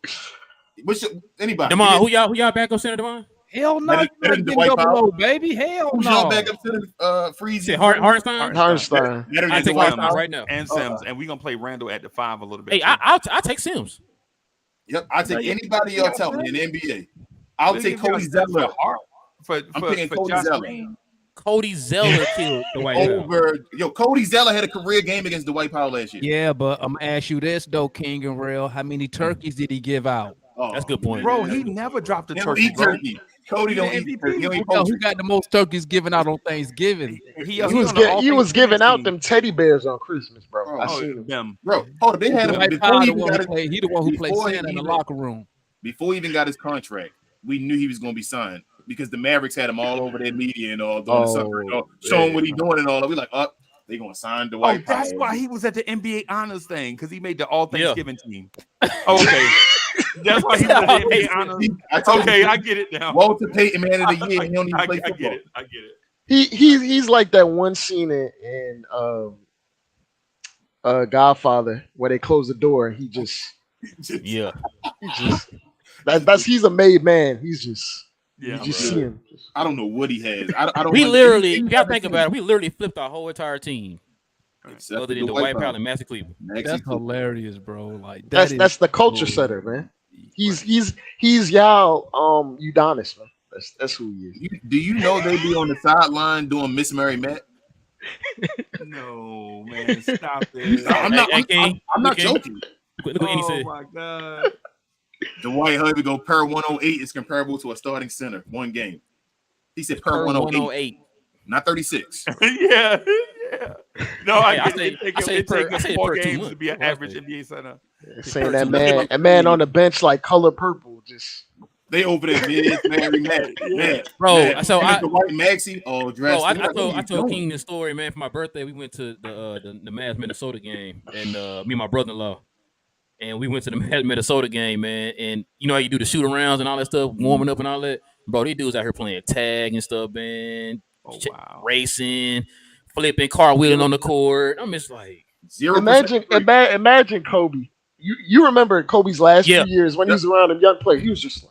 Anybody? Demond, who y'all backup center, Demond? Hell no, Better- you better ain't than getting Dwight double Powell? O, baby. Hell Who's y'all no. backup center? Freezy. Said Hartenstein. Hartenstein. Better I than take Dwight Hartenstein Powell. right now. and Sims, and we're gonna play Randall at the 5 a little bit. Hey, too. I'll take Sims. Yep, I take anybody y'all tell me in the NBA. I'll We'll take give y'all Cody Sims Zeller. for I'm picking Cody Josh Zeller. Green. Cody Zeller killed Dwight Powell. Over Cody Zeller had a career game against Dwight Powell last year. Yeah, but I'm gonna ask you this though, King and Real. How many turkeys did he give out? Oh, That's a good point. Bro, he never dropped a He don't turkey, eat bro. turkey. Cody He don't the eat MVP. turkey. He don't eat Who poultry. got the most turkeys given out on Thanksgiving? He He was on the he was all-things giving out team. them teddy bears on Christmas, bro. Oh, I seen them. Them. Bro, hold on. They had him Dwight before Powell, he the even one got who his, played. He the one who played before he Santa in the even- locker room. before he even got his contract. We knew he was going to be signed because the Mavericks had him all over their media and all doing the summer, showing what he's doing and all. We like, they going to sign Oh, Dwight Powell. that's why he was at the NBA Honors thing, because he made the All Thanksgiving team. Okay. That's why he was at the NBA Honors. I told Okay, you, I get it now. Walter Payton Man of the Year. He don't even I play get football. it. I get it. He's like that one scene in Godfather where they close the door and he just Yeah. he's a made man. He's just Yeah, you just bro. see him. I don't know what he has. I don't. We know literally, anything if y'all I've think seen about it, we literally flipped our whole entire team. except Other for than the White Powell and Massey Cleveland. That's hilarious, bro. Like That's the culture setter, man. He's y'all Udonis, man. That's who he is. Do you know they be on the sideline doing Miss Mary Matt? No, man, stop this. I'm not. Hey, King, I'm not King. joking. Look what Andy Oh said. my god. The White Hubby go per 108 is comparable to a starting center one game. He said per 108, not 36. yeah. No, Hey, I get it. I say It per- I takes say 4 per 2 games months. to be an Well, average NBA center. Saying that man on the bench like color purple, just They over there, Miss Mary Matt. Man, Bro, man. so And the white maxi, Bro, I dressed. told King this story, man. For my birthday, we went to the Mavs Minnesota game, and me and my brother-in-law, and we went to the Mavs Minnesota game, man. And you know how you do the shoot arounds and all that stuff, warming up and all that. Bro, these dudes out here playing tag and stuff, man. Oh wow. Racing, flipping, cartwheeling on the court. I'm just like 0%. imagine Kobe. You remember Kobe's last few years when he was around them young players. He was just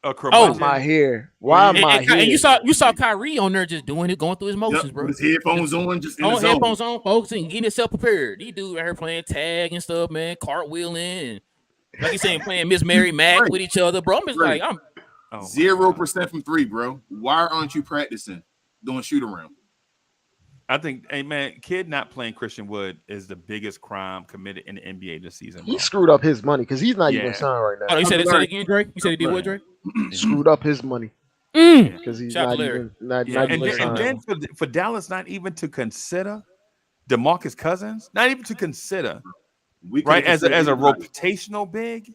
why am I here? Why am I here? And you saw Kyrie on there just doing it, going through his motions, bro. With his headphones on, just in the zone. Headphones on, folks, and getting himself prepared. These dudes out here playing tag and stuff, man, cartwheeling, and like you saying, playing Miss Mary Mac with each other, bro. I'm just like, 0% from 3, bro. Why aren't you practicing doing shoot around? I think, hey man, kid not playing Christian Wood is the biggest crime committed in the NBA this season. Bro. He screwed up his money because he's not even signed right now. Oh, you said it again, Drake? You said he did what, Drake? Screwed up his money. because he's Shout out not to Larry. even not Yeah, even and signed. then for Dallas not even to consider DeMarcus Cousins, not even to consider, We right, as a anybody. rotational big.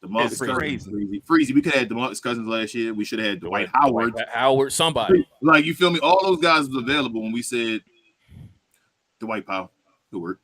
DeMarcus It's Cousins, crazy. Freezy. We could have had DeMarcus Cousins last year. We should have had Dwight Howard. Howard, somebody. Like, you feel me? All those guys was available when we said Dwight Powell. Good work.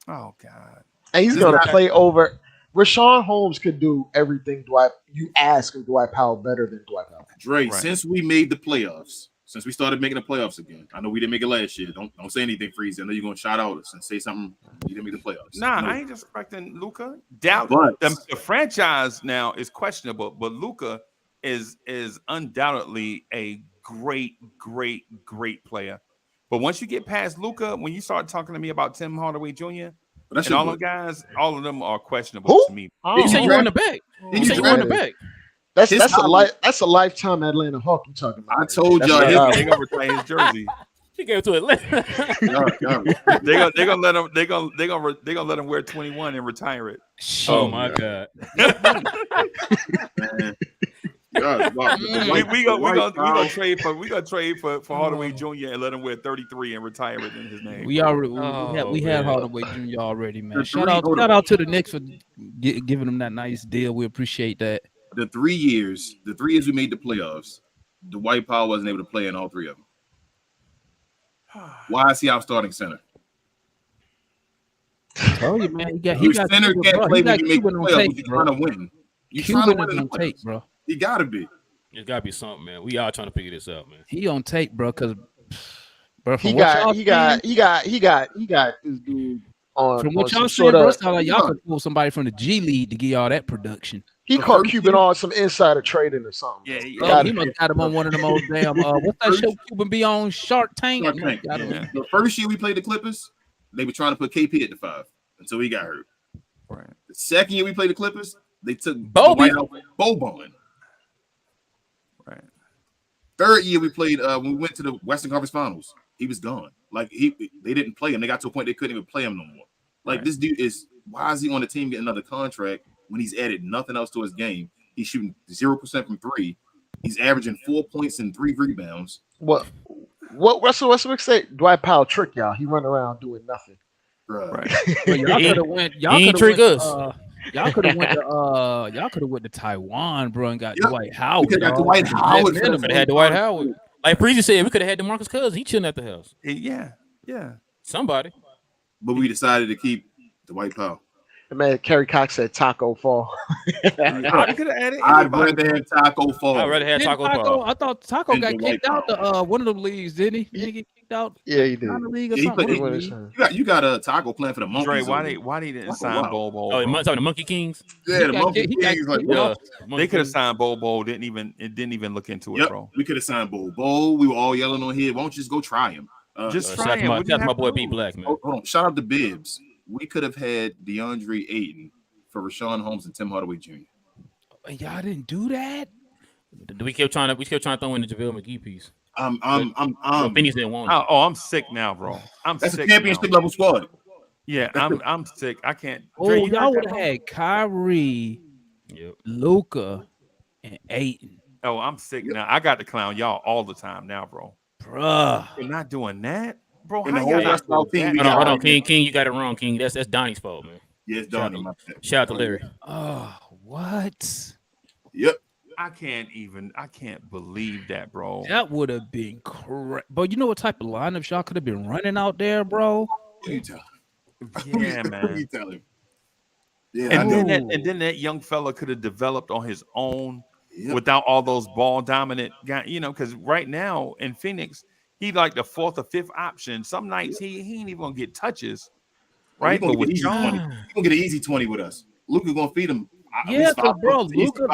Oh God. And he's gonna play over. Rashawn Holmes could do everything you ask of Dwight Powell better than Dwight Powell. Dre, since we made the playoffs, since we started making the playoffs again, I know we didn't make it last year. Don't say anything, Freezy. I know you're gonna shout out us and say something. You didn't make the playoffs. Nah, no. I ain't disrespecting Luka. Doubt But the franchise now is questionable, but Luka is undoubtedly a great player. But once you get past Luka, when you start talking to me about Tim Hardaway Jr. and all the guys, all of them are questionable to me. You said you were in the back. You said you were in the back. That's a lifetime Atlanta Hawk you talking about. I told y'all they gonna retire his jersey. He gave it to Atlanta. They're gonna let him wear 21 and retire it. Oh my God. We gonna trade for Hardaway Jr. and let him wear 33 and retire it in his name. We had Hardaway Jr. already, man. Shout out to the Knicks for giving them that nice deal. We appreciate that. The 3 years we made the playoffs, Dwight Powell wasn't able to play in all three of them. Why is he our starting center? I told you, man. He got center can't play when you make the playoffs. You're trying to win. You're trying to win in the playoffs, bro. He gotta be. It gotta be something, man. We all trying to figure this out, man. He on tape, bro. Because he got this dude on. From what y'all said, bro, like y'all could pull somebody from the G League to get y'all that production. He caught Cuban on some insider trading or something. Yeah, he must got him on one of them old damn. What's that show Cuban be on? Shark Tank. The first year we played the Clippers, they were trying to put KP at the 5 until he got hurt. Right. The second year we played the Clippers, they took Boban. Right. Third year we played when we went to the Western Conference Finals, he was gone. Like they didn't play him. They got to a point they couldn't even play him no more. Like this dude why is he on the team getting another contract when he's added nothing else to his game? He's shooting 0% from 3. He's averaging 4 points and 3 rebounds. What Russell Westbrook say? Dwight Powell trick y'all. He run around doing nothing. Right. Well, y'all could have went. Y'all could have went to Taiwan, bro, and got Dwight Howard. We could have Dwight Howard. Could have had Dwight Howard. Like Freezy said, we could have had DeMarcus Cousins. He chilling at the house. Yeah. Somebody. But we decided to keep Dwight Powell. The man Kerry Cox said Taco Fall. I'd rather have Taco Fall. I'd rather have Taco Fall. I thought Taco got kicked out the one of them leagues, didn't he? Did he get kicked out? Yeah, he did. You got a Taco playing for the Monkeys. Dre, why they didn't sign Bobo? Oh, the Monkey Kings. Yeah, the Monkey Kings. They could have signed Bobo. It didn't even look into it, bro. We could have signed Bobo. We were all yelling on here. Why don't you just go try him? Just try him. That's my boy B Black, man. Hold on. Shout out to Bibbs. We could have had DeAndre Ayton for Rashawn Holmes and Tim Hardaway Jr. Y'all didn't do that. We kept trying to throw in the JaVale McGee piece. Phoenix didn't want it. I'm sick now, bro. That's a championship level squad. Yeah, I'm sick. I can't. Dre, y'all would have had Kyrie, Luka, and Ayton. Oh, I'm sick now. I got to clown y'all all the time now, bro. Bruh. You're not doing that, bro. How y'all not doing that? Hold on, King, you got it wrong, King. That's Donnie's fault, man. Yeah, it's Donnie. Shout out to Larry. Oh, what? Yep. I can't believe that, bro. That would have been correct. But you know what type of lineups y'all could have been running out there, bro? You tell Yeah, man. You tell him. Yeah, and then that young fella could have developed on his own without all those ball dominant guys. You know, because right now in Phoenix, he like the 4th or 5th option. Some nights he ain't even gonna get touches. Right, but with John, he's gonna get an easy 20 with us. Luka gonna feed him. Yeah, bro, Luka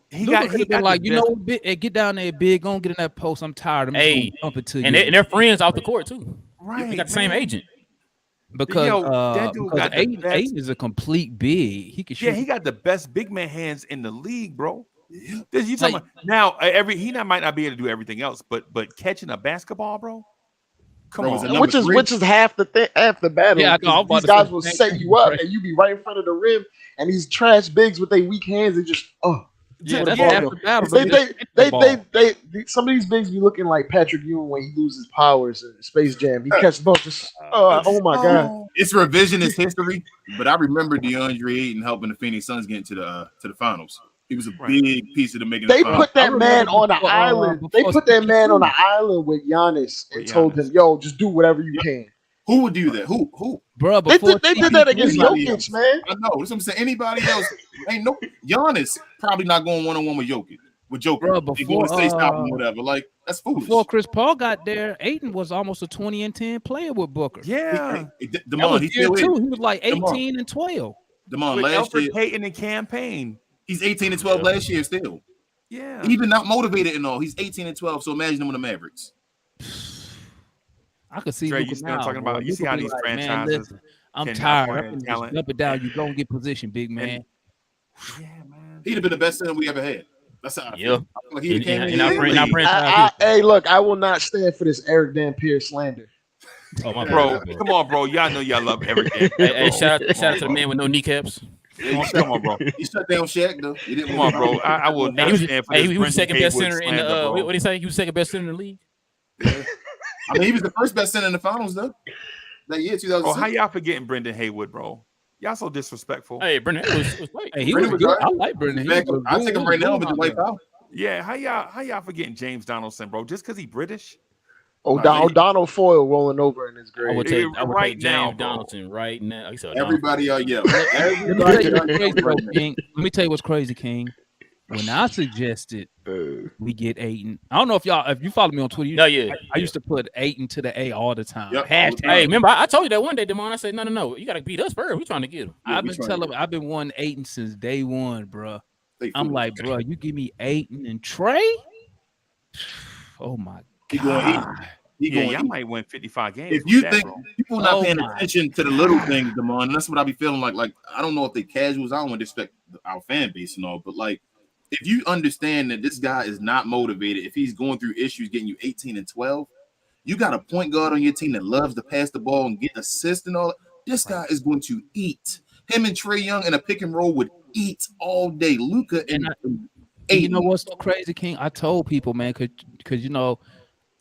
he got like, you know, get down there, big, gonna get in that post. I'm tired. I'm just gonna dump it to you. And they're friends off the court too. Right, they got the same agent. Because Ayton is a complete big. He can shoot. Yeah, he got the best big man hands in the league, bro. Yeah. You talking about now? He might not be able to do everything else, but catching a basketball, bro. Come on, which is half the battle. Yeah, these guys will set you up, and you be right in front of the rim, and these trash bigs with their weak hands, they just Yeah, that's yeah. half the battle. They some of these bigs be looking like Patrick Ewing when he loses powers in Space Jam. He catches the ball just oh my god. It's revisionist history, but I remember DeAndre Ayton helping the Phoenix Suns get into the finals. He was a big piece of the making. They the finals. put that man on the island. They put that man on the island with Giannis and told him, "Yo, just do whatever you can." Who would do that? Who? Bro, they did that against Jokic, man. I know. That's what I'm saying. Anybody else? Ain't no Giannis probably not going 1-on-1 with Jokic. With Jokic, bro, they going to stay stop him, whatever. Like that's foolish. Before Chris Paul got there, Ayton was almost a 20-10 player with Booker. Yeah, Demond, he still too. He was like 18 and 12. Demond, last year, Payton and campaign. He's 18 and 12 last year still. Yeah, even not motivated and all. He's 18 and 12. So imagine him with the Mavericks. I could see Dre, Luka you still now, talking about? bro. You see Luka how be these like, man, franchises? listen, I'm cannot tired. find I'm just talent. up and down. You don't get position, big man. Yeah, man. He'd have been the best center we ever had. That's how I feel. Like he came in. Hey, look, I will not stand for this Eric Dampier slander. Oh my bro, come on, bro. Y'all know y'all love everything. Hey, shout out to the man with no kneecaps. Come on, bro. He shut down Shaq though. Come on, bro. I will not stand for this. He was second best center in the. What What did he say? He was second best center in the league. I mean, he was the first best center in the finals though. That year, 2006. Oh, how y'all forgetting Brendan Haywood, bro? Y'all so disrespectful. Hey, Brendan was great. Hey, he was good. I like Brendan. I take him right now with the white power. Yeah, how y'all forgetting James Donaldson, bro? Just because he British? Donald Foyle rolling over in his grave. I would take right now, James Donaldson right now. Everybody are yelling. Let me tell you what's crazy, King. When I suggested we get Ayton, I don't know if you follow me on Twitter. I used to put Ayton to the A all the time. Yep. Hey, remember I told you that one day, Demond. I said, no, you got to beat us first. We're trying to get him. I've been wanting Ayton since day one, bro. I'm like, bro, you give me Ayton and Trey. Oh my God. Y'all might win 55 games. If you think people not paying attention to the little things, Demond, and that's what I be feeling like. Like I don't know if they casuals. I don't want to expect our fan base and all, but like. If you understand that this guy is not motivated, if he's going through issues getting you 18 and 12, you got a point guard on your team that loves to pass the ball and get assists and all. This guy is going to eat. Him and Trae Young in a pick and roll would eat all day. Luka and you know what's so crazy, King? I told people, man, because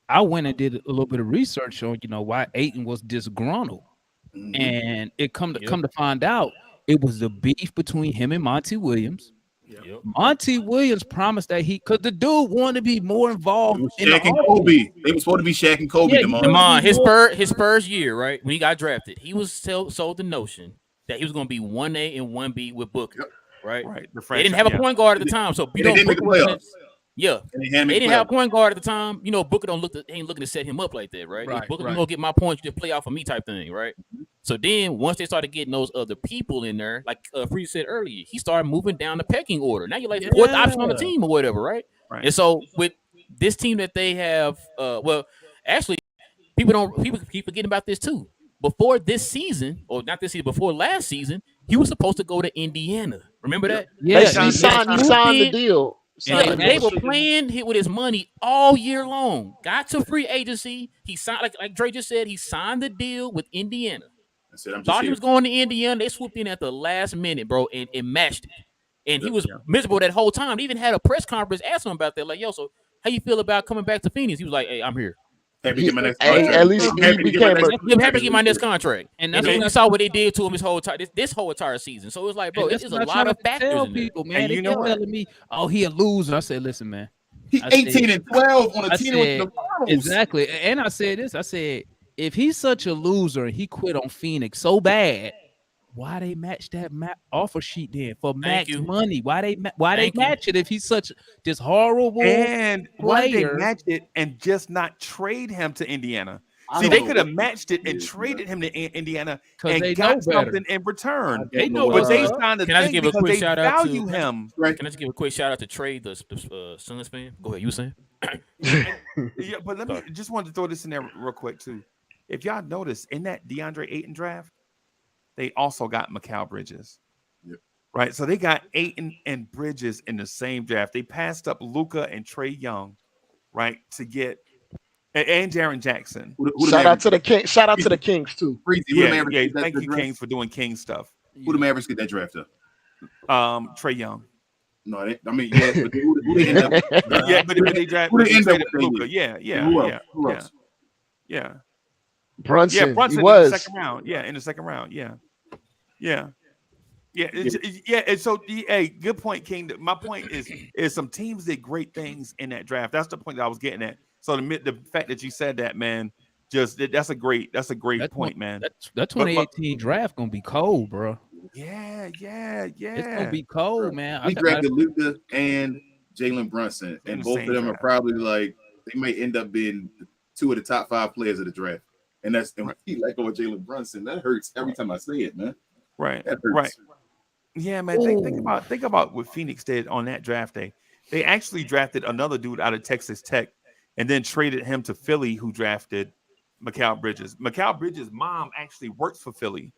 I went and did a little bit of research on why Ayton was disgruntled, and it come to find out it was the beef between him and Monty Williams. Yep. Monty Williams promised that because the dude wanted to be more involved in Shaq and Kobe. They were supposed to be Shaq and Kobe. Demond, his first year, right when he got drafted, he was sold the notion that he was going to be 1A and 1B with Booker, right? They didn't have a point guard at the time, so they didn't make the playoffs. Yeah, they didn't have a point guard at the time. Booker ain't looking to set him up like that, right? Booker gonna get my points, you just play off of me type thing, right? So then once they started getting those other people in there, like Free said earlier, he started moving down the pecking order. Now you're like the fourth option on the team or whatever, right? And so with this team that they have, actually, people keep forgetting about this too. Before this season, or not this season, before last season, he was supposed to go to Indiana. Remember that? Yeah, he signed the deal. They were playing with his money all year long. Got to free agency. He signed, like Dre just said, he signed the deal with Indiana. Thought he was going to Indiana. They swooped in at the last minute, bro, and matched it. And he was miserable that whole time. They even had a press conference asking him about that. Like, yo, so how you feel about coming back to Phoenix? He was like, hey, I'm here. Happy to get my next contract. At least he became I'm happy to get my next contract. And that's when I saw what they did to him this whole entire season. So it was like, bro, this is a lot of factors in people, man. And they kept telling me, oh, he a loser. I said, listen, man. He 18 and 12 on a team with the finals. Exactly. And I said this. I said, if he's such a loser and he quit on Phoenix so bad, why they match that offer sheet then for max money? Why they match it if he's such this horrible and why they player? match it and just not trade him to Indiana? See, they could have matched it and traded him to Indiana and got something in return. They know, but they signed the Can I just thing give a because quick they shout out to value him. Right. Can I just give a quick shout out to Trey, the Suns fan? Go ahead, you were saying? Yeah, but let me just wanted to throw this in there real quick too. If y'all notice in that DeAndre Ayton draft, they also got Mikal Bridges. Yep. Right. So they got Ayton and Bridges in the same draft. They passed up Luka and Trae Young, right, to get and Jaren Jackson. Shout out to the King. Shout out to the Kings too. Yeah, thank you, Kings, for doing King stuff. Who the Mavericks get that draft up? Trae Young. No, I mean, yeah, but who they end up with? Yeah, but they draft. Who they end up traded with? Luka. Yeah. Who else? Brunson. Brunson He in was. the second round. Yeah, in the second round. Yeah. And so, hey, good point, King. My point is some teams did great things in that draft. That's the point that I was getting at. So the fact that you said that, man, that's a great point, man. That 2018 draft gonna be cold, bro. Yeah. It's gonna be cold, man. We drafted Luka and Jalen Brunson, and both of them draft. are probably like they may end up being 2 of the top 5 players of the draft. And that's he like over Jalen Brunson. That hurts every time I say it, man. Right. That hurts. Yeah, man. Think about what Phoenix did on that draft day. They actually drafted another dude out of Texas Tech, and then traded him to Philly, who drafted Mikal Bridges. Mikal Bridges' mom actually works for Philly,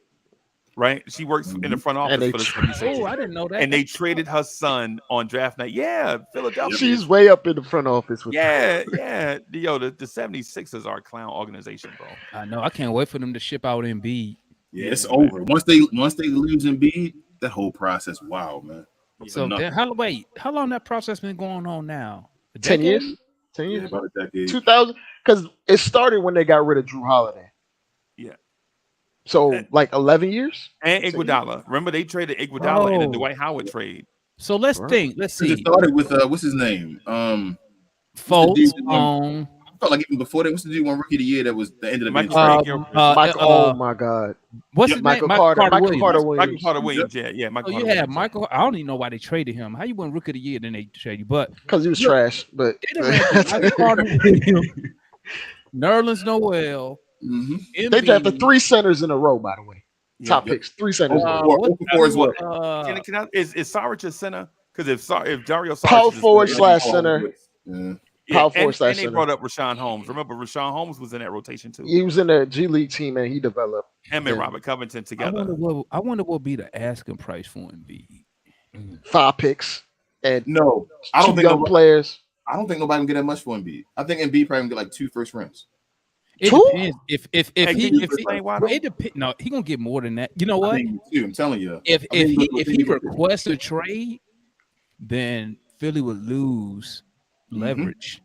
right? She works in the front office for the 76ers. Oh, I didn't know that. And they traded her son on draft night. Yeah, Philadelphia. She's way up in the front office with Yeah. Yo, the 76ers are a clown organization, bro. I know. I can't wait for them to ship out Embiid. Yeah, it's over. Once they lose Embiid, that whole process, wow, man. So how long that process been going on now? 10 years. 10 years. Yeah, about a decade. 2000, because it started when they got rid of Drew Holiday. Yeah. So like 11 years. And Iguodala. Remember they traded Iguodala in the Dwight Howard trade. So let's think. Let's see. It started with what's his name? Folks I felt like even before that, what's the dude won Rookie of the Year that was the end of the Michael oh my God. What's his Michael name? Carter. Michael Williams. Carter Williams. Michael Carter Williams. Yeah. Michael Oh, Carter you had Williams. Michael. I don't even know why they traded him. How you win Rookie of the Year, then they traded you? But Because he was trash. But they done had Michael Carter Williams, Nerlens Noel. Mm-hmm. they drafted 3 centers in a row, by the way. Top picks, 3 centers. Is Saric a center? Because if Dario Saric Power forward / center. Power forward / and they center. brought up Rashawn Holmes. Remember, Rashawn Holmes was in that rotation too. He was in the G League team and he developed. Him and Robert Covington together. I wonder what be the asking price for Embiid. 5 picks and no, I don't 2 think young players. I don't think nobody can get that much for Embiid. I think Embiid probably can get like 2 first rounds. It 2? depends. If it depends. No, he gonna get more than that. You know what? I'm telling you. If he requests a trade, then Philly would lose leverage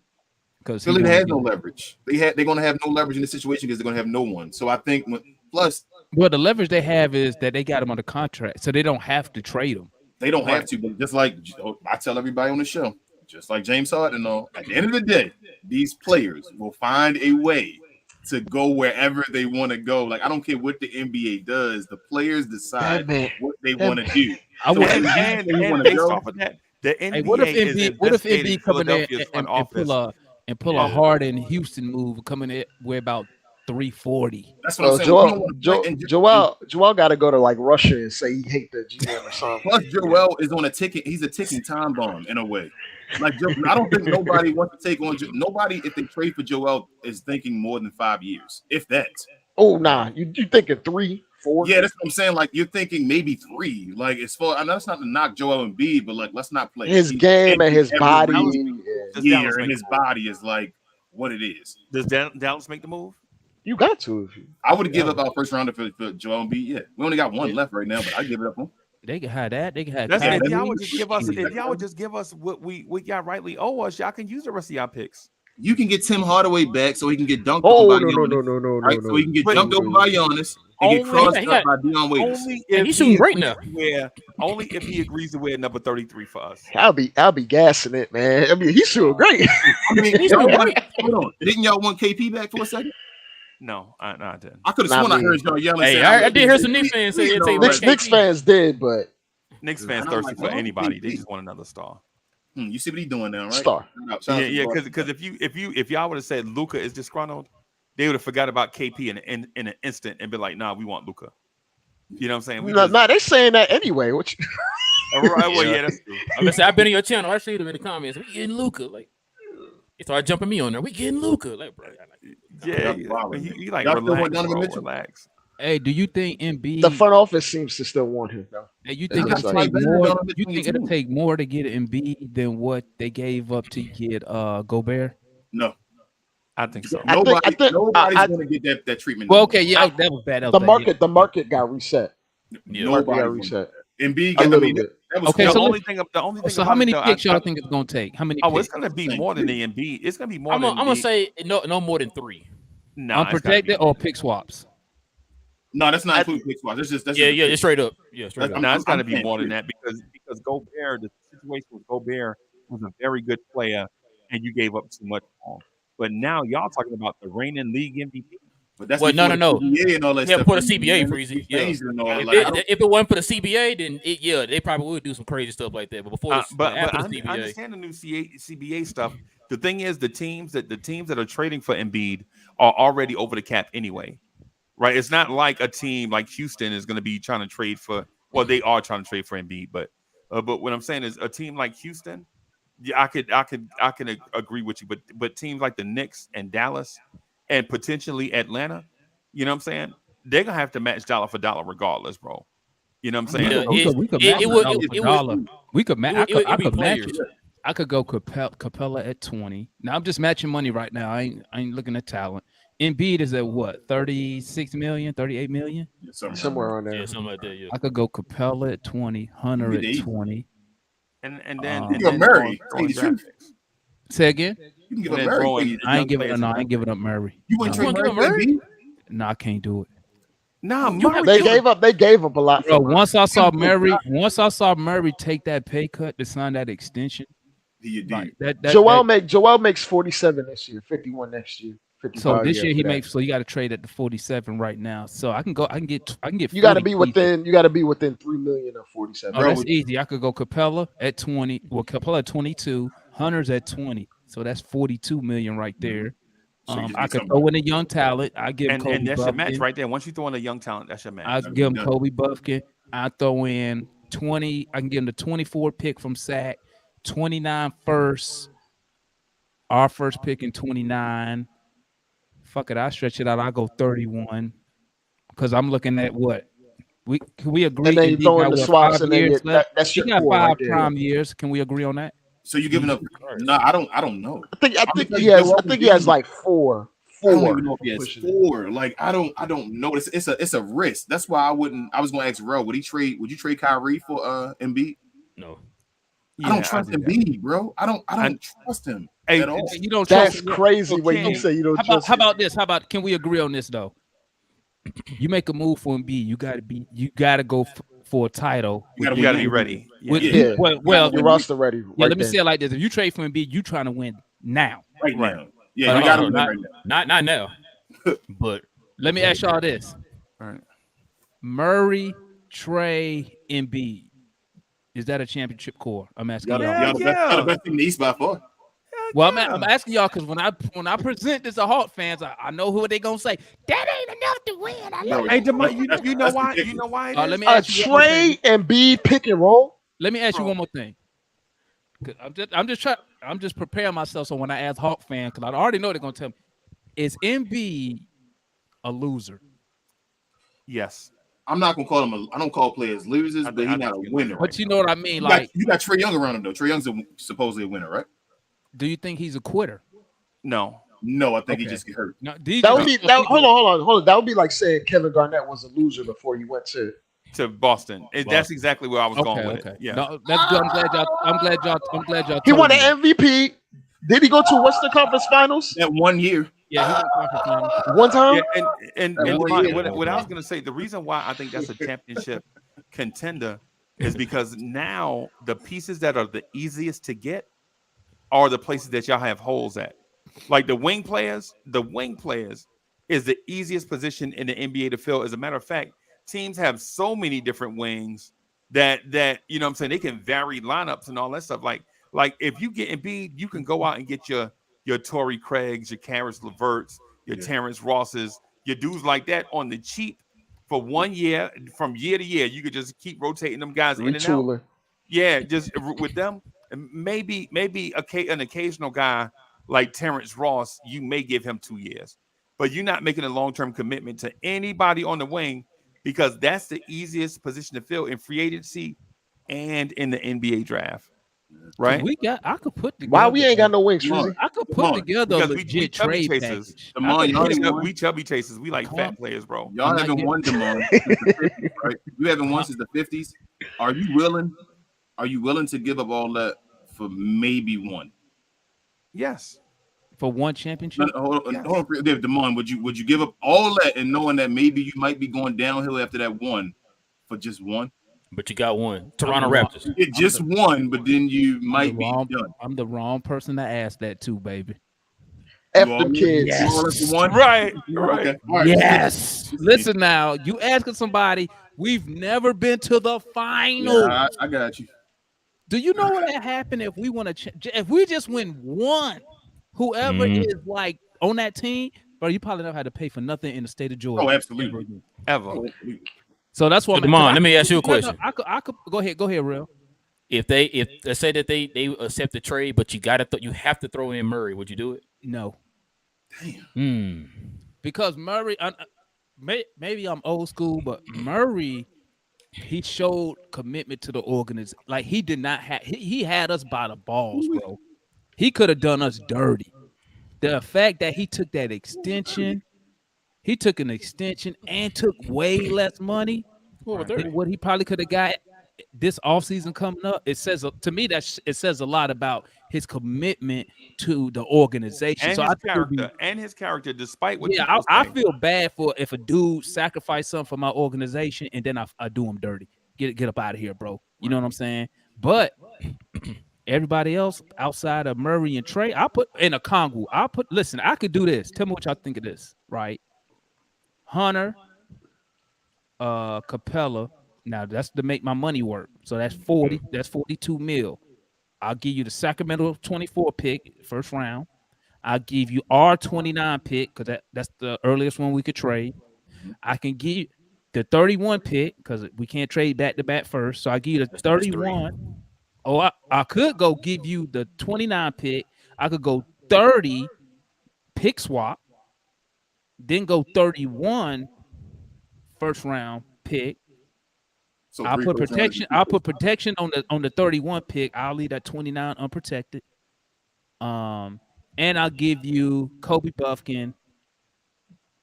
because Philly has no leverage. They're going to have no leverage in this situation because they're going to have no one. So I think plus, well, the leverage they have is that they got him under contract, so they don't have to trade him. They don't have to, but just like I tell everybody on the show, just like James Harden, at the end of the day, these players will find a way to go wherever they want to go. Like I don't care what the NBA does, the players decide what they want to do. And based off of that, the NBA what if Embiid come in there and pull a Harden Houston move, coming in with about 340? That's what I'm saying. Joel got to go to like Russia and say he hate the GM or something. Plus, Joel is on a ticket. He's a ticking time bomb in a way. Like I don't think nobody wants to take on nobody. If they trade for Joel, is thinking more than 5 years, if that. Oh nah, you thinking 3, 4? Yeah, that's what I'm saying. Like you're thinking maybe 3. Like it's for. I know it's not to knock Joel Embiid, but like let's not play his game and his body. And his body is like what it is. Does Dallas make the move? You got to. I would give up our first rounder for Joel Embiid. Yeah, we only got 1 left right now, but I give it up on. They can have that. They can have. If y'all would just give us what y'all rightly owe us, y'all can use the rest of y'all picks. You can get Tim Hardaway back so he can get dunked over by Giannis. Right? So he can get dunked over by Giannis and get crossed up by Dion Waiters. He's shooting great now. Only if he agrees to wear number 33 for us. I'll be gassing it, man. I mean, he's shooting great. I mean, hold on. Didn't y'all want KP back for a second? No, I didn't. I could have sworn I heard y'all yelling. Hey, I did hear some Knicks fans say Knicks fans did, but Knicks fans thirsty for anybody. They just want another star. You see what he's doing now, right? Star. Because if y'all would have said Luka is disgruntled, they would have forgot about KP in an instant and be like, nah, we want Luka. You know what I'm saying? They're saying that anyway. Which that's true. I'm gonna say I've been in your channel. I see them in the comments. We getting Luka. Like they started jumping me on there. We getting Luka. Like, bro, he like relax. Hey, do you think Embiid? The front office seems to still want him though. Hey, you think it'll take more? You think it'll take more to get Embiid than what they gave up to get Gobert? No, I think so. Nobody's going to get that treatment. Well, okay, yeah, that was bad. The market got reset. Yeah. The market got reset. Embiid, That was Okay, horrible. so the only thing. So about how many it, though, picks y'all think it's gonna take? How many Oh, it's picks? gonna be Same more than thing. the Embiid. It's gonna be more I'm than. gonna say no more than 3. Nah, it's gotta be Unprotected more. or pick swaps? No, that's not including pick swaps. That's Yeah, just yeah, straight up. Yeah, straight Like, up. No, it's got to I'm be saying more than period. that because Gobert, the situation with Gobert was a very good player, and you gave up too much for him. But now y'all talking about the reigning league MVP. But that's Well, before no. the CBA and all that Yeah, stuff. before the man. CBA It's freezing. Yeah. changed and all. If Like, I it, don't, if it wasn't for the CBA, then they probably would do some crazy stuff like that. But before this, But after I the CBA, understand the new CBA stuff. The thing is, the teams that are trading for Embiid are already over the cap anyway, right? It's not like a team like Houston is going to be trying to trade for. Well, they are trying to trade for Embiid, but what I'm saying is, a team like Houston, yeah, I can agree with you, but teams like the Knicks and Dallas and potentially Atlanta, you know what I'm saying? They're gonna have to match dollar for dollar regardless, bro. You know what I'm saying? yeah, We could it, match it it would dollar it, for it would dollar. We could match. it I would be could match players. it. I could go Capella at 20. Now I'm just matching money right now. I ain't looking at talent. Embiid is at what? 36 million, 38 million? Somewhere on there. Yeah, something like that. Yeah. I could go Capella at 20, Hunter at 20. And you then can go Murray. throwing Tell you the draft truth. picks. Say again? You can give And up then Murray. throwing You I young ain't giving players no, in I ain't giving up Murray. wouldn't No. trade You wanna Murray give him for Embiid? No, I can't do it. Nah, You Murray. They gave up a lot Bro, for Murray. once I saw Murray take that pay cut to sign that extension, You do. like that Joel makes 47 this year, 51 next year, 55. so this year he after that. makes, so you got to trade at the 47 right now. So I can get You got to 40 be easy. within. You got to be within 3 million of 47. Oh, that's easy. I could go Capella at 20. Well, Capella at 22. Hunter's at 20. So that's 42 million right there. So you just I need could somebody. throw in a young talent. I give Kobe And that's your match Buffkin. right there. Once you throw in a young talent, that's your match. I That'd give him be done. Kobe Buffkin. I throw in 20. I can give him the 24 pick from Sac, 29 first. Our first pick in 29. Fuck it, I stretch it out. I go 31 because I'm looking at what can we agree? And then you Embiid throw in got the what, swaps, 5 and then years left? that's He your got core 5 right there. prime years. Can we agree on that? So you're giving up? No, I don't know. I think I'm gonna tell he you, has. Joel I think he has Embiid- like four. I don't even know if he has Pushing it. 4. Like I don't know. It's a risk. That's why I wouldn't. I was going to ask Ro. Would you trade Kyrie for Embiid? No. I don't trust Embiid, bro. I don't trust him at all. You don't That's trust him. crazy when you King, say you don't How trust. about this? How about, can we agree on this though? You make a move for Embiid, you gotta go for a title. You gotta You got to win. be ready. With, Yeah. well, Your roster ready. yeah. Right Let me then. say it like this: if you trade for Embiid, you trying to win now. right Right. now. Yeah, you gotta win right now. Not now. But Let me ask y'all this: All right. Murray, Trey, Embiid, is that a championship core? I'm asking y'all. Y'all the best team in the East by far. Well, I'm asking y'all because when I present this to Hawk fans, I know who they gonna say. That ain't enough to win. I know. Hey, DeMar, you know That's why? ridiculous. You know why? Let me ask you one more thing. Trey and B pick and roll. Let me ask you one more thing. 'Cause I'm just preparing myself so when I ask Hawk fan, because I already know they're gonna tell me, is Embiid a loser? Yes. I'm not gonna call him. I don't call players losers, but he's not a winner. But you know what I mean? You Like, got Trey Young around him though. Trey Young's supposedly a winner, right? do you think he's a quitter? No. No, I think he Okay. just get hurt. No, That would be hold on. That would be like saying Kevin Garnett was a loser before he went to. To Boston. That's exactly where I was going with Okay. it. Yeah. No, that's good. I'm glad y'all. He told won me that. an MVP. Did he go to Western Conference Finals That 1 year. Yeah, he won conference finals. one time? Yeah, and That one DeMar, year. what I was gonna say, the reason why I think that's a championship contender is because now the pieces that are the easiest to get are the places that y'all have holes at. Like the wing players is the easiest position in the NBA to fill. As a matter of fact, teams have so many different wings that you know what I'm saying, they can vary lineups and all that stuff. Like if you get Embiid, you can go out and get your Torrey Craigs, your Karis LeVerts, your Terrence Rosses, your dudes like that on the cheap for 1 year. From year to year, you could just keep rotating them guys in and out. Retooler. Yeah, just with them. Maybe an occasional guy like Terrence Ross, you may give him 2 years, but you're not making a long-term commitment to anybody on the wing because that's the easiest position to fill in free agency and in the NBA draft. Right? I could put together. Why we ain't got no wings, Shreezy? I could put together a Because we legit chubby trade chasers. package. Demar, y'all ain't won. We chubby chasers. We like Come fat on. players, bro. Y'all I'm not haven't getting- won Demar since the 50s, right? You haven't won since the 50s. Are you willing are you willing to give up all that for maybe one? Yes. For one No, championship? no, hold on, Yes. hold on, Damon, would you give up all that and knowing that maybe you might be going downhill after that one for just one? But you got one. I'm Toronto the wrong- Raptors. You get just one, but then you might be done. I'm the wrong person to ask that too, baby. F You them all- kids. you all in for one? Right. Okay. All right. Yes. Listen now, you asking somebody we've never been to the final. Yeah, I got you. Do you know what would happen if we want to? If we just win one, whoever Mhm. is like on that team, bro, you probably never had to pay for nothing in the state of Georgia. Oh, absolutely. Ever. So that's why. So, Damon, let me ask you a question. I could go ahead, real. If let's say that they accept the trade, but you have to throw in Murray, would you do it? No, Damn. because Murray. Maybe I'm old school, but Murray, he showed commitment to the organization. Like he did not have. He had us by the balls, bro. He could have done us dirty. The fact that he took that extension, he took an extension and took way less money than what he probably could have got this offseason coming up. It says to me that it says a lot about his commitment to the organization. And So his I think it'd be- his character, despite what yeah, people I say. feel bad for if a dude sacrificed something for my organization and then I do him dirty. Get up out of here, bro. You know what I'm saying? But everybody else outside of Murray and Trey, I put in a Kongu. Listen, I could do this. Tell me what y'all think of this, right? Hunter, Capella. Now that's to make my money work. So that's 40. That's 42 mil. I'll give you the Sacramento 24 pick, first round. I'll give you our 29 pick because that's the earliest one we could trade. I can give you the 31 pick because we can't trade back to back first. So I give you the 31. Oh, I could go give you the 29 pick. I could go 30 pick swap, then go 31 first round pick. So I'll three put first protection. rounds. I'll put protection on the 31 pick. I'll leave that 29 unprotected. And I'll give you Kobe Buffkin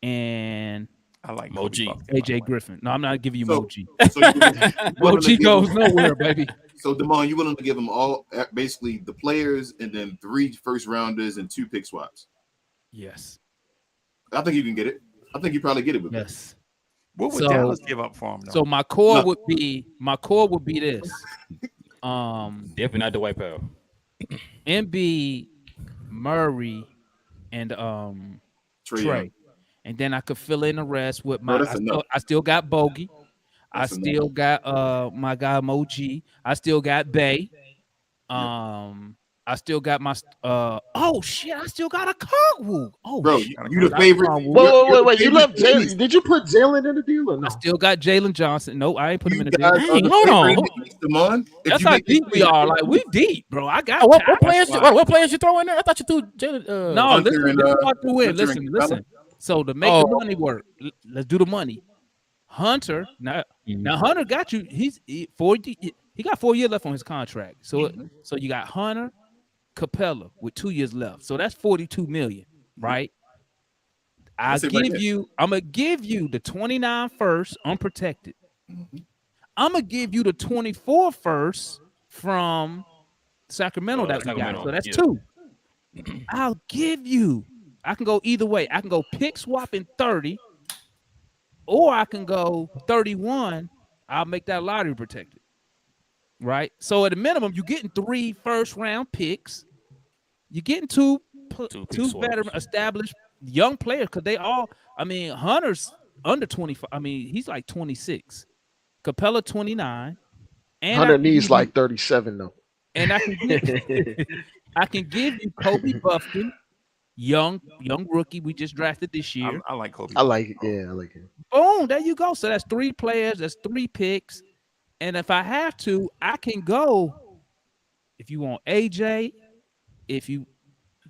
and I like Moji. Kobe Buffkin, by the AJ way. Griffin. No, I'm not giving you So- Moji. So you willing to Moji give goes him- nowhere, baby. So Damon, you willing to give them all basically the players and then 3 first rounders and 2 pick swaps? Yes. I think you can get it. I think you probably get it with that. Yes. What would So- Dallas give up for him, though? So my core No. would be this. Definitely not Dwight Powell. Embiid, Murray, and Trey Trey. Young. And then I could fill in the rest with Bro, my that's enough. I still got Bogey. That's I still got my guy Moji. I still got Bay. I still got my oh shit, I still got a Kongwu. Oh Bro, shit. you the favorite. Wait. You You're love the favorite Jalen? Did you put Jalen in the deal or no? I still got Jalen Johnson. Nope, I ain't put him You in the guys deal. are Hey, the hold on. favorite in the East, Damon. If That's you how make deep this we thing- are. Like we deep, bro. I got What talent. players you throw in there? I thought you threw Jalen. No, Hunter listen, and, this is what I threw in. Hunter Listen, and listen. So to make the money work, let's do the money. Hunter, now Hunter got you. He 40. He got 4 years left on his contract. So so you got Hunter, Capella with 2 years left. So that's 42 million, right? That's it right there. I'm gonna give you the 29 first unprotected. I'm gonna give you the 24 first from Sacramento that we got. Sacramento, So that's yeah. 2. I'll give you. I can go either way. I can go pick swap in 30, or I can go 31. I'll make that lottery protected. Right. So at a minimum, you're getting 3 first round picks. You're getting two pick swaps. veteran established young players because they all. I mean, Hunter's under 25. I mean, he's like 26. Capella 29. And Hunter I can needs give like you- 37 though. and I can give you Kobe Buffkin, young rookie we just drafted this year. I like Kobe. I like it. Yeah, I like it. Boom, there you go. So that's 3 players. That's 3 picks. And if I have to, I can go. If you want AJ,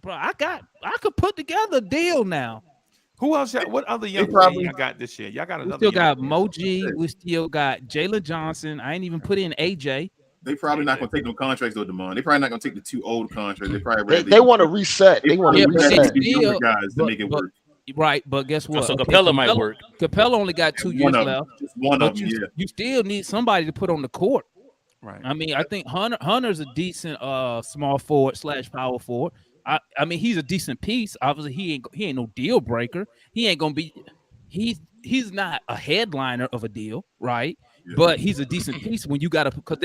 I could put together a deal now. Who else? What other young probably- y'all got this year? Y'all got We another. still got young player. Moji. We still got Jalen Johnson. I ain't even put in AJ. They probably not gonna take no contracts though, Damon. They probably not gonna take the 2 old contracts. They probably They, rather- they want to reset. They want They to Yeah, but rather reset. they- get younger still- guys to but- make it but- work. Right, but guess what? So Capella might work. Capella only got 2 years One of them, left. just one But of them. you, Yeah. you still need somebody to put on the court. Right. I mean, I think Hunter's a decent small forward / power forward. I mean, he's a decent piece. Obviously, he ain't no deal breaker. He ain't gonna be. He's not a headliner of a deal, right? Yeah. But he's a decent piece when you got to because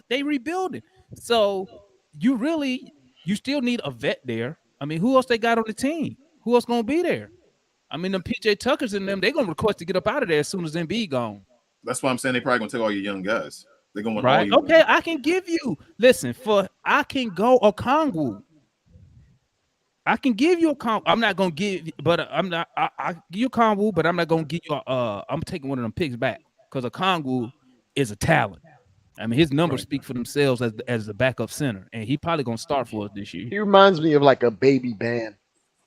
they rebuilding. So you still need a vet there. I mean, who else they got on the team? Who else gonna be there? I mean, them PJ Tuckers and them, they gonna request to get up out of there as soon as Embiid gone. That's why I'm saying they probably gonna take all your young guys. They're gonna want all Right? your Okay, I can give you. Listen, I can go a Kongwu. I can give you a Kongwu. I'm not gonna give, but I'm not. I give you a Kongwu, but I'm not gonna give you a. I'm taking one of them picks back because a Kongwu is a talent. I mean, his numbers speak for themselves as the backup center, and he probably gonna start for us this year. He reminds me of like a baby band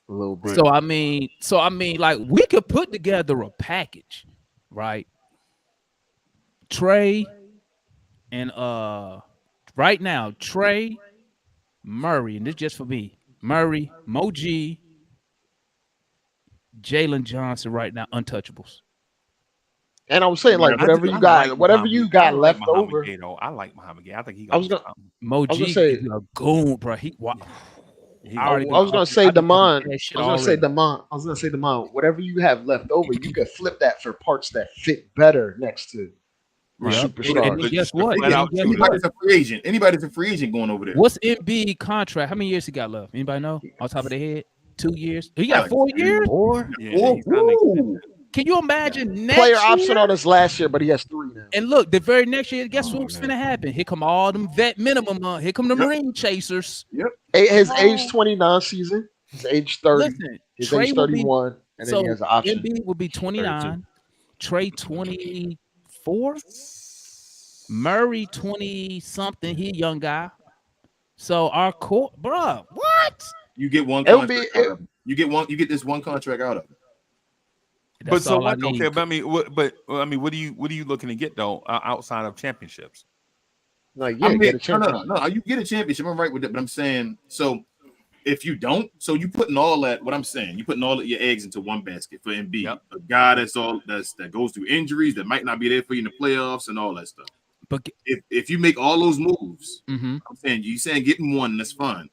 a little bit. So I mean, like we could put together a package, right? Trey and right now, Trey, Murray, and this just for me. Murray, Moji, Jalen Johnson right now, untouchables. And I was saying, like, whatever you got left over. I like Muhammad Gay. I think he. I was gonna Moji say- is a goon, bro. I was gonna say Damon. Whatever you have left over, you could flip that for parts that fit better next to your superstars. And guess what? Anybody's a free agent. Anybody's a free agent going over there. What's Embiid contract? How many years he got left? Anybody know? On top of their head? 2 years? He got 4 years? 4? Yeah, he's not Ooh. Can you imagine next Player year? option on his last year, but he has 3 now. And look, the very next year, guess what's finna happen? Here come all them vet minimum. Here come the Marine chasers. His age 29 season, his age 30, Listen, his Trey age will be 31, and then he has an option. Embiid will be 29, Trey 24, Murray 20 something. He a young guy. So our core, bro, what? You get one It'll contract be- out of it. You get this one contract out of it. But That's so all I like, need. okay, but I mean, what are you looking to get though outside of championships? Like, I yeah, mean, get a championship. no, you get a championship. I'm right with that, but I'm saying so. If you don't, so you putting all that. What I'm saying, you putting all of your eggs into one basket for Embiid, a guy that goes through injuries, that might not be there for you in the playoffs and all that stuff. But if you make all those moves, mm-hmm. I'm saying you saying getting one, that's fine,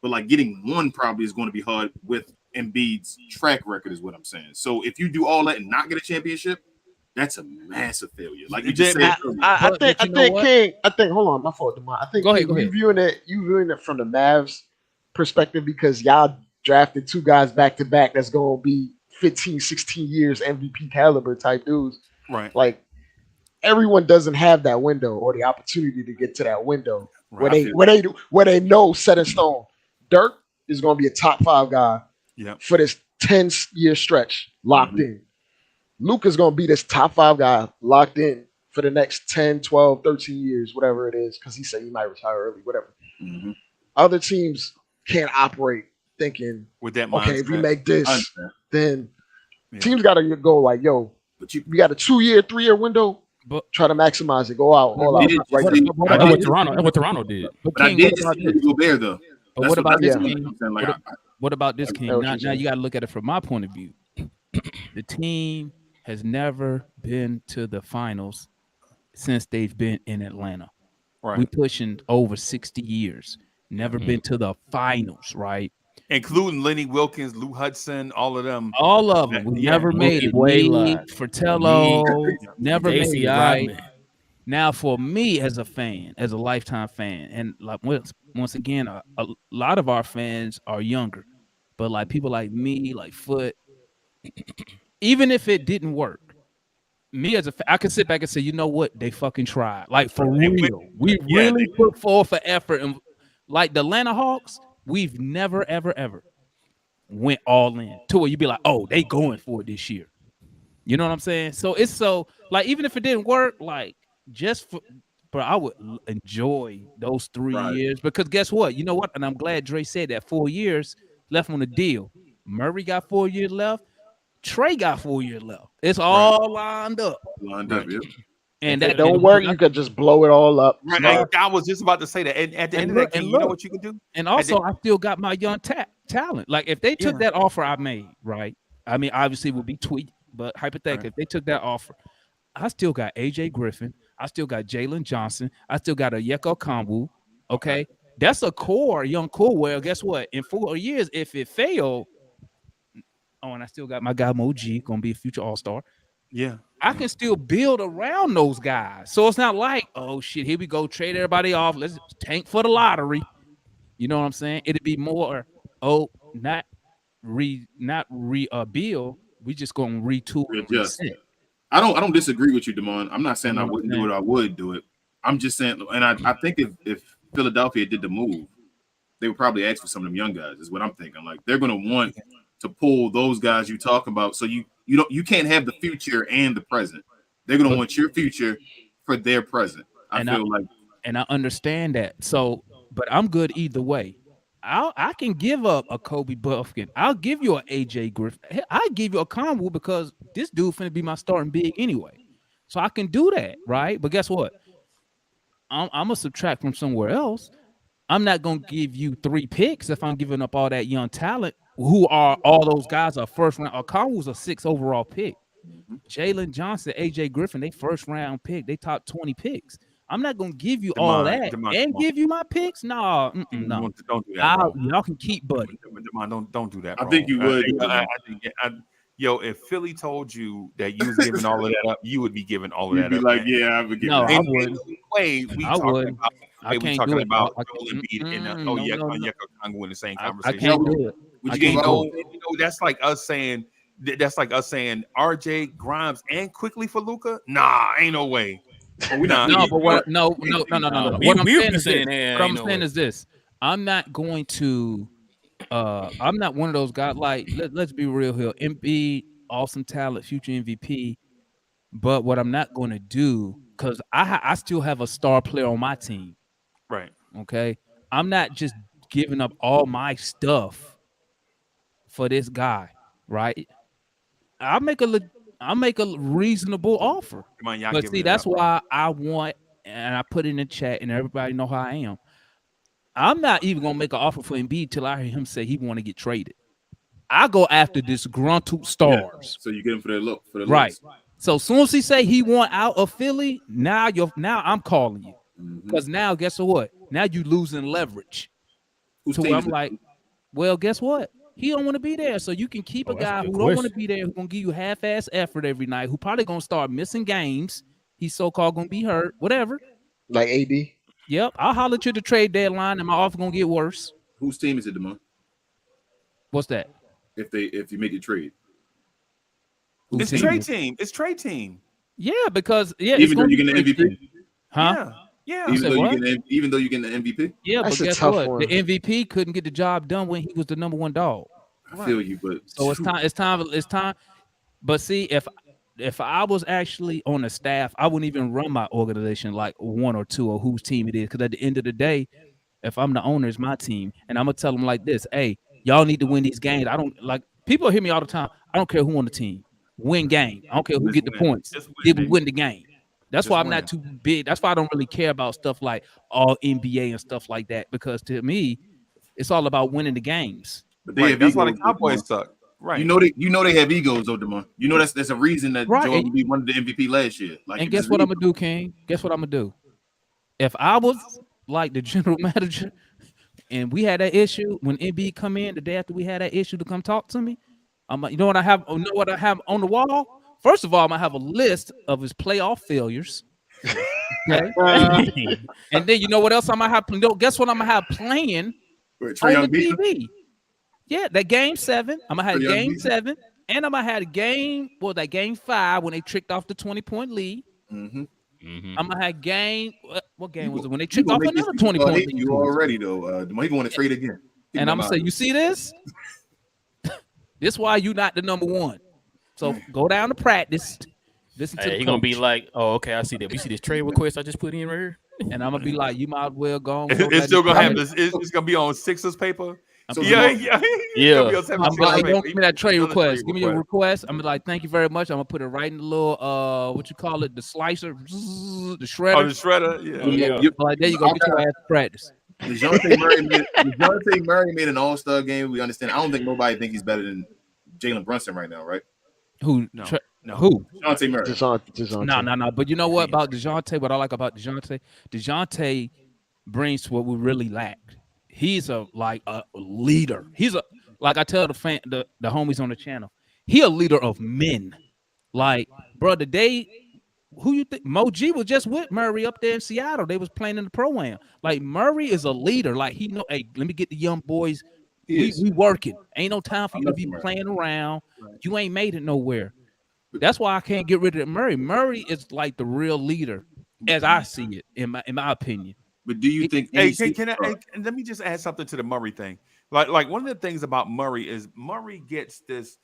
but like getting one probably is going to be hard with Embiid's track record, is what I'm saying. So if you do all that and not get a championship, that's a massive failure. Like you just said, I think King. I think hold on, my fault, Demar. I think Go ahead. you viewing it from the Mavs perspective because y'all drafted 2 guys back to back that's gonna be 15, 16 years MVP caliber type dudes. Right. Like everyone doesn't have that window or the opportunity to get to that window where they know set in stone. Dirk is gonna be a top 5 guy for this 10-year stretch locked in. Luke is gonna be this top 5 guy locked in for the next 10, 12, 13 years, whatever it is, because he said he might retire early, whatever. Mm-hmm. Other teams can't operate thinking with that mindset. Okay, if we make this, then Yeah. teams got to go like, yo, But we got a 2-year, 3-year window. But try to maximize it. Go out. All out. Right That's what Toronto did. But I did just go there though. But what about this, that's King? I'm saying, like, What about this, King? what Now you're saying. you got to look at it from my point of view. The team has never been to the finals since they've been in Atlanta. Right. We pushing over 60 years. Never been to the finals, right? Including Lenny Wilkins, Lou Hudson, all of them. All of them. We never made it. Wayland, Fratello, never made JC it, right? Oddman. Now, for me as a fan, as a lifetime fan, and like once again, a lot of our fans are younger, but like people like me, like Foot, even if it didn't work, me as I could sit back and say, you know what, they fucking tried, like for real. We really put forth for effort, and like the Atlanta Hawks, we've never ever went all in to where you'd be like, oh, they going for it this year. You know what I'm saying? So it's so like even if it didn't work, like just for, but I would enjoy those 3 years because guess what? You know what? And I'm glad Dre said that 4 years left on the deal. Murray got 4 years left. Trey got 4 years left. It's all lined up. Yep. And if that it don't work, you could just blow it all up. Right. I was just about to say that. And at the end of that, you know what you can do? And also, I still got my young talent. Like if they took that offer I made, right? I mean, obviously it would be tweaked, but hypothetically, if they took that offer, I still got AJ Griffin. I still got Jalen Johnson. I still got a Yeko Kamwu. Okay. That's a core, young core. Well, guess what? In 4 years, if it failed, and I still got my guy Moji, gonna be a future All-Star. Yeah. I can still build around those guys. So it's not like, oh shit, here we go, trade everybody off. Let's tank for the lottery. You know what I'm saying? It'd be more, not rebuild. We just gonna retool and reset. I don't disagree with you, Damon. I'm not saying I wouldn't do it. I would do it. I'm just saying, and I think if Philadelphia did the move, they would probably ask for some of them young guys. Is what I'm thinking. Like they're gonna want to pull those guys you talk about. So you can't have the future and the present. They're gonna want your future for their present. I understand that. So, but I'm good either way. I can give up a Kobe Buffkin. I'll give you an AJ Griffin. I'll give you a Conwell because this dude finna be my starting big anyway. So I can do that, right? But guess what? I'm gonna subtract from somewhere else. I'm not gonna give you 3 picks if I'm giving up all that young talent. Who are all those guys are first round? Conwell's a 6 overall pick. Jalen Johnson, AJ Griffin, they first round pick. They top 20 picks. I'm not gonna give you all that and give you my picks. No. Don't do that. Y'all can keep Buddy. Don't do that. Bro. I think you would. If Philly told you that you was giving all of that up, you would be giving all of that up. You'd be like, yeah, I would give. No, I wouldn't. I would. I can't do it. Embiid and Onyeka Okongwu in the same conversation. I can't do it. That's like us saying. That's like us saying RJ Grimes and quickly for Luka. Nah, ain't no way. No. What I'm saying is this. I'm not going to. I'm not one of those guys. Like, let's be real here. Embiid, awesome talent, future MVP. But what I'm not going to do, because I still have a star player on my team. Right. Okay. I'm not just giving up all my stuff for this guy. Right. I'll make a reasonable offer. But see, that's why I want, and I put it in the chat, and everybody know how I am. I'm not even gonna make an offer for Embiid till I hear him say he want to get traded. I go after disgruntled stars. Yeah, so you get him for the look, right. Looks. So as soon as he say he want out of Philly, now I'm calling you because now guess what? Now you losing leverage. So I'm like, well, guess what? He don't want to be there, so you can keep a guy who don't want to be there, who's gonna give you half-ass effort every night, who probably gonna start missing games. He's so-called gonna be hurt, whatever. Like AD. Yep, I'll holler to the trade deadline, and my offer gonna get worse. Whose team is it, Damon? What's that? If you make the trade, it's trade team. It's trade team. Yeah, because even though you get the MVP, huh? Yeah. Even though you get the MVP, yeah. That's but guess what? One. The MVP couldn't get the job done when he was the number 1 dog. I feel you, but so it's time. But see, if I was actually on the staff, I wouldn't even run my organization like 1 or 2 or whose team it is. Because at the end of the day, if I'm the owner, it's my team, and I'm gonna tell them like this: hey, y'all need to win these games. I don't like people hear me all the time. I don't care who on the team. Win game. I don't care who get the points. They win the game. That's why I'm not too big. That's why I don't really care about stuff like all NBA and stuff like that. Because to me, it's all about winning the games. But that's why the Cowboys suck. Right. You know they have egos, though, Damon. You know that's a reason that Joel would be one of the MVP last year. Like, and guess what I'm gonna do, King? Guess what I'm gonna do? If I was like the general manager, and we had that issue when Embiid come in the day after we had that issue to come talk to me, I'm like, you know what I have? You know what I have on the wall? First of all, I'm gonna have a list of his playoff failures. Okay. And then you know what else I'm gonna have? Guess what I'm gonna have playing on the TV? Yeah, that game 7. I'm gonna have game 7, and I'm gonna have game 5 when they tricked off the 20-point lead. I'm gonna have game. What game was it when they tricked off another 20-point lead? You already though. The money going to trade again. And I'm gonna say, you see this? This why you not the number 1. So go down to practice. Listen to the he gonna be like, oh, okay, I see that. We see this trade request I just put in right here. And I'm gonna be like, you might as well go. It's still gonna have this. It's gonna be on Sixers paper. So yeah. I'm like, don't give me that trade request. Give me your request. I'm like, thank you very much. I'm gonna put it right in the little what you call it, the slicer, the shredder. Oh, the shredder. Yeah. Like there you go. Get your ass to practice. DeJounte Murray made an All-Star game. We understand. I don't think nobody think he's better than Jalen Brunson right now, right? Who? No. No. Who? DeJounte Murray. DeJounte. No. But you know what about DeJounte? What I like about DeJounte? DeJounte brings what we really lacked. He's a leader. He's a like I tell the homies on the channel. He a leader of men. Like, bro, the day who you think Mo G was just with Murray up there in Seattle. They was playing in the pro-am. Like Murray is a leader. Like he know, hey, let me get the young boys. We working. Ain't no time for you to be playing around. You ain't made it nowhere. That's why I can't get rid of Murray. Murray is like the real leader, as I see it, in my opinion. But do you think? Hey, let me just add something to the Murray thing. Like one of the things about Murray is Murray gets this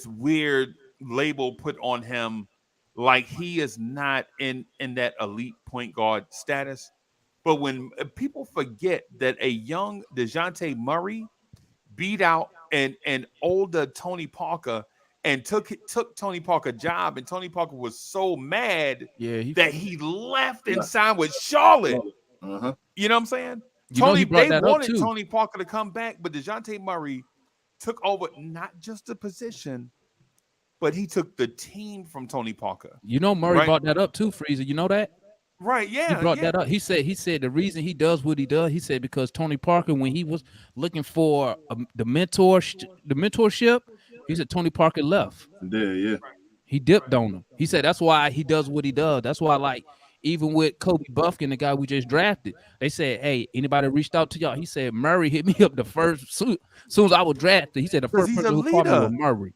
weird label put on him, like he is not in that elite point guard status. But when people forget that a young DeJounte Murray beat out an older Tony Parker and took Tony Parker's job, and Tony Parker was so mad that he left and signed with Charlotte. Uh-huh. You know what I'm saying? They wanted Tony Parker to come back, but DeJounte Murray took over not just the position, but he took the team from Tony Parker. You know, Murray brought that up too, Freezer. You know that? Right, yeah. He brought that up. He said the reason he does what he does, he said because Tony Parker, when he was looking for the mentorship, he said Tony Parker left. Yeah. He dipped on him. He said that's why he does what he does. That's why, like, even with Kobe Buffkin, the guy we just drafted, they said, hey, anybody reached out to y'all? He said, Murray hit me up the first, soon as I was drafted. He said the first person who called me was Murray.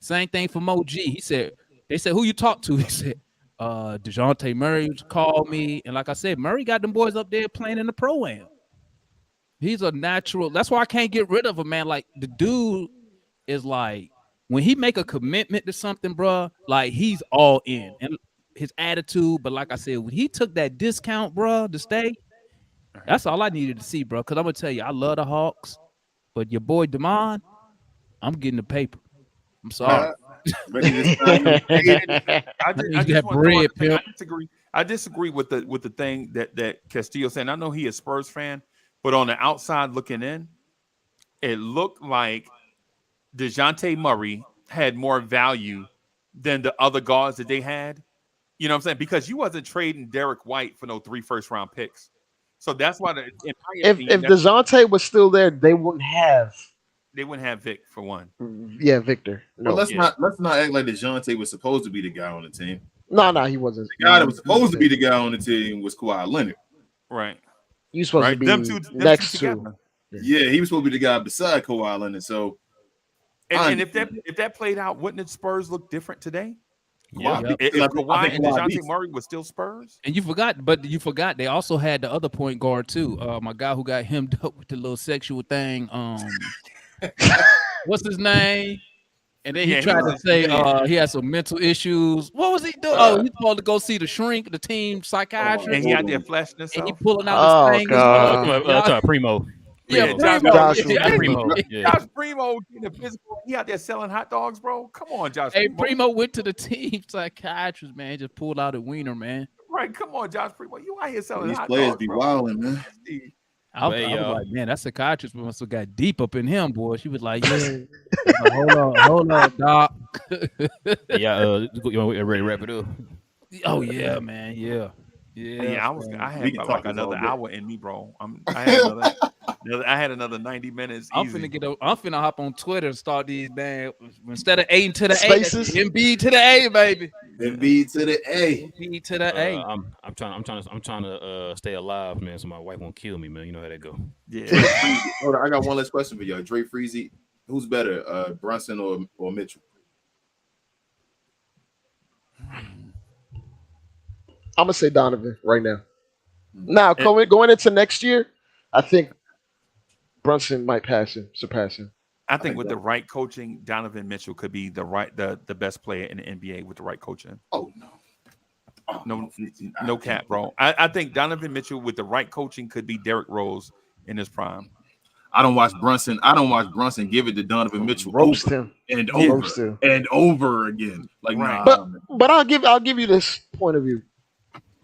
Same thing for Mo G. He said, they said, who you talk to? He said, DeJounte Murray called me. And like I said, Murray got them boys up there playing in the pro-am. He's a natural. That's why I can't get rid of him, man. Like, the dude is like, when he make a commitment to something, bro, like he's all in. And his attitude, but like I said, when he took that discount, bro, to stay, that's all I needed to see, bro. Because I'm gonna tell you, I love the Hawks, but your boy Damon, I'm getting the paper. I'm sorry. I disagree with the thing that Castillo saying. I know he is a Spurs fan, but on the outside looking in, it looked like DeJounte Murray had more value than the other guards that they had. You know what I'm saying? Because you wasn't trading Derek White for no 3 first-round picks. So that's why if DeJounte was still there, they wouldn't have Vic for one. Yeah, Victor. No. Well, let's not act like DeJounte was supposed to be the guy on the team. No, he wasn't. The guy that was supposed to be the guy on the team was Kawhi Leonard. Right. He was supposed to be them two next to. Yeah, he was supposed to be the guy beside Kawhi Leonard. So, and if that played out, wouldn't the Spurs look different today? Yeah. If Kawhi and DeJounte Murray was still Spurs, and you forgot they also had the other point guard too. My guy who got hemmed up with the little sexual thing. What's his name? And then he tried to say he had some mental issues. What was he doing? He's supposed to go see the shrink, the team psychiatrist. and he out there flashing himself. And he pulling out his thing. Primo. Yeah, Primo. Josh Primo in the physical. He out there selling hot dogs, bro. Come on, Josh. Hey, Primo went to the team psychiatrist, man. Just pulled out a wiener, man. Right, come on, Josh Primo. You out here selling these hot players dogs, be bro. wilding, man. I was like, man, that psychiatrist must have got deep up in him, boy. She was like, yeah. Hold on, doc. You ready to wrap it up? Oh yeah, man, yeah. I had like another hour in me, bro. I had another 90 minutes. I'm finna hop on Twitter and start these damn instead of A to the Spaces. A, Embiid to the A, baby. Embiid to the A. Embiid to the A. I'm trying to stay alive, man, so my wife won't kill me, man. You know how that go. Yeah. Hold on, I got one last question for y'all. Dre Freezy, who's better, Brunson or Mitchell? I'm gonna say Donovan right now. Now, going into next year, I think Brunson might surpass him. I think with the right coaching, Donovan Mitchell could be the best player in the NBA with the right coaching. Oh no. No cap, bro. I think Donovan Mitchell with the right coaching could be Derrick Rose in his prime. I don't watch Brunson give it to Donovan Mitchell. Roast him. And Roast over him. and over again. Like, Right. But I'll give you this point of view.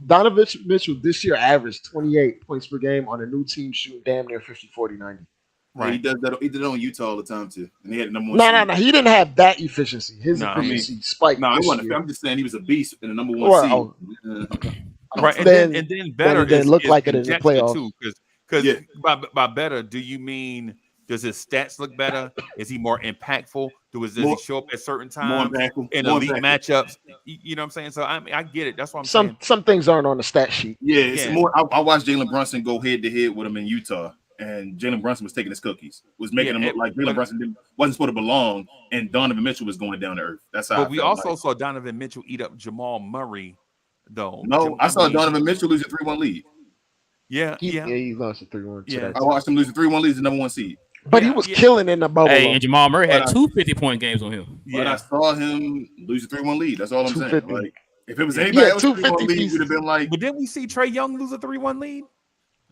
Donovan Mitchell this year averaged 28 points per game on a new team shooting damn near 50, 40, 90. Yeah, he does that. He did it on Utah all the time too, and he had the number one. No. He didn't have that efficiency. His efficiency spiked. No, this it wasn't. year. I'm just saying he was a beast in the number one seed. Right, and then better didn't look like it in the playoffs too. Because by better, do you mean does his stats look better? Is he more impactful? Does he show up at certain times in elite matchups? You know what I'm saying? So I get it. That's what I'm saying. Some things aren't on the stat sheet. Yeah, it's more. I watched Jalen Brunson go head to head with him in Utah, and Jalen Brunson was taking his cookies, was making him look like Jalen Brunson wasn't supposed to belong, and Donovan Mitchell was going down to earth. That's how. But we also saw Donovan Mitchell eat up Jamal Murray, though. No, I saw Donovan Mitchell lose a 3-1 lead. Yeah, he lost a 3-1. Yeah, I watched him lose a 3-1 lead, the number one seed. But he was killing in the bubble. Hey, and Jamal Murray had 2 50-point games on him. But I saw him lose a 3-1 lead. That's all I'm saying. Like, if it was Yeah, anybody else, 250 lead would have been like. But didn't we see Trae Young lose a 3-1 lead?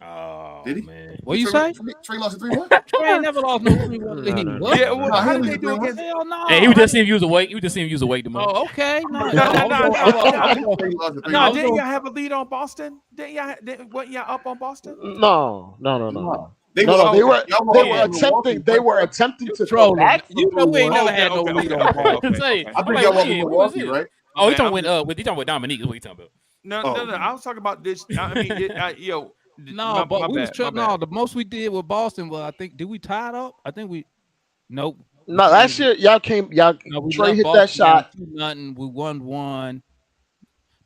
Oh, did he? Man. What you say? Trey lost a 3-1. Trey ain't never lost no 3-1 lead. No. Yeah, well, how did they do against? Hell no. Hey, he was just seeing him use a weight. He was just seeing him use a weight tomorrow. Oh, okay. No. Trey lost a 3-1. No, didn't y'all have a lead on Boston? Wasn't y'all up on Boston? No. They were attempting to Troll throw back. You know we ain't never had no lead on ball. I think y'all won Milwaukee, right? Oh, he talking with Dominique. Is what he talking about? No. I was talking about this. I mean, No, but we was bad. no. The most we did with Boston was I think. Did we tie it up? I think we. Nope. No, last year y'all came. Trey hit that shot. 2-0. We won 1.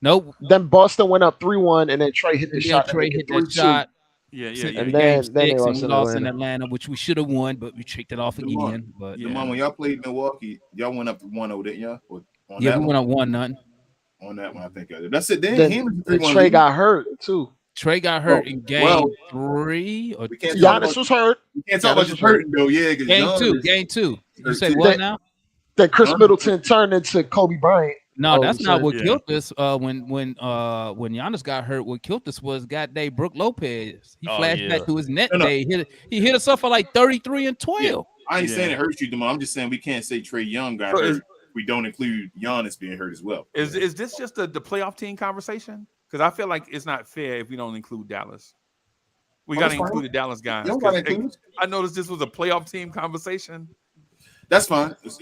Nope. Then Boston went up 3-1, and then Trey hit the shot. Trey hit that shot. Yeah. And then they lost in Atlanta, which we should have won, but we checked it off again. But when y'all played Milwaukee, y'all went up 1-0, didn't y'all? We went up 1-0. On that one, I think. That's it. Then Trey got hurt too. Trey got hurt in game 3. Or Giannis was hurt. We can't talk about just hurting though. Yeah, game 2. You say what now? That Chris Middleton turned into Kobe Bryant. No, that's not what killed us. When Giannis got hurt, what killed us was goddamn Brook Lopez. He flashed back to his net day. He hit us up for like 33 and 12. Yeah. I ain't saying it hurts you, Demar. I'm just saying we can't say Trey Young got hurt. We don't include Giannis being hurt as well. Is this just the playoff team conversation? Because I feel like it's not fair if we don't include Dallas. We got to include the Dallas guys. I noticed this was a playoff team conversation. That's fine. It's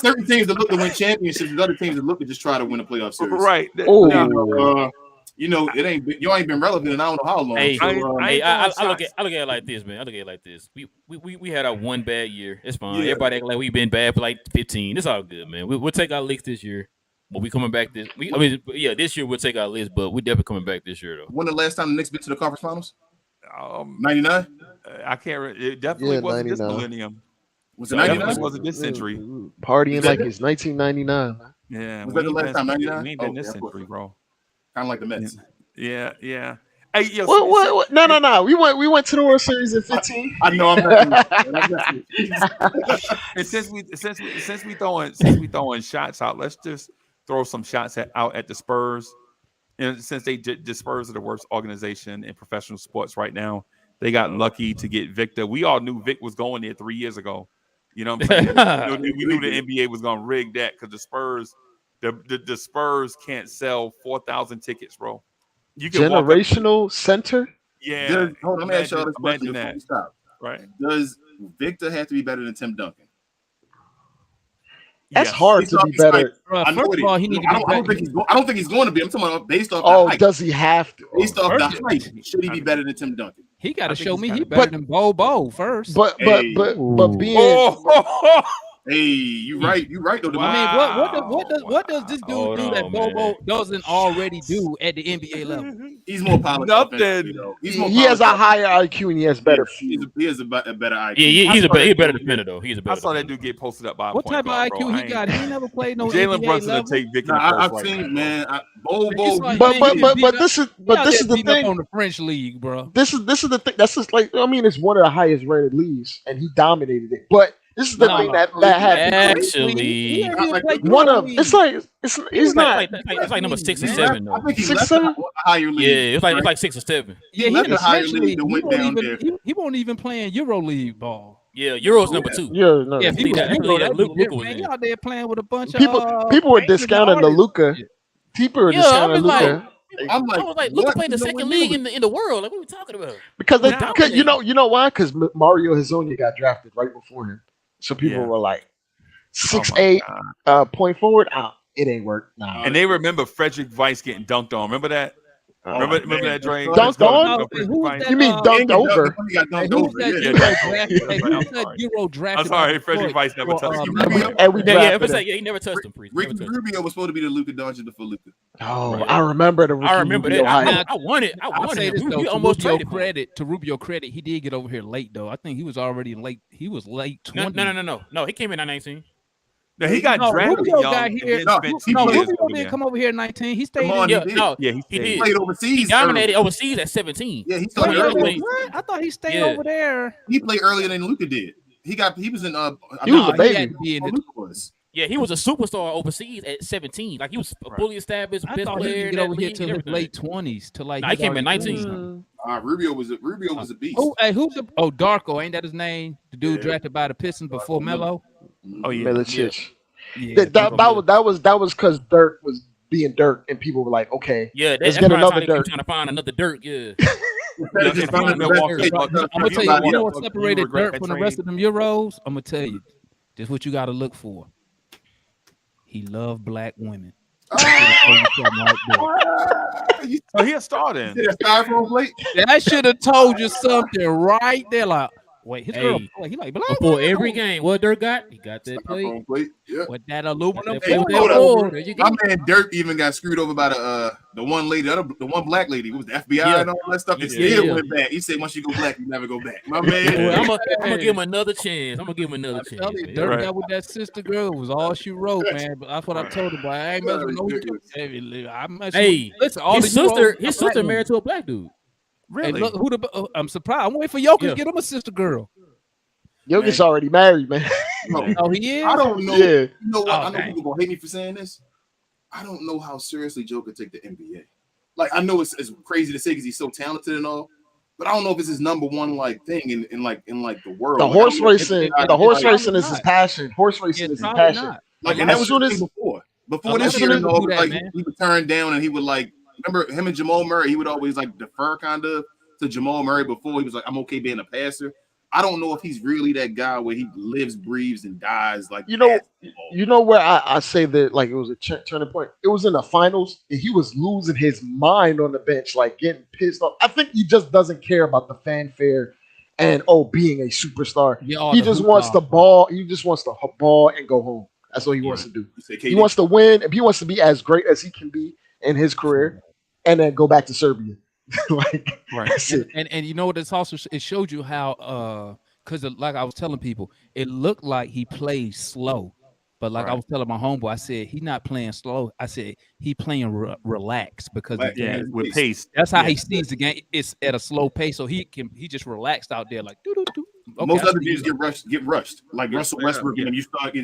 certain teams that look to win championships. There's other teams that look to just try to win a playoff series. Right. It ain't you ain't been relevant in I don't know how long. I look at it like this, man. I look at it like this. We had our one bad year. It's fine. Yeah. Everybody act like we've been bad for like 15. It's all good, man. We'll take our licks this year. But we coming back this year we'll take our list, but we definitely coming back this year though. When the last time the Knicks been to the conference finals? 99? I can't. It definitely wasn't 99. This millennium. Was it 99? It wasn't this century. Partying like it's 1999. Yeah. Was that the last time? 99? We ain't been this century, bro. Kind of like the Mets. Yeah. Hey, yo, what? No. We went to the World Series in 15. I know I'm not. And since we throwing shots out, let's just throw some shots out at the Spurs. And since the Spurs are the worst organization in professional sports right now, they got lucky to get Victor. We all knew Vic was going there 3 years ago. You know what I'm saying? we knew the NBA was going to rig that because the Spurs, the Spurs can't sell 4,000 tickets, bro. You can generational center. Yeah. Hold on, let me ask y'all this question. That. Stop. Right. Does Victor have to be better than Tim Duncan? That's hard to be better. First of all, he needs to be better. I don't think he's going to be. I'm talking about based off. Oh, does he have to? Based off the height, should he be better than Tim Duncan? He got to show me he's better than Bo first. But being. Hey, you right though. Wow. I mean, what does this dude do that Bobo doesn't already do at the NBA level? He's more polished. Nothing. He has a higher IQ and he has better feel. He has a better IQ. Yeah, he's a better defender though. I saw that dude get posted up by. What type of IQ he got? He never played no Jalen NBA Brunson level. to take Vic. I've seen, man. But this is the thing on the French league, bro. This is the thing. That's just like it's one of the highest rated leagues, and he dominated it. But this is the thing that happened. Actually, one of it's not. It's like number 6 or 7 though. I think he's 6, 7. Higher league. Yeah, it's like 6 or 7. Yeah, he left the higher league that went down there. He won't even playing EuroLeague ball. Yeah, Euro's number 2. Yeah, no. Yeah, Luka out there playing with a bunch of people were discounting the Luka. People were discounting Luka. I'm I like, was like, Luka what? played the No second one league knew. in the world. Like, what are we talking about? because they, Now- cause, you know why? Because Mario Hezonja got drafted right before him, so people Yeah. were like, Oh 6'8", my God. point forward. It ain't work. Nah. And they remember Frederick Weiss getting dunked on. Remember that? Remember man. that, Dre? Dunked on? Who was that? You mean dunked over? He got Hey, dunked who was over. that Yeah. Euro Yeah. drafted? Hey, who I'm was that sorry. Euro drafted? I'm sorry, by Frederick Detroit Weiss never for, touched him. Rubio. And we Yeah, drafted but him. he never touched him. Priest. Never touched him. Rubio was supposed to be the Luka Doncic for Luka. Oh, Right. I remember the I remember Rubio that. hype. I wanted I'll say him. this though, We to almost Rubio traded for him. to Rubio credit, he did get over here late though. I think he was already late. He was late 20. No. He came in at 19. Now, he got No, drafted Rubio young got and here. then No, spent 2 No, years Rubio over didn't there. come over here at 19. He stayed Come on, in. Yeah, he did. no, Yeah, he stayed. did. Played overseas. He dominated overseas at 17. Yeah, he Wait, started Wait, early. wait. what? I thought he stayed Yeah. over there. He played earlier than Luka did. He was in He was a He baby. had to be in it. Luka was. Yeah, he was a superstar overseas at 17. Like he was a fully established I best thought he player didn't in get that over here league till and his everything. late 20s to like. Nah, he came in already 19. doing Rubio was a beast. who's the Darko? Ain't that his name? The dude Yeah. drafted by the Pistons before Melo. Oh, yeah. Milicic. Yeah, That was because Dirk was being Dirk, and people were like, okay, Yeah, let's that's get probably another they keep Dirk. trying to find another Dirk. Yeah. If he was Milwaukee Bucks, I'm gonna if he tell was you, you know Milwaukee what Bucks, separated you regret Dirk that from the trade. rest of them Euros? I'm gonna tell you. This is what you got to look for. He loved black women. So he a star then. Did a styrofoam plate? That should have told you something right there. Like, wait, his girl, Hey, he like black Before women? every game, what Dirk got? He got that plate. Styrofoam plate. Yeah. With that aluminum That Hey, plate with foil. that hold foil. up. There you go. My man Dirk even got screwed over by the one lady, the one black lady. It was the FBI Yeah. and all that stuff. And Yeah, still yeah. went back. He said once you go black, you never go back. My Well, man. I'm gonna give him another chance. I'm gonna give him another chance. Tell you, man. Dirk Right. got with that sister girl was all she wrote, man. But that's what I told her. But I ain't messing with no. Ridiculous. I'm messing Hey, with, listen, all his the Euros sister, are his black sister women. married to a black dude. Really? Hey, look, I'm surprised. I'm waiting for Jokic Yeah. to get him a sister girl. Jokic's already married, man. No, Oh, he is. I don't know. Yeah. You know what? Oh, I know dang. people gonna hate me for saying this. I don't know how seriously Joe could take the NBA. Like I know it's crazy to say because he's so talented and all, but I don't know if it's his number one like thing in the world. The Like, horse I don't know if racing, it's- the horse probably racing is his not. passion. Horse racing Yeah, is his probably passion. not. Like, and As that was soon the as- thing before A lot this of year, people and all, do that, like man. he would turn down and he would like remember him and Jamal Murray. He would always like defer kind of to Jamal Murray before he was like, I'm okay being a passer. I don't know if he's really that guy where he lives, breathes, and dies like You know, basketball. you know where I say that like it was a turning point. It was in the finals, and he was losing his mind on the bench, like getting pissed off. I think he just doesn't care about the fanfare and being a superstar. Yeah, all He the just hoopla. wants the ball. He just wants to ball and go home. That's what he wants to do. You say He KD. wants to win. If he wants to be as great as he can be in his career, and then go back to Serbia. Like Right. that's it. And you know what? It's also it showed you how because like I was telling people, it looked like he played slow, but like I Right. was telling my homeboy, I said he's not playing slow. I said he playing relaxed because the Yeah. game, With pace. that's how Yeah. he sees the game. It's at a slow pace, so he just relaxed out there like doo doo doo. Okay, Most I other see dudes you. get rushed. Like Yeah, Russell sped up, Westbrook, yeah. when you start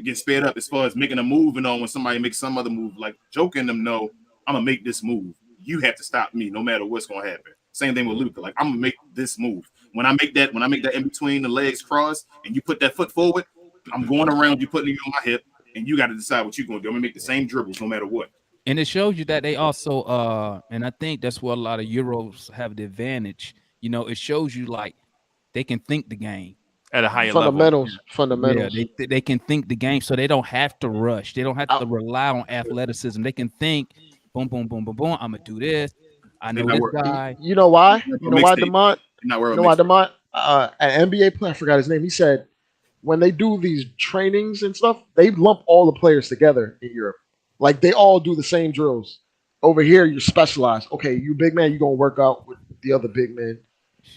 get sped up as far as making a move and all when somebody makes some other move, like joking them, no, I'm gonna make this move. You have to stop me no matter what's gonna happen. Same thing with Luka. Like I'm gonna make this move. When I make that in between the legs cross and you put that foot forward, I'm going around you putting it on my hip, and you got to decide what you're gonna do. I'm gonna make the same dribbles no matter what. And it shows you that they also and I think that's where a lot of Euros have the advantage. You know, it shows you like they can think the game. At a higher level. Fundamentals. Yeah, they can think the game, so they don't have to rush. They don't have to Out. rely on athleticism. They can think, boom, boom, boom, boom, boom. I'm gonna do this. I know They're not this working. guy. You know why? You know why, Mixtape. Demont? Not You worried know why, about Demont? An NBA player, I forgot his name. He said when they do these trainings and stuff, they lump all the players together in Europe. Like they all do the same drills. Over here, you're specialized. Okay, you big man, you're gonna work out with the other big men.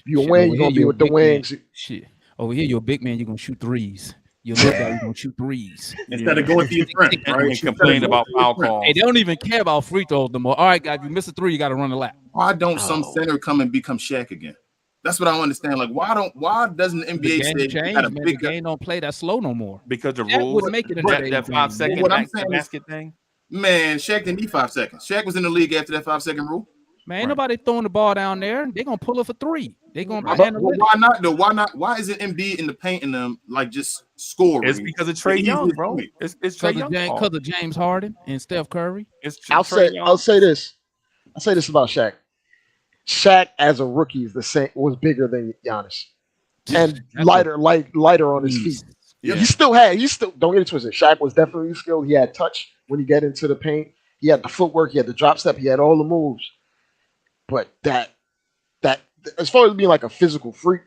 You Shit, win, over you're gonna here, be you're with a the big man. wings. Shit. Over here, you're a big man. You're gonna shoot threes. You're a little guy. You're gonna shoot threes. Instead of going to your friend, right? And complain about foul calls. Hey, they don't even care about free throws no more. All right, guys, if you miss a three, you got to run the lap. Why don't some Oh. center come and become Shaq again? That's what I don't understand. Like, why doesn't the The NBA game say you changed, got a man. The big game don't play that slow no more. Because the That rules, wouldn't make it in that, today's that game. 5 second What I'm saying is- basket thing. man? Shaq didn't need 5 seconds. Shaq was in the league after that 5 second rule. Man, ain't Right. nobody throwing the ball down there. They're gonna pull it for three. They're gonna But handle it. why not though? Why not? Why isn't Embiid in the paint and them like just scoring? It's because of Trey He's Young, his bro. point. It's Trey Young. Because of James Harden and Steph Curry. It's I'll Trey say Young. I'll say this. I say this about Shaq. Shaq as a rookie is the same, was bigger than Giannis and lighter on his feet. Yeah. He still don't get it twisted. Shaq was definitely skilled. He had touch when he get into the paint. He had the footwork. He had the drop step. He had all the moves. But that as far as being like a physical freak,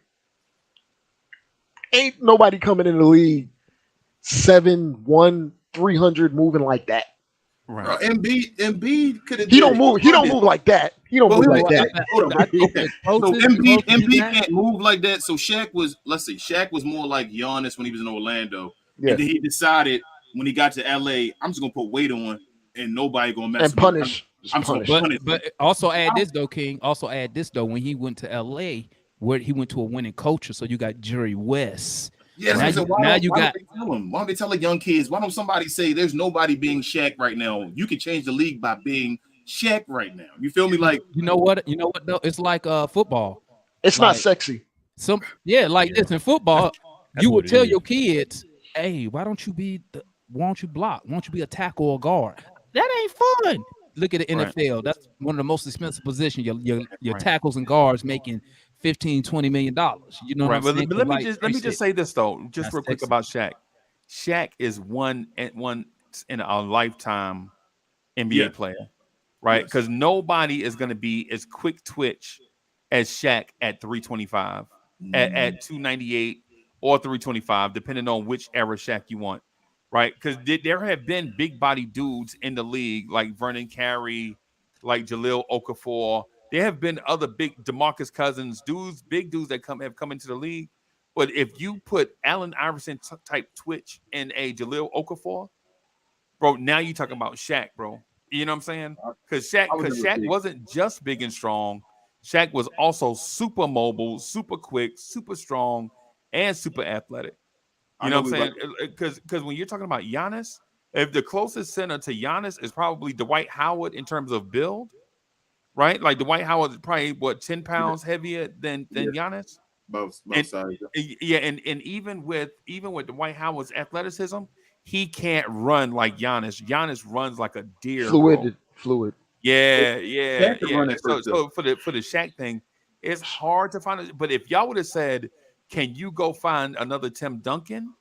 ain't nobody coming in the league 7'1", 300 moving like that. Right. Bro, Embiid could have. He don't move. He don't move like that. He don't move like that. Okay. So Embiid can't move like that. So Shaq was more like Giannis when he was in Orlando. Yeah. And then he decided when he got to LA, I'm just gonna put weight on and nobody gonna mess And with punish. me. I'm Punish. so punish. But also add this though, King. Also add this though. When he went to LA, where he went to a winning culture, so you got Jerry West. Yeah, Now why don't they tell the young kids? Why don't somebody say there's nobody being Shaq right now? You can change the league by being Shaq right now. You feel me? Like you know what though? It's like football. It's like, not sexy. This in football, That's you what would it tell is. your kids, "Hey, why don't you block? Why don't you be a tackle or a guard? That ain't fun." Look at the NFL. That's one of the most expensive positions. Your tackles and guards making $15-20 million. You know what I'm saying? But let me just say this though, just real quick about Shaq. Shaq is one in a lifetime NBA player, right? Because nobody is going to be as quick twitch as Shaq at 325, at 298 or 325, depending on which era Shaq you want, right? Because there have been big body dudes in the league like Vernon Carey, like Jahlil Okafor. There have been other big DeMarcus Cousins dudes, big dudes that have come into the league. But if you put Allen Iverson type twitch in a Jahlil Okafor, bro, now you're talking about Shaq, bro. You know what I'm saying? Because Shaq wasn't just big and strong. Shaq was also super mobile, super quick, super strong, and super athletic. You know what I'm saying? Because when you're talking about Giannis, if the closest center to Giannis is probably Dwight Howard in terms of build, right? Like Dwight Howard is probably 10 pounds heavier than Giannis. Both sides. Yeah, and even with Dwight Howard's athleticism, he can't run like Giannis. Giannis runs like a deer. Fluid. Yeah. So for the Shaq thing, it's hard to find it. But if y'all would have said, "Can you go find another Tim Duncan?"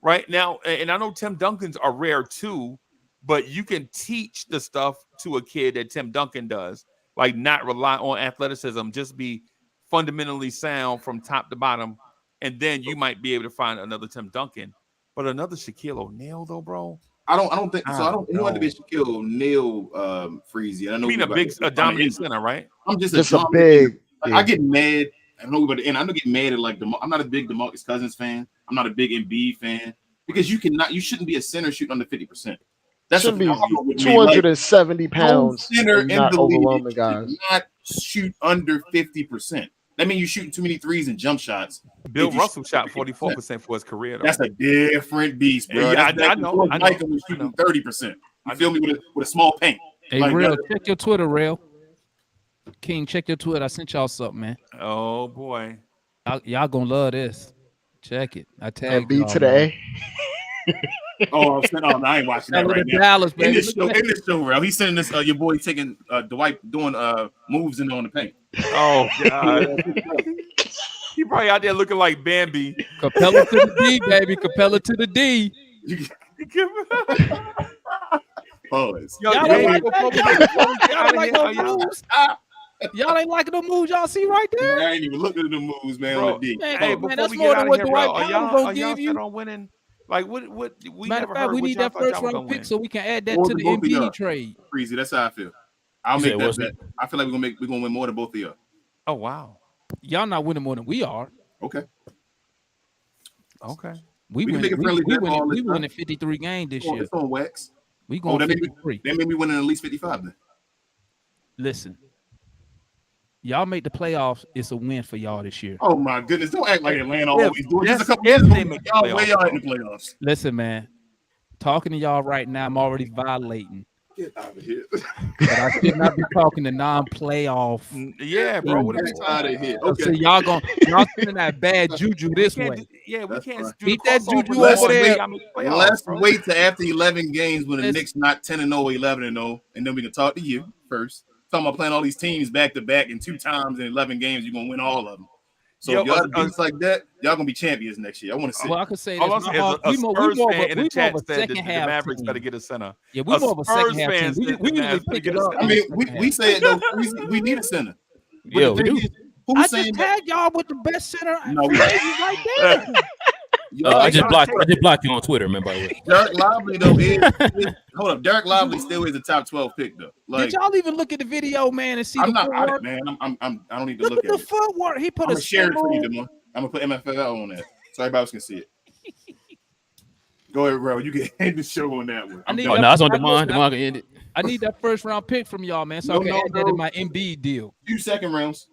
Right now, and I know Tim Duncans are rare too, but you can teach the stuff to a kid that Tim Duncan does, like not rely on athleticism, just be fundamentally sound from top to bottom, and then you might be able to find another Tim Duncan. But another Shaquille O'Neal, though, bro. I don't think so. I don't know how to be Shaquille O'Neal Freezy. I know a dominant center, right? I'm just a big. I get mad. I know, but I don't get mad at I'm not a big DeMarcus Cousins fan. I'm not a big Embiid fan because you shouldn't be a center shooting under 50%. That should be 270 pounds. Center in not the overwhelming league guys. Not shoot under 50%. That means you're shooting too many threes and jump shots. Bill Russell shot 44% for his career, though. That's a different beast, bro. Yeah, I know. Michael was shooting 30%. You feel me with a small paint. Hey, Real, check your Twitter, Real. King, check your Twitter. I sent y'all something, man. Oh boy, y'all gonna love this. Check it. I tagged B today. Oh, I ain't watching that right now. Dallas, in this show, Real. He's sending this. Your boy taking Dwight doing moves in on the paint. Oh God. He probably out there looking like Bambi. Capella to the D, baby. Capella to the D. Pause. Y'all ain't liking the moves y'all see right there? I ain't even looking at the moves, man. Bro, on the D. Hey, before we get out of here, bro, are y'all set on winning? Like what? We Matter never of fact, heard we what need y'all that thought first y'all was round gonna pick win. so we can add that Or to the both of y'all. Embiid trade. Freezy, that's how I feel. I'll make that bet. it? I feel like we're gonna win more than both of y'all. Oh wow. Y'all not winning more than we are. Okay. We can make a friendly bet all this time. winning 53 games this year. It's on wax. We going 53. They may be winning at least 55 then. Listen, y'all make the playoffs. It's a win for y'all this year. Oh my goodness! Don't act like Atlanta always do it. Just a couple if years they ago, make the y'all way playoffs, out in the playoffs. Listen, man. Talking to y'all right now, I'm already violating. Get out of here. But I should not be talking to non-playoff. Yeah, bro. What Get out of here. So Okay. y'all sending that bad juju this way. We That's can't fine. do Keep the that crossover juju unless over there. y'all make the playoffs, Let's bro. wait to after 11 games when the Listen. Knicks not 10-0, 11-0, and then we can talk to you first. talking about playing all these teams back to back and 2 times in 11 games, you're gonna win all of them. So if y'all have beats like that, y'all gonna be champions next year. I want to see. Well, I could say All this. I'm saying is a Spurs fan in the chat said second that the half Mavericks team. better get a center. Yeah, we more of a second half team. We usually pick it up. I mean, we say it though. We need a center. But Yeah, we do. I just tagged y'all with the best center. No, right there. I just blocked you on Twitter, man. By the way, Derek Lively though is hold up. Derek Lively still is a top 12 pick though. Like, did y'all even look at the video, man, and see I'm the not footwork? man. I don't need to look at the footwork. He put I'm a gonna share it for you, symbol. Demar. I'm gonna put MFL on that so everybody else can see it. Go ahead, bro. You can end the show on that one. no, it's on Demar. Demar can end it. I need that first round pick from y'all, man, so I can add that in my Embiid deal. 2 second rounds.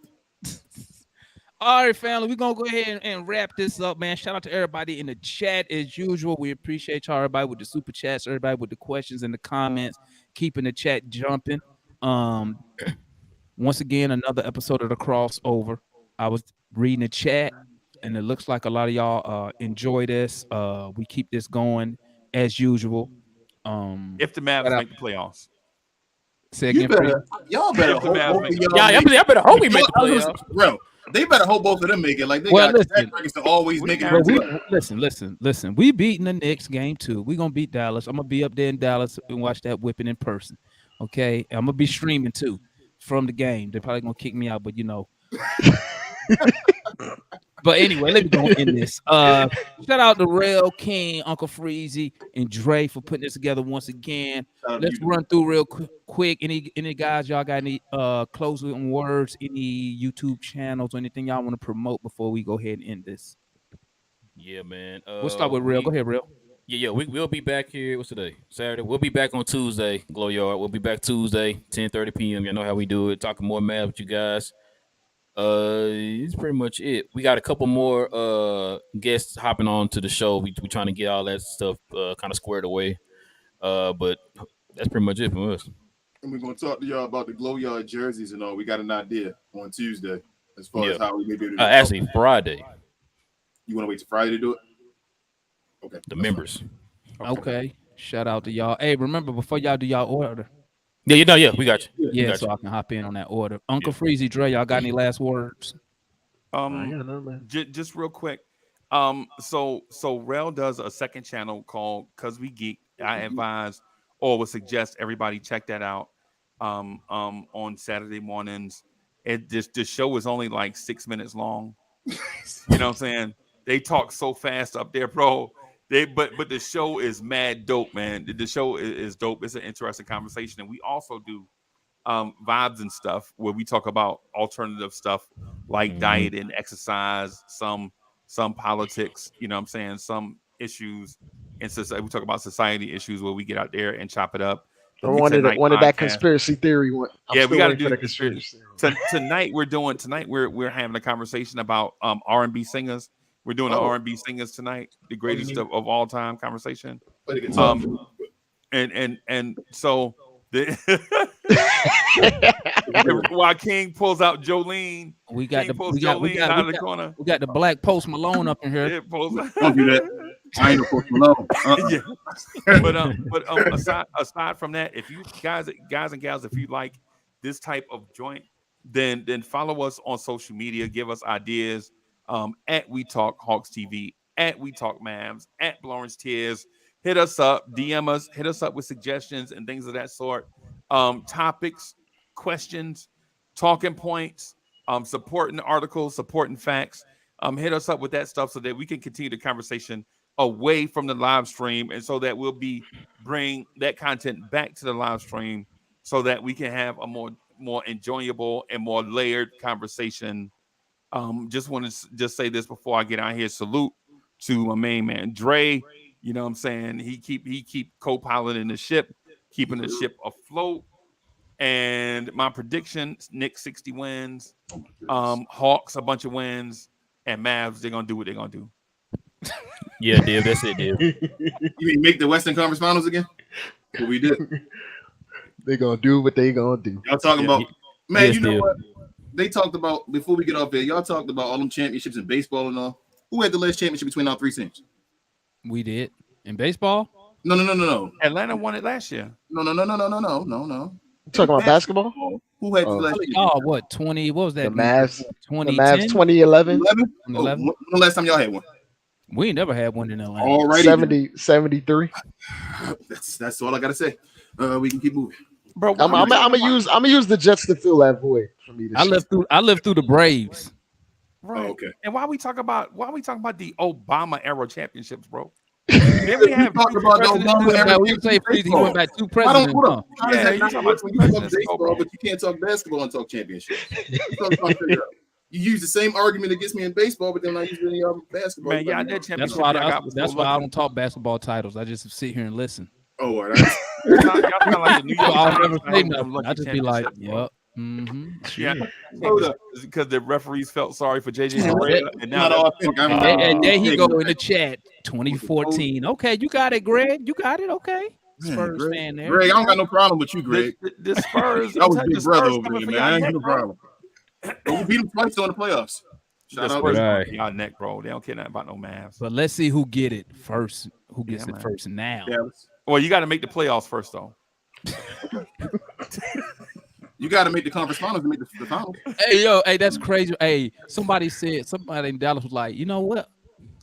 All right, family, we're going to go ahead and wrap this up, man. Shout out to everybody in the chat as usual. We appreciate y'all, everybody with the super chats, everybody with the questions and the comments, keeping the chat jumping. Once again, another episode of the crossover. I was reading the chat, and it looks like a lot of y'all enjoy this. We keep this going as usual. If the Mavs make the playoffs. Say again, y'all better hope both of y'all. I better hope we make the playoffs, bro. They better hope both of them make it. Like they got track records to always make it. Listen. We beating the Knicks game 2. We gonna beat Dallas. I'm gonna be up there in Dallas and watch that whipping in person. Okay, I'm gonna be streaming too from the game. They're probably gonna kick me out, but you know. But anyway, let me go in this. Shout out to Rail King, Uncle Freezy, and Dre for putting this together once again. Let's run through real quick. Any guys y'all got any closing words, any YouTube channels or anything y'all want to promote before we go ahead and end this? Yeah, man. We'll start with Real. Go ahead, Real. Yeah. We'll be back here. What's today? Saturday. We'll be back on Tuesday. Glow Yard. We'll be back Tuesday, 10:30 p.m. You know how we do it. Talking more Mavs with you guys. It's pretty much it. We got a couple more guests hopping on to the show. We trying to get all that stuff kind of squared away. But that's pretty much it from us. And we're gonna talk to y'all about the Glow Yard jerseys and all. We got an idea on Tuesday as far as how we may be able to do actually Friday. You want to wait till Friday to do it? Okay. The members. Okay. Shout out to y'all. Hey, remember before y'all do y'all order. Yeah, we got you. Yeah, so I can hop in on that order. Uncle Freezy, Dre, y'all got any last words? Just real quick. So Rel does a second channel called Cause We Geek. I advise or would suggest everybody check that out. On Saturday mornings. The show is only like 6 minutes long. You know what I'm saying? They talk so fast up there, bro. But the show is mad dope, man. The show is dope. It's an interesting conversation. And we also do vibes and stuff where we talk about alternative stuff like diet and exercise, some politics, you know what I'm saying, some issues. And so we talk about society issues where we get out there and chop it up. I wanted that conspiracy theory one. We got to do the conspiracy. Tonight we're having a conversation about R&B singers. We're doing the R&B singers tonight, the greatest of all time conversation. And so while King pulls out Jolene, we got the black Post Malone up in here. Don't do that. I ain't no Post Malone. But aside from that, if you guys and gals, if you like this type of joint, then follow us on social media. Give us ideas. At We Talk Hawks TV, at We Talk Mavs, at Blorange Tears. Hit us up, DM us, hit us up with suggestions and things of that sort. Topics, questions, talking points, supporting articles, supporting facts. Hit us up with that stuff so that we can continue the conversation away from the live stream, and so that we'll bring that content back to the live stream so that we can have a more enjoyable and more layered conversation. Just want to say this before I get out here. Salute to my main man Dre. You know what I'm saying? He keep co-piloting the ship, keeping the ship afloat. And my prediction: Knicks 60 wins, Hawks a bunch of wins, and Mavs they're gonna do what they're gonna do. Yeah, Dave, that's it, Dave. You make the Western Conference Finals again? What we did? They're gonna do what they gonna do. Y'all talking about man? Yes, you know Dave. what? They talked about before we get off here. Y'all talked about all them championships in baseball and all. Who had the last championship between all three teams? We did in baseball. No. Atlanta won it last year. No. You talking about basketball? Who had you Oh. last year? Oh, what 20? What was that? The Mavs. The 2010. Mavs 2011. 11? Oh, 11? when the last time y'all had one? We ain't never had one in Atlanta. Alrighty, 73. that's all I gotta say. We can keep moving. Bro, I'm gonna use the Jets to fill that void for me. I lived through the Braves. Right. Oh, okay. And why we talk about the Obama era championships, bro? Then we have talk about the Obama era. We say he went back 2 presidents. Hold Huh? on. Yeah, you talking about you talk presidents, baseball, bro. but you can't talk basketball and talk championships. That's what I'm trying to figure out. You use the same argument against me in baseball, but then I use it in basketball. Man, yeah, that That's championship. why y'all got was that's so why I lucky. don't talk basketball titles. I just sit here and listen. Oh, all right. Y'all sound like the New York I'll Times never say with them nothing. lucky I just be like, championships, bro. yep. Mm-hmm. Yeah, Hold up. because the referees felt sorry for JJ Yeah, Barea, and Not now all I think. And there he yeah, go in the chat. 2014. Okay, you got it, Greg. You got it. Okay. Man, Spurs Greg, fan there. Greg, I don't got no problem with you, Greg. the Spurs. That was I'm telling big you, the brother Spurs over coming there, for man. y'all I ain't neck, no bro. problem. But we beat them twice in the playoffs. The Shout out Spurs to Right. coming for y'all neck, bro. They don't care nothing about no Mavs. But let's see who get it first. Who gets Yeah, it man. first now? Dallas. Well, you got to make the playoffs first, though. You got to make the conference finals to make the finals. Hey, that's crazy. Hey, somebody in Dallas was like, you know what?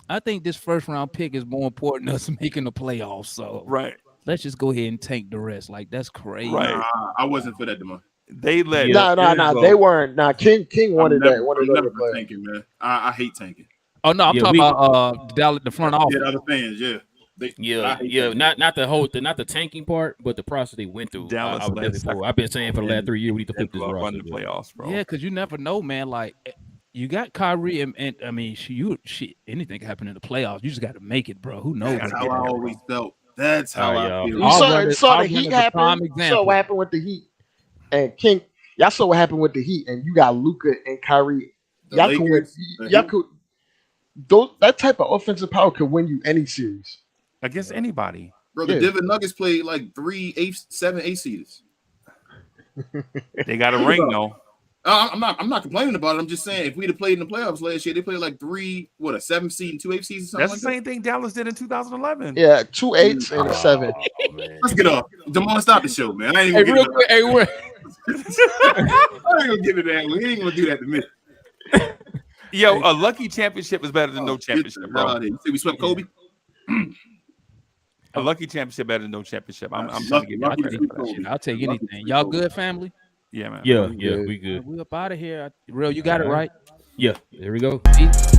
I think this first round pick is more important than us making the playoffs. So Right. let's just go ahead and tank the rest. Like that's crazy. Right. I wasn't for that, Demar. They let No. They weren't. Nah, King wanted that. Wanted I'm that never to play. tanking, man. I hate tanking. Oh no, I'm Yeah, talking we- about Dallas, the front office. Yeah, the other fans, yeah. I Yeah, hate yeah, that. not the tanking part, but the process they went through. Dallas I was led definitely for. I've been saying for the last 3 years we need to flip this run roster. the playoffs, bro. Yeah, because you never know, man. Like you got Kyrie, and I mean, anything can happen in the playoffs. You just got to make it, bro. Who knows? That's what how can I happen. always felt. That's how All right, I y'all. feel. You I'll saw, run it- saw I'll the run Heat it as a prime happen. You saw example. what happened with the Heat and King. Y'all saw what happened with the Heat, and you got Luka and Kyrie. The Y'all could win. Lakers, the Y'all Heat. could. That type of offensive power could win you any series. Against anybody. Bro, the Yeah. Denver Nuggets played like 7 8 seeders. They got a ring, though. I'm not complaining about it. I'm just saying if we'd have played in the playoffs last year, they played like a 7 seed and 2 8 seeds or something That's like the same thing Dallas did in 2011. Yeah, 2 8s and a 7. Oh, man. that. Let's get off. Damon, stop the show, man. I ain't Hey, even real gonna quick, hey, I ain't gonna give it that. We ain't gonna do that to me. Yo, a lucky championship is better than no championship, bro. You see we swept Kobe? A lucky championship better than no championship. I'm trying to Lucky- give you lucky credit to for that. Kobe. I'll take Lucky anything. to Y'all Kobe. good, family? Yeah, man. Yeah, we good. We up out of here. Real, you got it right. Yeah, there we go. Peace.